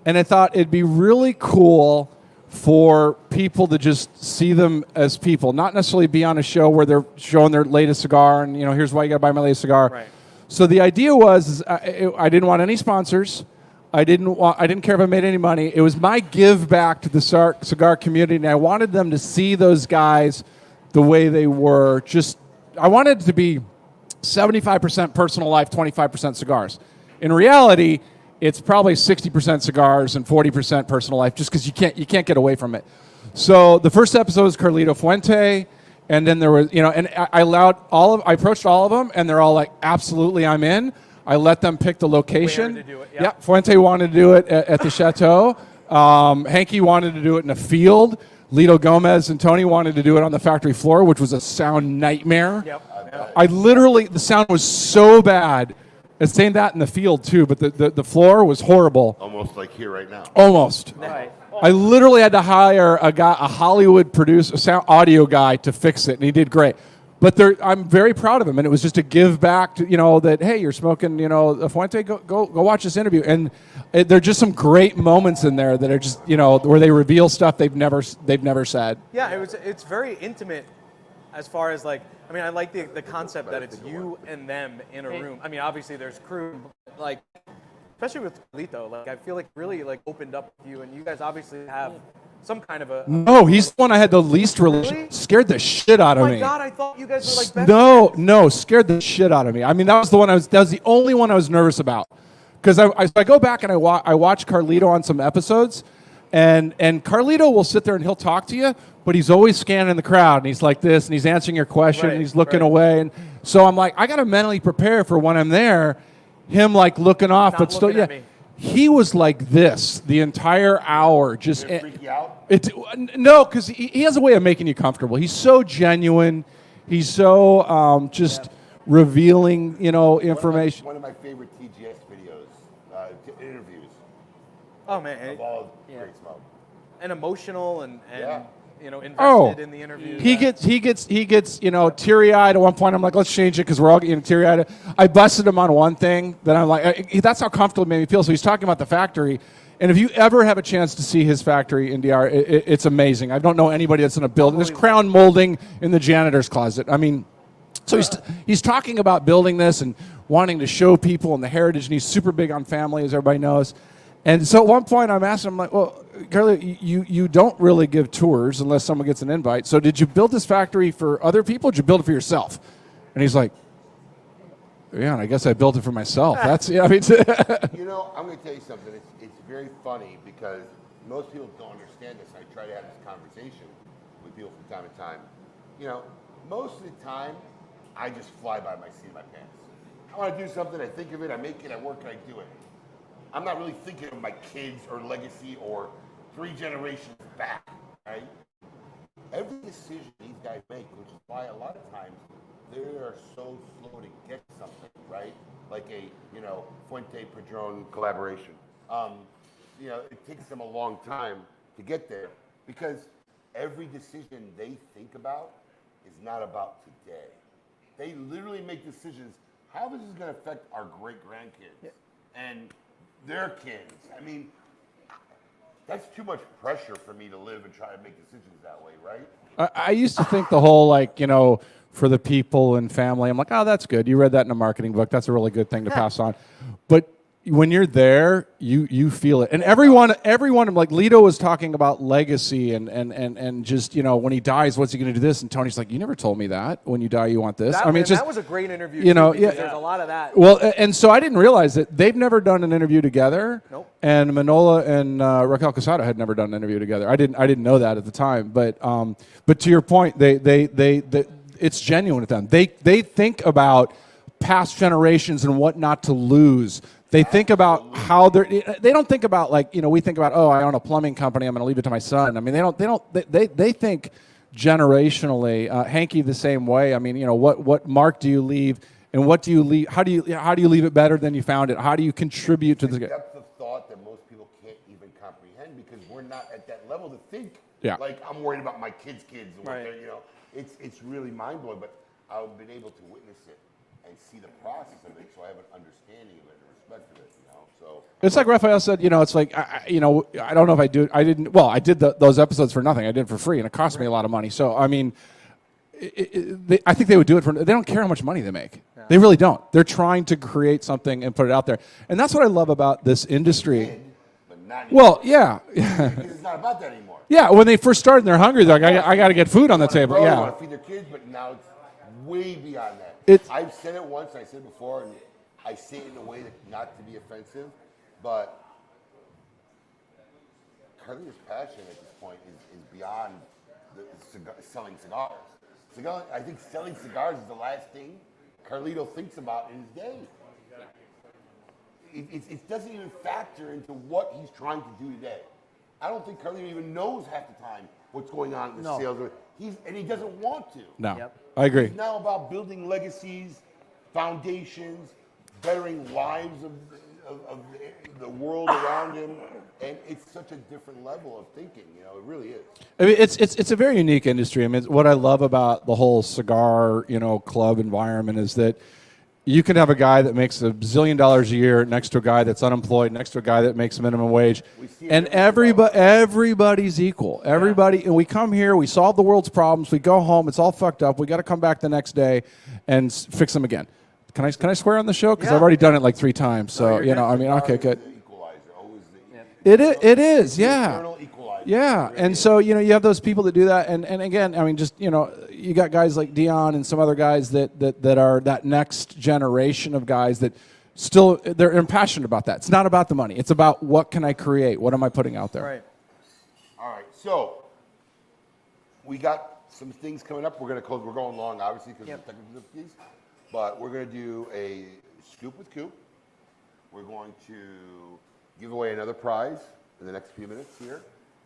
S21: And I thought it'd be really cool for people to just see them as people, not necessarily be on a show where they're showing their latest cigar and, you know, here's why you got to buy my latest cigar.
S6: Right.
S21: So the idea was I didn't want any sponsors. I didn't care if I made any money. It was my give back to the cigar community, and I wanted them to see those guys the way they were. I wanted it to be 75% personal life, 25% cigars. In reality, it's probably 60% cigars and 40% personal life, just because you can't get away from it. So the first episode was Carlito Fuente, and then there was, you know, and I approached all of them, and they're all like, absolutely, I'm in. I let them pick the location.
S6: Where to do it,
S21: yeah. Fuente wanted to do it at the Chateau. Hanky wanted to do it in a field. Lito Gomez and Tony wanted to do it on the factory floor, which was a sound nightmare.
S6: Yep.
S21: The sound was so bad. It's saying that in the field too, but the floor was horrible.
S3: Almost like here right now.
S21: Almost.
S6: Right.
S21: I literally had to hire a Hollywood producer, a sound audio guy to fix it, and he did great. But I'm very proud of him, and it was just a give back to, you know, that, hey, you're smoking, you know, a Fuente, go watch this interview. And there are just some great moments in there that are just, you know, where they reveal stuff they've never said.
S6: Yeah, it's very intimate as far as, like, I mean, I like the concept that it's you and them in a room. I mean, obviously there's crew, like, especially with Lito, like, I feel like really, like, opened up with you, and you guys obviously have some kind of a...
S21: No, he's the one I had the least relation.
S6: Really?
S21: Scared the shit out of me.
S6: Oh my God, I thought you guys were like best
S21: No, scared the shit out of me. I mean, that was the only one I was nervous about. Because I go back and I watch Carlito on some episodes, and Carlito will sit there and he'll talk to you, but he's always scanning the crowd, and he's like this, and he's answering your question, and he's looking away. And so I'm like, I got to mentally prepare for when I'm there, him like looking off, but still, yeah. He was like this the entire hour. Just
S3: Did it freak you out?
S21: No, because he has a way of making you comfortable. He's so genuine. He's so just revealing, you know, information.
S3: One of my favorite TGS videos, interviews.
S6: Oh man,
S3: of all Great Smoke.
S6: And emotional and you know, invested in the interview.
S21: He gets, you know, teary-eyed at one point. I'm like, let's change it because we're all getting teary-eyed. I busted him on one thing that I'm like, that's how comfortable it made me feel. So he's talking about the factory. And if you ever have a chance to see his factory in DR, it's amazing. I don't know anybody that's in a building. There's crown molding in the janitor's closet. I mean, so he's talking about building this and wanting to show people and the heritage, and he's super big on family, as everybody knows. And so at one point I'm asking him, like, well, Carly, you don't really give tours unless someone gets an invite. So did you build this factory for other people, or did you build it for yourself? And he's like, yeah, and I guess I built it for myself. That's, yeah, I mean.
S3: You know, I'm going to tell you something. It's very funny because most people don't understand this. I try to have this conversation with people from time to time. You know, most of the time, I just fly by my seat of my pants. I want to do something, I think of it, I make it, I work, and I do it. I'm not really thinking of my kids or legacy or 3 generations back, right? Every decision these guys make, which is why a lot of times they are so slow to get something, right? Like a, you know, Fuente Padron collaboration. You know, it takes them a long time to get there because every decision they think about is not about today. They literally make decisions. How this is going to affect our great-grandkids and their kids. I mean, that's too much pressure for me to live and try to make decisions that way, right?
S21: I used to think the whole, like, you know, for the people and family, I'm like, oh, that's good. You read that in a marketing book. That's a really good thing to pass on. But when you're there, you feel it. And everyone, like Lito was talking about legacy and just, when he dies, what's he going to do this? And Tony's like, you never told me that. When you die, you want this.
S6: That was a great interview, because there's a lot of that.
S21: Well, and so I didn't realize that they've never done an interview together.
S6: Nope.
S21: And Manola and Raquel Quesada had never done an interview together. I didn't know that at the time. But to your point, they it's genuine with them. They think about past generations and what not to lose. They think about how they don't think about we think about, I own a plumbing company, I'm going to leave it to my son. I mean, they think generationally. Hanky the same way. I mean, what mark do you leave, and what do you leave? How do you leave it better than you found it? How do you contribute to the
S3: depth of thought that most people can't even comprehend, because we're not at that level to think.
S21: Yeah.
S3: Like, I'm worried about my kids' kids. And what it's really mind blowing. But I've been able to witness it and see the process of it, so I have an understanding of it and respect for it. So
S21: it's like Rafael said. It's like I don't know if I do. I didn't. Well, I did those episodes for nothing. I did it for free, and it cost me a lot of money. So I mean, I think they would do it for. They don't care how much money they make. Yeah. They really don't. They're trying to create something and put it out there, and that's what I love about this industry.
S3: But not anymore.
S21: Well, yeah.
S3: It's not about that anymore.
S21: Yeah, when they first started, and they're hungry. They're like, I got to get food on the table.
S3: They
S21: Yeah.
S3: want to feed their kids, but now it's way beyond that. I've said it once, I said it before, and I say it in a way that not to be offensive, but Carlito's passion at this point is beyond selling cigars. I think selling cigars is the last thing Carlito thinks about in his day. It doesn't even factor into what he's trying to do today. I don't think Carlito even knows half the time what's going on in the sales. And he doesn't want to.
S21: No, I agree.
S3: It's now about building legacies, foundations, bettering lives of the world around him, and it's such a different level of thinking. It really is.
S21: I mean, it's a very unique industry. I mean, what I love about the whole cigar, club environment is that you can have a guy that makes $1 zillion a year next to a guy that's unemployed, next to a guy that makes minimum wage, and everybody's equal. Everybody, and we come here, we solve the world's problems, we go home, it's all fucked up. We got to come back the next day and fix them again. Can I swear on the show? Because I've already done it like 3 times. So okay, good. It is, yeah. Yeah, and so you have those people that do that, and again, I mean, just you got guys like Dion and some other guys that are that next generation of guys that still they're impassioned about that. It's not about the money; it's about what can I create, what am I putting out there.
S3: Right. All right, so we got some things coming up. We're going to close. We're going long, obviously, because of the technical difficulties, but we're going to do a scoop with Coop. We're going to give away another prize in the next few minutes here.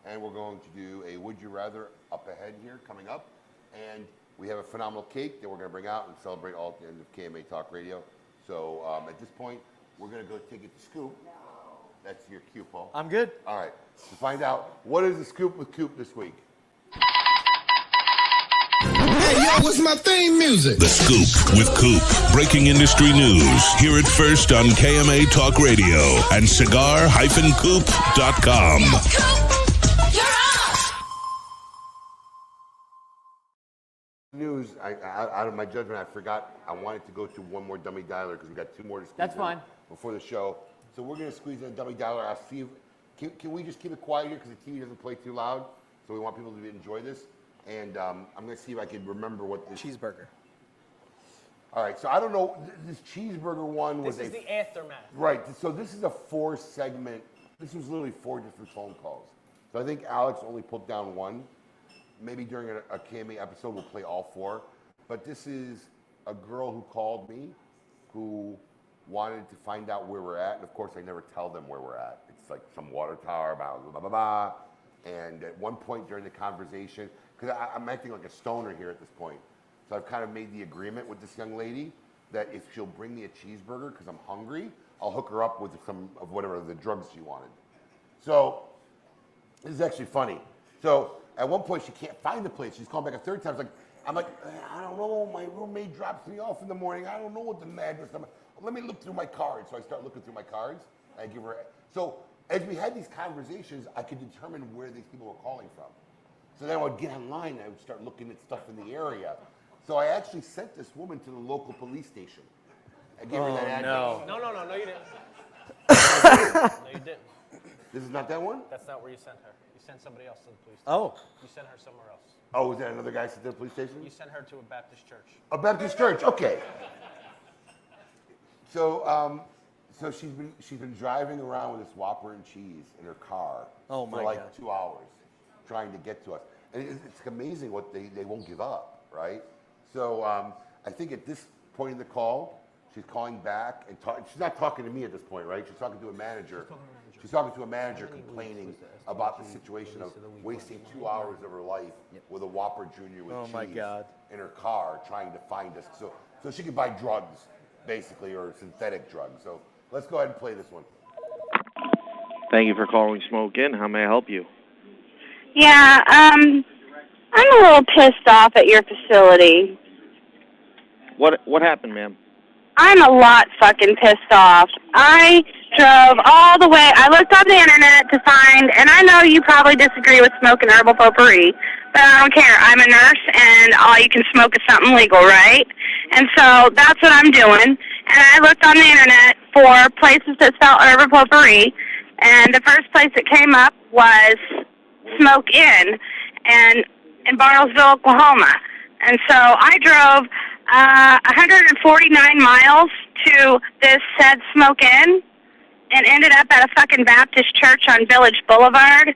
S3: And we're going to do a Would You Rather up ahead here coming up. And we have a phenomenal cake that we're going to bring out and celebrate all at the end of KMA Talk Radio. So at this point, we're going to go take it to Scoop. That's your Coop, Paul.
S6: I'm good.
S3: All right. To find out, what is the Scoop with Coop this week?
S2: Hey, yo, what's my theme music?
S1: The Scoop with Coop. Breaking industry news. Hear it first on KMA Talk Radio and cigar-coop.com.
S3: News, out of my judgment, I forgot I wanted to go to one more dummy dialer because we got 2 more to squeeze
S7: That's
S3: in
S7: fine.
S3: before the show. So we're going to squeeze in a dummy dialer. I'll see if, can we just keep it quiet here because the TV doesn't play too loud? So we want people to enjoy this. And I'm going to see if I can remember what this...
S6: Cheeseburger.
S3: All right, so I don't know. This cheeseburger one was
S9: This is the aftermath.
S3: Right, so this is a 4-segment. This was literally 4 different phone calls. So I think Alex only put down 1. Maybe during a KMA episode, we'll play all 4. But this is a girl who called me who wanted to find out where we're at. And of course, I never tell them where we're at. It's like some water tower, blah, blah, blah, blah. And at one point during the conversation, because I'm acting like a stoner here at this point. So I've kind of made the agreement with this young lady that if she'll bring me a cheeseburger because I'm hungry, I'll hook her up with some of whatever the drugs she wanted. So this is actually funny. So at one point she can't find the place. She's calling back a 3rd time. I'm like, I don't know. My roommate drops me off in the morning. I don't know what the address is. Let me look through my cards. So I start looking through my cards. I give her. So as we had these conversations, I could determine where these people were calling from. So then I would get online and I would start looking at stuff in the area. So I actually sent this woman to the local police station. I gave her that address.
S9: No, you didn't. No, you didn't.
S3: This is not that one?
S9: That's not where you sent her. You sent somebody else to the police station.
S6: Oh.
S9: You sent her somewhere else.
S3: Oh, was that another guy sent to the police station?
S9: You sent her to a Baptist church.
S3: A Baptist church, okay. So, so she's been driving around with this Whopper and cheese in her car
S6: Oh my
S3: for like
S6: God.
S3: 2 hours, trying to get to us. And it's amazing what they won't give up, right? So I think at this point in the call, she's calling back and she's not talking to me at this point, right? She's talking to a manager. She's talking to a manager complaining about the situation of wasting 2 hours of her life with a Whopper Junior with
S6: Oh my
S3: cheese
S6: God.
S3: in her car, trying to find us, so she could buy drugs, basically, or synthetic drugs. So let's go ahead and play this one.
S5: Thank you for calling Smoke Inn. How may I help you?
S22: Yeah, I'm a little pissed off at your facility.
S5: What happened, ma'am?
S22: I'm a lot fucking pissed off. I drove all the way. I looked on the internet to find, and I know you probably disagree with smoking herbal potpourri, but I don't care. I'm a nurse, and all you can smoke is something legal, right? And so that's what I'm doing. And I looked on the internet for places that sell herbal potpourri, and the first place that came up was Smoke Inn, and in Bartlesville, Oklahoma. And so I drove 149 miles to this said Smoke Inn and ended up at a fucking Baptist church on Village Boulevard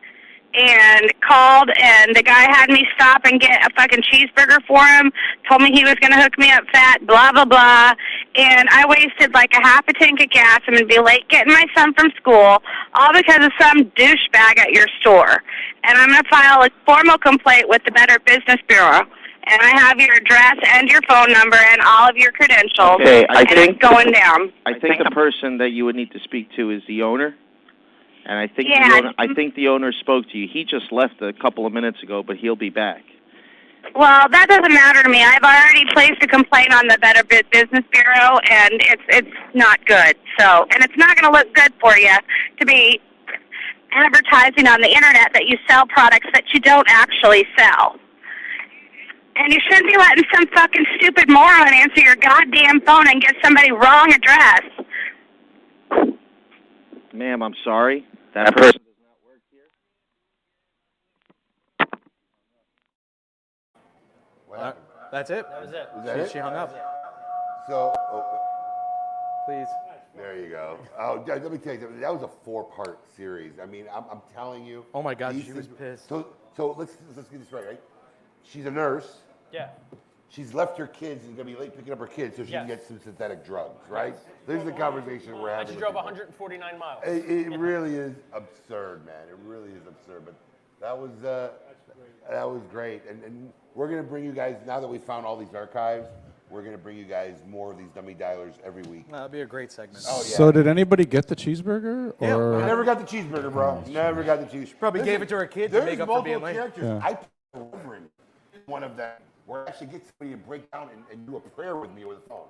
S22: and called, and the guy had me stop and get a fucking cheeseburger for him, told me he was going to hook me up fat, blah, blah, blah, and I wasted like a half a tank of gas. I'm going to be late getting my son from school, all because of some douchebag at your store. And I'm going to file a formal complaint with the Better Business Bureau. And I have your address and your phone number and all of your credentials.
S5: Okay,
S22: and it's going down.
S5: I think the person that you would need to speak to is the owner. And I think the owner spoke to you. He just left a couple of minutes ago, but he'll be back.
S22: Well, that doesn't matter to me. I've already placed a complaint on the Better Business Bureau, and it's not good. So, and it's not going to look good for you to be advertising on the internet that you sell products that you don't actually sell. And you shouldn't be letting some fucking stupid moron answer your goddamn phone and get somebody wrong address.
S5: Ma'am, I'm sorry. That person does not work here.
S6: That's it.
S9: That was it.
S3: Is that it?
S6: She hung up.
S3: So,
S6: please.
S3: There you go. Oh, let me tell you something. That was a 4-part series. I mean, I'm telling you.
S6: Oh my God,
S3: these
S6: she was
S3: things-
S6: pissed.
S3: So let's get this right. She's a nurse.
S9: Yeah.
S3: She's left her kids and gonna be late picking up her kids so she can get some synthetic drugs, right? This is the conversation we're having.
S9: And she
S3: with
S9: drove
S3: people.
S9: 149 miles.
S3: It really is absurd, man. It really is absurd. But that was great. And we're gonna bring you guys, now that we found all these archives, we're gonna bring you guys more of these dummy dialers every week.
S6: That'd be a great segment.
S3: Oh yeah.
S21: So did anybody get the cheeseburger?
S3: Yeah,
S21: Or?
S3: I never got the cheeseburger, bro. Never got the cheeseburger.
S6: Probably gave it to her kid to make up for being late.
S3: Characters.
S21: Yeah.
S3: I put over in one of them where I actually get somebody to break down and do a prayer with me over the phone.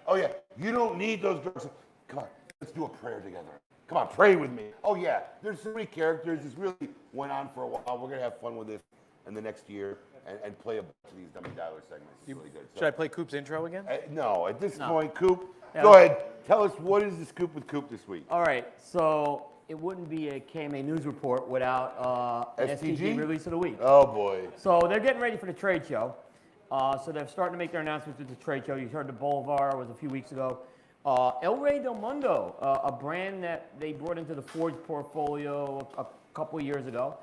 S3: Oh yeah, you don't need those drugs. Come on, let's do a prayer together. Come on, pray with me. Oh yeah, there's so many characters. This really went on for a while. We're gonna have fun with this in the next year and play a bunch of these dummy dialer segments. It's really good. So,
S6: Should I play Coop's intro again?
S3: no, at this point, Coop,
S7: Yeah.
S3: go ahead. Tell us what is the scoop with Coop this week.
S7: All right, so it wouldn't be a KMA news report without an STG release of the week.
S3: Oh boy.
S7: So they're getting ready for the trade show. So they're starting to make their announcements at the trade show. You heard the Boulevard was a few weeks ago. El Rey del Mundo, a brand that they brought into the Forge portfolio a couple of years ago.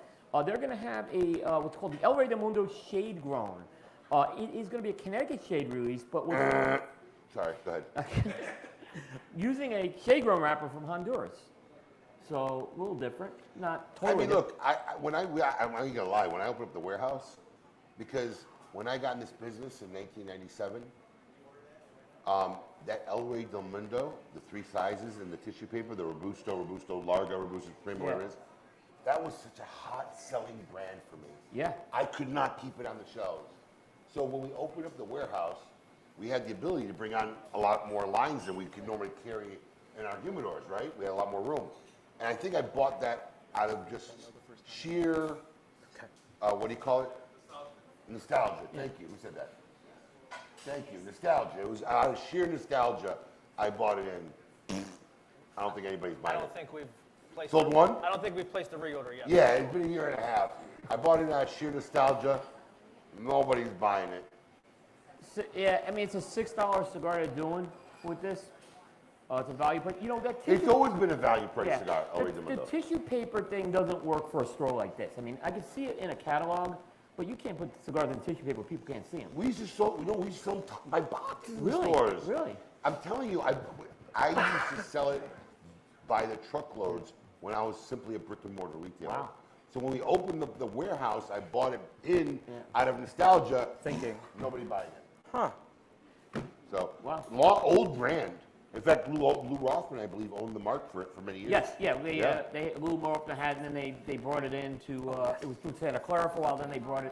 S7: They're going to have a what's called the El Rey del Mundo Shade Grown. It is going to be a Connecticut shade release, but with
S3: Sorry, go ahead.
S7: using a shade grown wrapper from Honduras. So a little different, not totally.
S3: I mean, look, I'm not gonna lie. When I opened up the warehouse, because when I got in this business in 1997, that El Rey del Mundo, the 3 sizes in the tissue paper, the Robusto, Largo, Robusto Supreme, whatever it is, that was such a hot selling brand for me.
S7: Yeah.
S3: I could not keep it on the shelves. So when we opened up the warehouse, we had the ability to bring on a lot more lines than we could normally carry in our humidors, right? We had a lot more room. And I think I bought that out of just sheer, what do you call it? Nostalgia. Thank you. Who said that? Thank you. Nostalgia. It was out of sheer nostalgia I bought it in. I don't think anybody's buying
S9: I
S3: it.
S9: don't think we've placed.
S3: Sold one?
S9: I don't think we've placed a reorder yet.
S3: Yeah, it's been a year and a half. I bought it at Sheer Nostalgia. Nobody's buying it.
S7: So, yeah, I mean, it's a $6 cigar they're doing with this. It's a value price. You know, that tissue...
S3: It's always been a value price cigar.
S7: The tissue paper thing doesn't work for a store like this. I mean, I can see it in a catalog, but you can't put cigars in tissue paper. People can't see them.
S3: We used to sell, we used to sell by boxes in
S7: Really?
S3: stores.
S7: Really?
S3: I'm telling you, I used to sell it by the truckloads when I was simply a brick and mortar retailer.
S7: Wow.
S3: So when we opened the warehouse, I bought it out of nostalgia,
S6: thinking
S3: nobody buying it.
S6: Huh.
S3: So,
S7: wow.
S3: Old brand. In fact, Lou Rothman, I believe, owned the mark for it for many years.
S7: Yes, yeah. Lou Rothman had, and then they brought it into. It was through Santa Clara for a while. Then they brought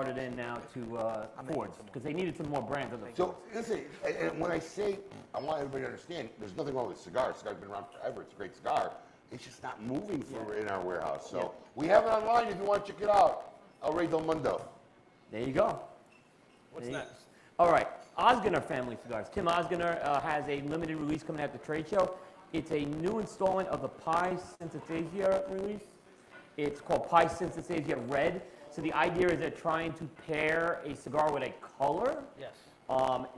S7: it in now to Ford's because they needed some more brands.
S3: So listen, and when I say, I want everybody to understand, there's nothing wrong with cigars. Cigar's been around forever. It's a great cigar. It's just not moving in our warehouse. So we have it online if you want to check it out. El Rey del Mundo.
S7: There you go.
S9: What's next?
S7: All right, Osgener family cigars. Tim Osgener has a limited release coming at the trade show. It's a new installment of the Pi Synthesia release. It's called Pi Synthesia Red. So the idea is they're trying to pair a cigar with a color.
S9: Yes.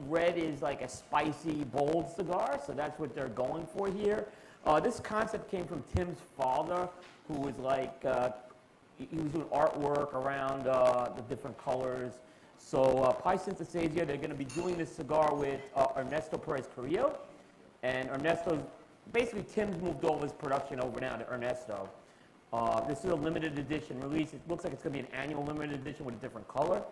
S7: Red is like a spicy, bold cigar, so that's what they're going for here. This concept came from Tim's father, who was like, he was doing artwork around the different colors. So Pi Synthesia, they're going to be doing this cigar with Ernesto Perez Carrillo. And Ernesto's, basically Tim's moved all his production over now to Ernesto. This is a limited edition release. It looks like it's going to be an annual limited edition with a different color.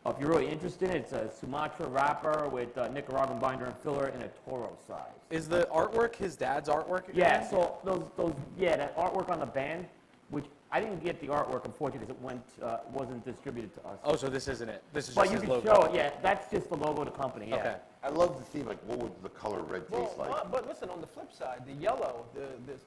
S7: If you're really interested, it's a Sumatra wrapper with Nicaraguan binder and filler in a Toro size.
S6: Is the artwork his dad's artwork again?
S7: Yeah, so that artwork on the band, which I didn't get the artwork, unfortunately, because it wasn't distributed to us.
S6: Oh, so this isn't it? This is
S7: but
S6: just
S7: you
S6: his
S7: can
S6: logo.
S7: show it, yeah. That's just the logo of the company, yeah.
S6: Okay.
S3: I love to see, like, what would the color red taste like?
S9: But listen, on the flip side, the yellow, this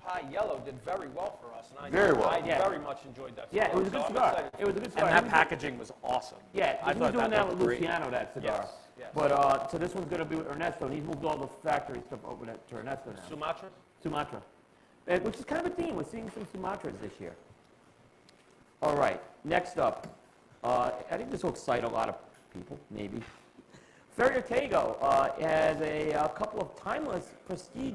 S9: Pie Yellow did very well for us, and I
S3: Very
S9: very much enjoyed that.
S7: Yeah, it was a good cigar. It was a good cigar.
S6: And that packaging was awesome.
S7: Yeah,
S6: I
S7: he was
S6: thought
S7: doing
S6: that
S7: that with
S6: looked great.
S7: Luciano, that cigar.
S9: Yes, yes.
S7: But so this one's going to be with Ernesto, and he's moved all the factory stuff over to Ernesto now.
S9: Sumatra?
S7: Sumatra. Which is kind of a theme. We're seeing some Sumatras this year. All right, next up. I think this will excite a lot of people, maybe. Feria Tego has a couple of timeless prestige.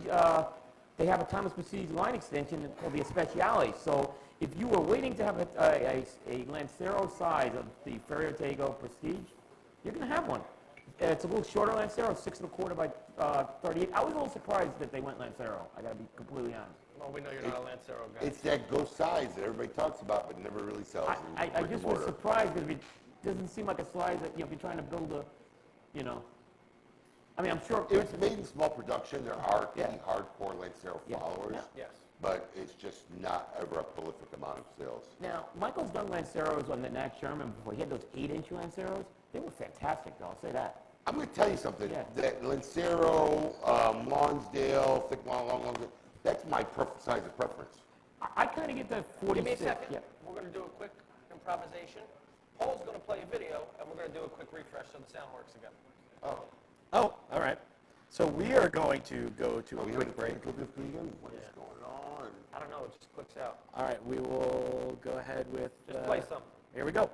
S7: They have a timeless prestige line extension called the Especiale. So if you were waiting to have a Lancero size of the Feria Tego Prestige, you're going to have one. It's a little shorter Lancero, 6 1/4 by 38. I was a little surprised that they went Lancero. I got to be completely honest.
S9: Well, we know you're not a Lancero guy.
S3: It's that ghost size that everybody talks about but never really sells.
S7: I just was surprised because it doesn't seem like a size that, if you're trying to build a, I mean, I'm sure.
S3: It's made in small production. There are hardcore Lancero followers.
S9: Yes.
S3: But it's just not ever a prolific amount of sales.
S7: Now, Michael's done Lanceros on the Nat Sherman before. He had those 8-inch Lanceros. They were fantastic, though. I'll say that.
S3: I'm going to tell you something. That Lancero, Lonsdale, thick long, that's my size of preference.
S7: I kind of get the 46.
S9: Give me a second.
S7: Yeah.
S9: We're going to do a quick improvisation. Paul's going to play a video, and we're going to do a quick refresh so the sound works again.
S6: Oh, all right. So we are going to go to a quick break.
S3: What is going on?
S9: I don't know. It just clicks out.
S6: All right, we will go ahead with...
S9: Just play some.
S6: Here we go.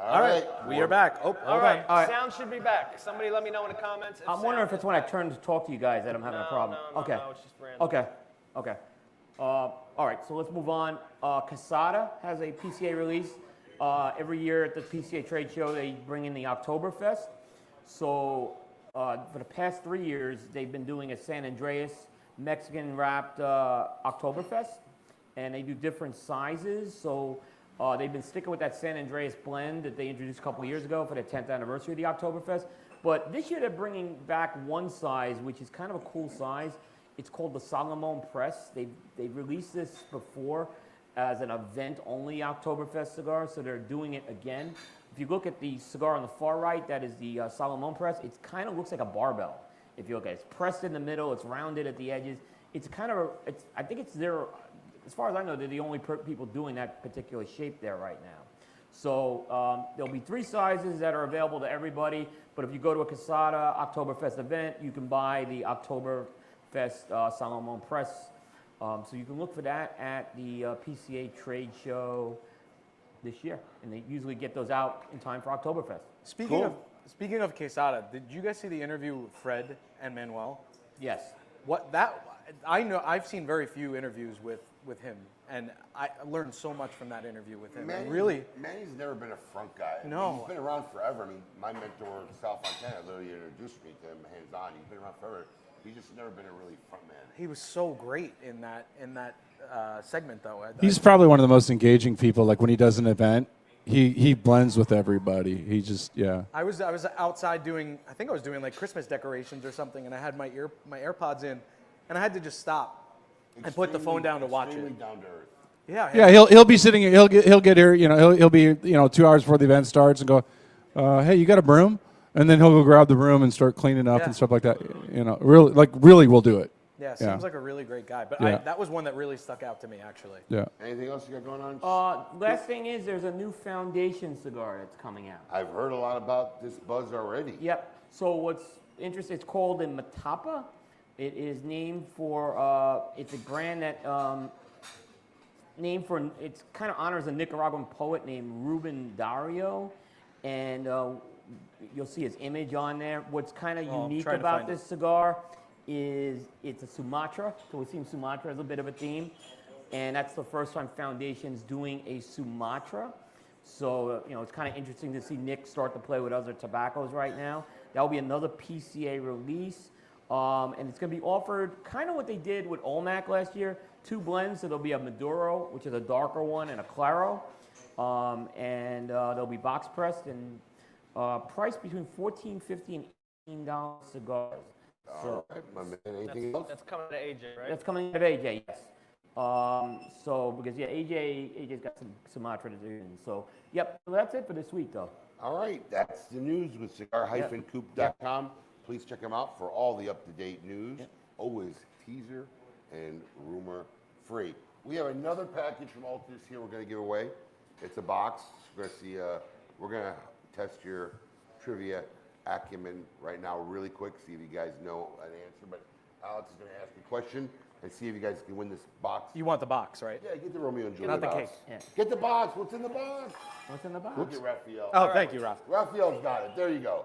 S6: All right, we are back. Oh,
S9: All right.
S7: All right.
S9: Sound should be back. Somebody let me know in the comments.
S7: I'm wondering if it's when I turn to talk to you guys that I'm having a problem.
S9: No,
S7: okay.
S9: it's just random.
S7: Okay. All right, so let's move on. Casada has a PCA release. Every year at the PCA trade show, they bring in the Oktoberfest. So for the past 3 years, they've been doing a San Andreas Mexican-wrapped Oktoberfest, and they do different sizes. So they've been sticking with that San Andreas blend that they introduced a couple of years ago for the 10th anniversary of the Oktoberfest. But this year they're bringing back one size, which is kind of a cool size. It's called the Salomon Press. They've released this before as an event-only Oktoberfest cigar, so they're doing it again. If you look at the cigar on the far right, that is the Salomon Press. It kind of looks like a barbell. If you look at it, it's pressed in the middle. It's rounded at the edges. It's kind of I think it's their, as far as I know, they're the only people doing that particular shape there right now. So there'll be 3 sizes that are available to everybody. But if you go to a Casada Oktoberfest event, you can buy the Oktoberfest Salomon Press. So you can look for that at the PCA trade show this year, and they usually get those out in time for Oktoberfest.
S6: Speaking of Quesada, did you guys see the interview with Fred and Manuel?
S7: Yes.
S6: I know I've seen very few interviews with him, and I learned so much from that interview with him.
S3: Manny's never been a front guy.
S6: No.
S3: He's been around forever. I mean, my mentor, Sal Fontana, literally introduced me to him hands-on. He's been around forever. He's just never been a really front man.
S6: He was so great in that segment, though.
S21: He's probably one of the most engaging people. Like when he does an event, he blends with everybody. He just, yeah.
S6: I was outside doing, I think I was doing like Christmas decorations or something, and I had my AirPods in, and I had to just stop and put the phone down to watch it.
S3: Extremely down to earth.
S6: Yeah.
S21: He'll be sitting. He'll get here. He'll be 2 hours before the event starts and go, hey, you got a broom? And then he'll go grab the broom and start cleaning up and stuff like that. Really will do it.
S6: Yeah, seems like a really great guy. But that was one that really stuck out to me, actually.
S21: Yeah.
S3: Anything else you got going on?
S7: Last thing is there's a new foundation cigar that's coming out.
S3: I've heard a lot about this buzz already.
S7: Yep. So what's interesting, it's called a Matapa. It is named for, it's a brand that, it kind of honors a Nicaraguan poet named Ruben Dario. And you'll see his image on there. What's kind of unique about this cigar is it's a Sumatra. So we've seen Sumatra as a bit of a theme. And that's the first time Foundation's doing a Sumatra. So, it's kind of interesting to see Nick start to play with other tobaccos right now. That will be another PCA release. And it's going to be offered kind of what they did with Olmec last year. 2 blends. So there'll be a Maduro, which is a darker one, and a Claro. And they'll be box pressed and priced between $14.50 and $18 cigars. So
S9: That's coming to AJ, right?
S7: That's coming to AJ, yes. Because AJ's got some Sumatra to do. So that's it for this week, though.
S3: All right, that's the news with cigar-coop.com. Please check them out for all the up-to-date news. Always teaser and rumor free. We have another package from Altus here we're going to give away. It's a box. We're going to see. We're going to test your trivia acumen right now, really quick. See if you guys know an answer. But Alex is going to ask a question and see if you guys can win this box.
S6: You want the box, right?
S3: Yeah, get the Romeo and Juliet
S6: Not the
S3: box.
S6: cake. Yeah.
S3: Get the box. What's in the box?
S7: What's in the box?
S3: Look at Rafael.
S6: Oh, thank you, Raph.
S3: Rafael's got it. There you go.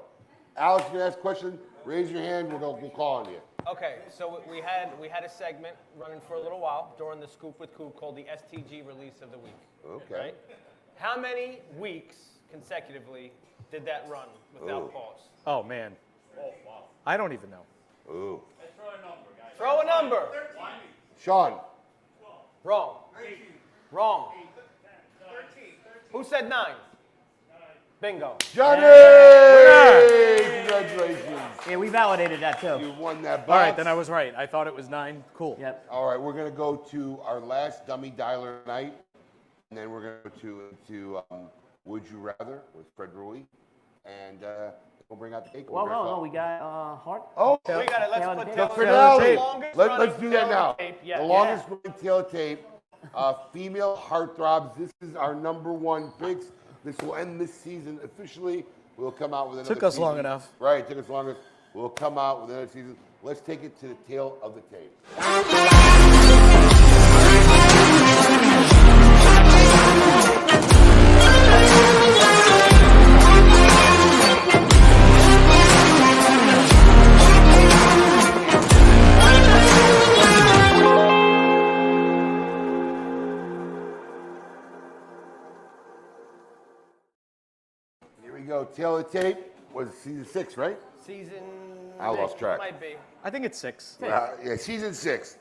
S3: Alex, you can ask a question. Raise your hand. We'll call on you.
S9: Okay, so we had a segment running for a little while during the Scoop with Coop called the STG Release of the Week.
S3: Okay.
S9: Right? How many weeks consecutively did that run without pause?
S6: Oh, man.
S9: Oh, wow.
S6: I don't even know.
S3: Ooh.
S9: Let's throw a number, guys. Throw a number.
S10: 13.
S3: Sean.
S9: Wrong.
S10: 13.
S9: Wrong.
S10: 13.
S9: Who said 9? Bingo.
S3: Johnny!
S6: Winner!
S3: Congratulations.
S7: Yeah, we validated that, too.
S3: You won that box.
S6: All right, then I was right. I thought it was 9. Cool.
S7: Yep.
S3: All right, we're going to go to our last dummy dialer tonight, and then we're going to go to Would You Rather with Fred Rewey, and we'll bring out the cake.
S7: Well, no, we got Hart.
S3: Oh,
S9: we got it. Let's put
S3: let's
S9: Taylor
S3: figure it out.
S9: the longest
S3: Let's do that now.
S9: tape. Yeah.
S3: The longest running tail tape, female heartthrobs. This is our #1 picks. This will end this season officially. We'll come out with another
S6: Took us
S3: season.
S6: long enough.
S3: Right, it took us longer. We'll come out with another season. Let's take it to the tail of the tape. Here we go. Tail of the tape was season 6, right?
S9: Season.
S3: I lost track.
S9: Might be.
S6: I think it's 6.
S3: Yeah, season 6.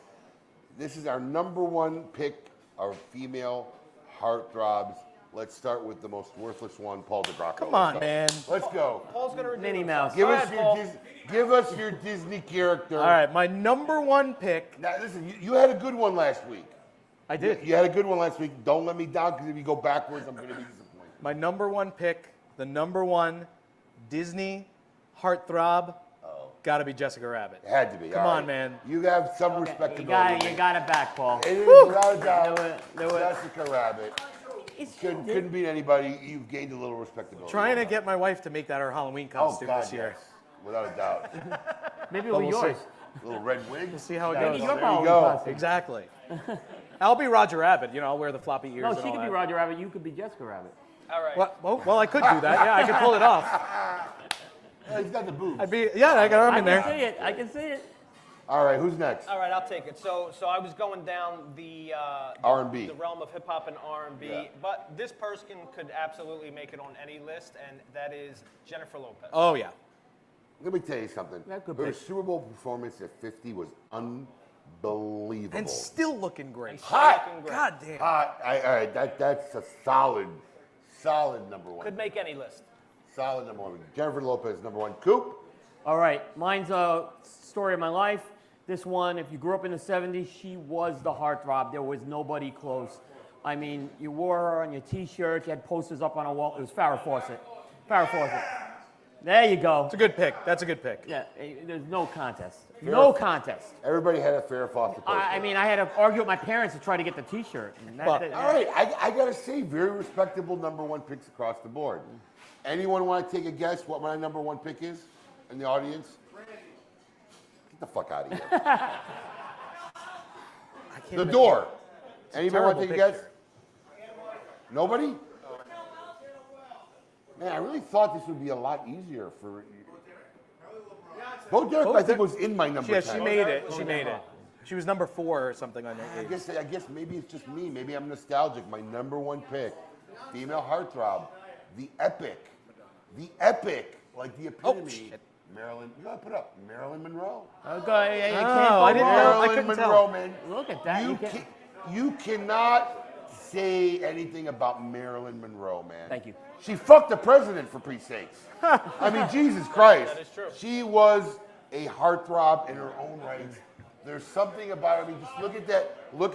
S3: This is our number 1 pick of female heartthrobs. Let's start with the most worthless one, Paul DeGracco.
S6: Come on, man.
S3: Let's go.
S9: Paul's gonna
S7: Minnie Mouse.
S3: Give us your Disney character.
S6: All right, my number 1 pick.
S3: Now, listen, you had a good one last week.
S6: I did.
S3: You had a good one last week. Don't let me down, because if you go backwards, I'm going to be disappointed.
S6: My number 1 pick, the number 1 Disney heartthrob, got to be Jessica Rabbit.
S3: It had to be.
S6: Come
S3: all
S6: on,
S3: right.
S6: man.
S3: You have some respectability.
S7: You got it back, Paul.
S3: It is
S7: Woo!
S3: without a doubt.
S7: Knew it.
S3: Jessica Rabbit. Couldn't beat anybody. You've gained a little respectability.
S6: Trying to get my wife to make that her Halloween costume this year.
S3: Yes. Without a doubt.
S7: Maybe it'll be yours.
S3: A little red wig.
S6: We'll see how it
S3: Maybe
S6: goes.
S3: your Halloween costume.
S6: Exactly. I'll be Roger Rabbit. You know, I'll wear the floppy ears.
S7: No,
S6: and
S7: she
S6: all
S7: could be
S6: that.
S7: Roger Rabbit. You could be Jessica Rabbit.
S9: All right.
S6: Well, I could do that. Yeah, I could pull it off.
S3: He's got the boobs.
S6: I got arm in there.
S7: I can see it.
S3: All right, who's next?
S9: All right, I'll take it. So I was going down the
S3: R&B.
S9: the realm of hip hop and R&B,
S3: Yeah.
S9: but this person could absolutely make it on any list, and that is Jennifer Lopez.
S6: Oh yeah.
S3: Let me tell you something.
S7: That could
S3: Her
S7: be.
S3: Super Bowl performance at 50 was unbelievable.
S6: And still looking great.
S3: Hot.
S6: God damn.
S3: Hot. All right, that's a solid number 1.
S9: Could make any list.
S3: Solid number 1. Jennifer Lopez, number 1. Coop.
S7: All right, mine's a story of my life. This one, if you grew up in the 70s, she was the heartthrob. There was nobody close. I mean, you wore her on your T-shirt. You had posters up on a wall. It was Farrah Fawcett. Farrah Fawcett. There you go.
S6: It's a good pick. That's a good pick.
S7: Yeah, there's no contest. No contest.
S3: Everybody had a Farrah Fawcett poster.
S7: I mean, I had to argue with my parents to try to get the T-shirt. And
S3: All right, I got to say, very respectable number 1 picks across the board. Anyone want to take a guess what my number 1 pick is in the audience? Get the fuck out of here. The Door. Anybody want to take a guess? Nobody? Man, I really thought this would be a lot easier for... Bo Derek, I think, was in my number 10.
S6: Yeah, she made it. She made it. She was number 4 or something on that.
S3: I guess maybe it's just me. Maybe I'm nostalgic. My number 1 pick, female heartthrob, the epic, like the epitome. Marilyn, you gotta put up Marilyn Monroe.
S7: Okay,
S6: I didn't know. I
S3: Marilyn
S6: couldn't
S3: Monroe,
S6: tell.
S3: man.
S7: Look at that.
S3: You cannot say anything about Marilyn Monroe, man.
S7: Thank you.
S3: She fucked the president, for Pete's sakes. I mean, Jesus Christ.
S9: That is true.
S3: She was a heartthrob in her own right. There's something about her. I mean, just look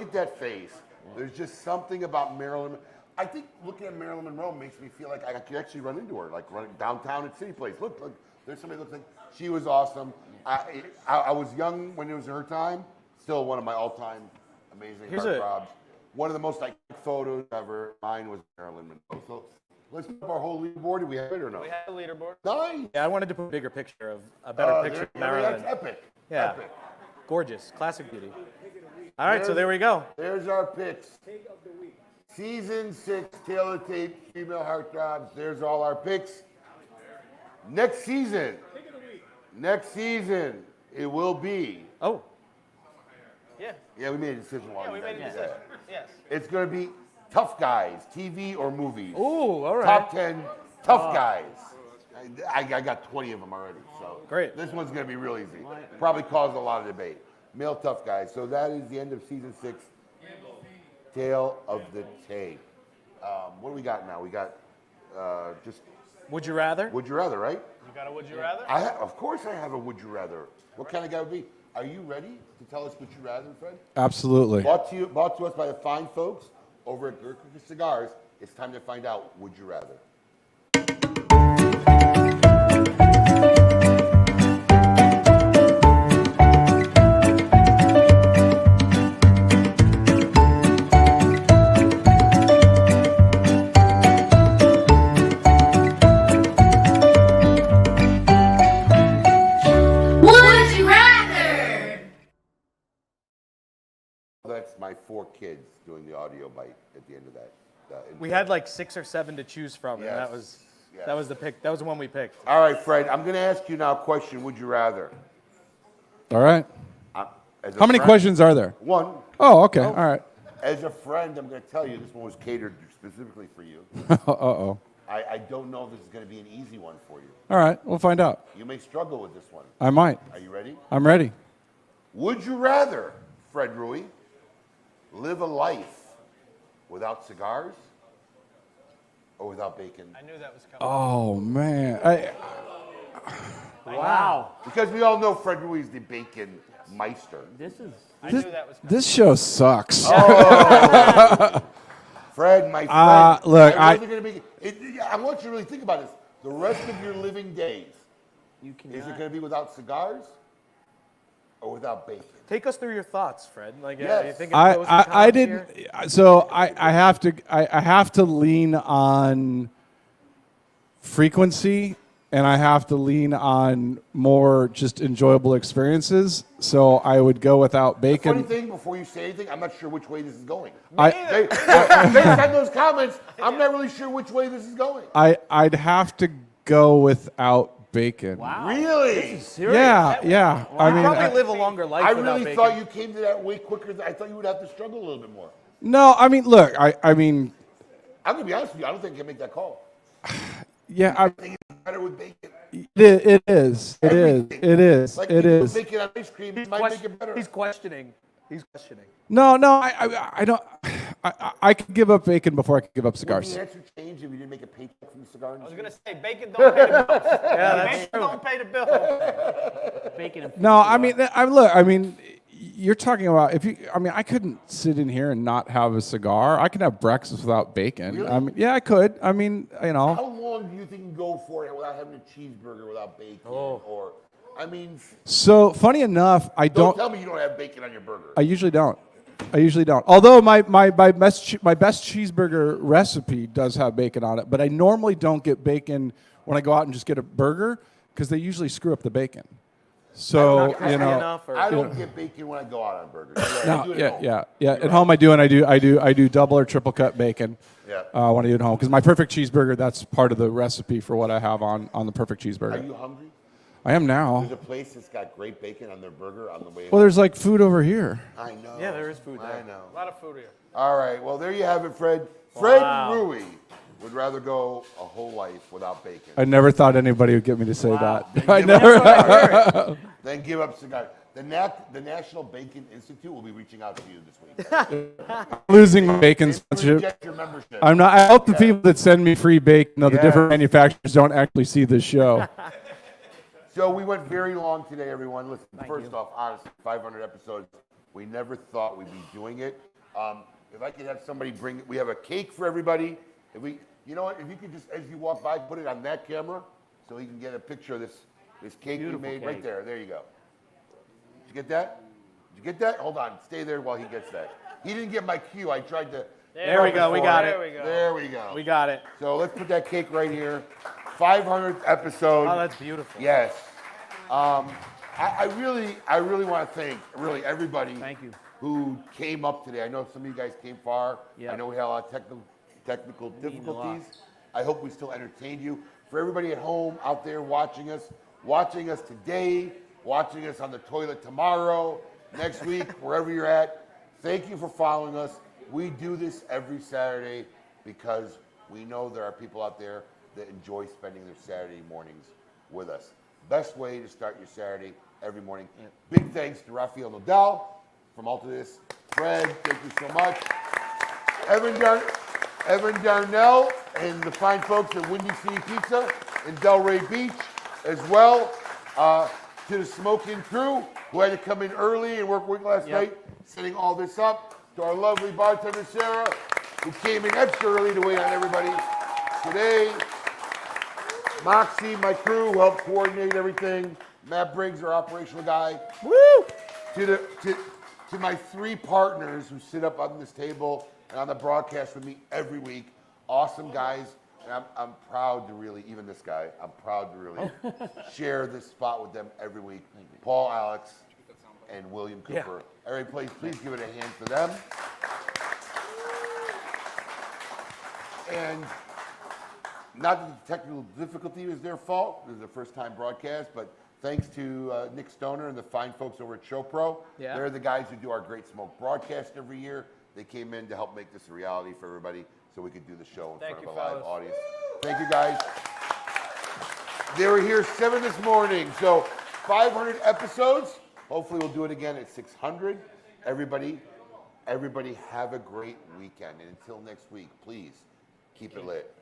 S3: at that face. There's just something about Marilyn. I think looking at Marilyn Monroe makes me feel like I could actually run into her, like running downtown at City Place. Look, there's somebody that looks like she was awesome. I was young when it was her time. Still one of my all-time amazing heartthrobs. One of the most iconic photos ever. Mine was Marilyn Monroe. So let's put up our whole leaderboard. Do we have it or no?
S9: We have the leaderboard.
S3: Nice.
S6: Yeah, I wanted to put a bigger picture of a better picture of Marilyn.
S3: That's epic.
S6: Yeah.
S3: Epic.
S6: Gorgeous. Classic beauty. All right, so there we go.
S3: There's our picks. Season 6, Tale of the Tape, female heartthrobs. There's all our picks. Next season, it will be.
S6: Oh.
S9: Yeah.
S3: Yeah, we made a decision while
S9: we made a decision. Yes.
S3: It's going to be Tough Guys, TV or movies.
S6: Ooh, all right.
S3: Top 10 Tough Guys. I got 20 of them already, so
S6: great.
S3: This one's going to be real easy. Probably caused a lot of debate. Male Tough Guys. So that is the end of season 6, Tale of the Tape. What do we got now? We got just.
S6: Would you rather?
S3: Would you rather, right?
S9: You got a would you rather?
S3: Of course I have a would you rather. What kind of guy would be? Are you ready to tell us what you rather, Fred?
S21: Absolutely.
S3: Brought to us by the fine folks over at Gerker Cigars. It's time to find out, would you rather? That's my 4 kids doing the audio bite at the end of that.
S6: We had like 6 or 7 to choose from, and that was the pick. That was the one we picked.
S3: All right, Fred, I'm going to ask you now a question, would you rather?
S21: All right. How many questions are there?
S3: 1.
S21: Oh, okay. All right.
S3: As a friend, I'm going to tell you this one was catered specifically for you.
S21: Uh-oh.
S3: I don't know if this is going to be an easy one for you.
S21: All right, we'll find out.
S3: You may struggle with this one.
S21: I might.
S3: Are you ready?
S21: I'm ready.
S3: Would you rather, Fred Rewey, live a life without cigars or without bacon?
S9: I knew that was coming.
S21: Oh man.
S7: Wow.
S3: Because we all know Fred Rewey is the bacon meister.
S21: This show sucks.
S3: Oh. Fred, my friend.
S21: Look,
S3: I want you to really think about this. The rest of your living days, is it going to be without cigars or without bacon?
S6: Take us through your thoughts, Fred. Like,
S3: Yes.
S6: you think pros and cons
S21: I didn't.
S6: here?
S21: So I have to lean on frequency, and I have to lean on more just enjoyable experiences. So I would go without bacon.
S3: Funny thing, before you say anything, I'm not sure which way this is going.
S21: I-
S3: Based on those comments, I'm not really sure which way this is going.
S21: I'd have to go without bacon.
S3: Wow. Really?
S6: This is serious.
S21: Yeah.
S6: Wow.
S21: I mean,
S6: probably live a longer life
S3: I
S6: without
S3: really
S6: bacon.
S3: thought you came to that way quicker. I thought you would have to struggle a little bit more.
S21: no. I mean, look. I mean,
S3: I'm going to be honest with you. I don't think I can make that call.
S21: yeah.
S3: I think it's better with bacon.
S21: It is. It is.
S3: Like
S21: It
S3: you
S21: is.
S3: put bacon on ice cream, it might make it better.
S6: He's questioning. He's questioning.
S21: No. I don't. I could give up bacon before I could give up
S3: Would
S21: cigars.
S3: the answer change if you didn't make a paycheck from the cigar
S9: I was
S3: industry?
S9: going to say, bacon don't pay the bills.
S6: Yeah, that's
S9: Bacon
S6: true.
S9: don't pay the bill.
S7: Bacon and
S21: No, I mean, look. I mean, you're talking about if you. I mean, I couldn't sit in here and not have a cigar. I could have breakfast without bacon.
S3: Really?
S21: I mean, yeah, I could. I mean, you know.
S3: How long do you think you can go for it without having a cheeseburger without bacon? Or, I mean,
S21: So funny enough, I
S3: don't
S21: don't.
S3: tell me you don't have bacon on your burger.
S21: I usually don't. Although my best cheeseburger recipe does have bacon on it, but I normally don't get bacon when I go out and just get a burger because they usually screw up the bacon. So
S3: I
S21: you
S3: don't
S21: know.
S3: get bacon when I go out on burgers.
S21: No,
S3: I do it at home.
S21: yeah. At home, I do double or triple cut bacon.
S3: Yeah.
S21: When I do it at home, because my perfect cheeseburger, that's part of the recipe for what I have on the perfect cheeseburger.
S3: Are you hungry?
S21: I am now.
S3: There's a place that's got great bacon on their burger on the way.
S21: Well, there's like food over here.
S3: I know.
S6: Yeah, there is food there.
S3: I know.
S9: A lot of food here.
S3: All right. Well, there you have it, Fred. Fred
S6: Wow.
S3: Rewey would rather go a whole life without bacon.
S21: I never thought anybody would get me to say that.
S3: Then
S21: I
S3: give
S21: never.
S3: up- Then give up cigar. The National Bacon Institute will be reaching out to you this week.
S21: Losing my bacon sponsorship.
S3: Reject your membership.
S21: I'm not. I hope the people that send me free bacon know the
S3: Yeah.
S21: different manufacturers don't actually see this show.
S3: So we went very long today, everyone. Listen, first off, honestly, 500 episodes. We never thought we'd be doing it. If I could have somebody bring, we have a cake for everybody. You know what? If you could just, as you walk by, put it on that camera so we can get a picture of this cake we made right there. There you go. Did you get that? Did you get that? Hold on. Stay there while he gets that. He didn't get my cue. I tried to.
S6: There we go. We got it.
S3: There we go.
S6: We got it.
S3: So let's put that cake right here. 500th episode.
S6: Oh, that's beautiful.
S3: Yes. I really want to thank everybody who came up today. I know some of you guys came far.
S6: Yep.
S3: I know we had a lot of technical difficulties. I hope we still entertained you. For everybody at home out there watching us today, watching us on the toilet tomorrow, next week, wherever you're at, thank you for following us. We do this every Saturday because we know there are people out there that enjoy spending their Saturday mornings with us. Best way to start your Saturday every morning. Big thanks to Rafael Nodal from Altadis. Fred, thank you so much. Evan Darnell and the fine folks at Windy City Pizza in Delray Beach as well. To the Smoke Inn crew who had to come in early and work last night, setting all this up. To our lovely bartender, Sarah, who came in extra early to wait on everybody today. Moxie, my crew, who helped coordinate everything. Matt Briggs, our operational guy. Woo! To my three partners who sit up on this table and on the broadcast with me every week. Awesome guys. And I'm proud to really, even this guy, I'm proud to really share this spot with them every week. Paul, Alex, and William Cooper. Everybody, please give it a hand for them. And not that the technical difficulty was their fault. This is their first time broadcast, but thanks to Nick Stoner and the fine folks over at ShowPro.
S6: Yeah.
S3: They're the guys who do our Great Smoke broadcast every year. They came in to help make this a reality for everybody so we could do the show in front of a live audience. Thank you, guys. They were here 7 this morning, so 500 episodes. Hopefully we'll do it again at 600. Everybody have a great weekend. And until next week, please keep it lit.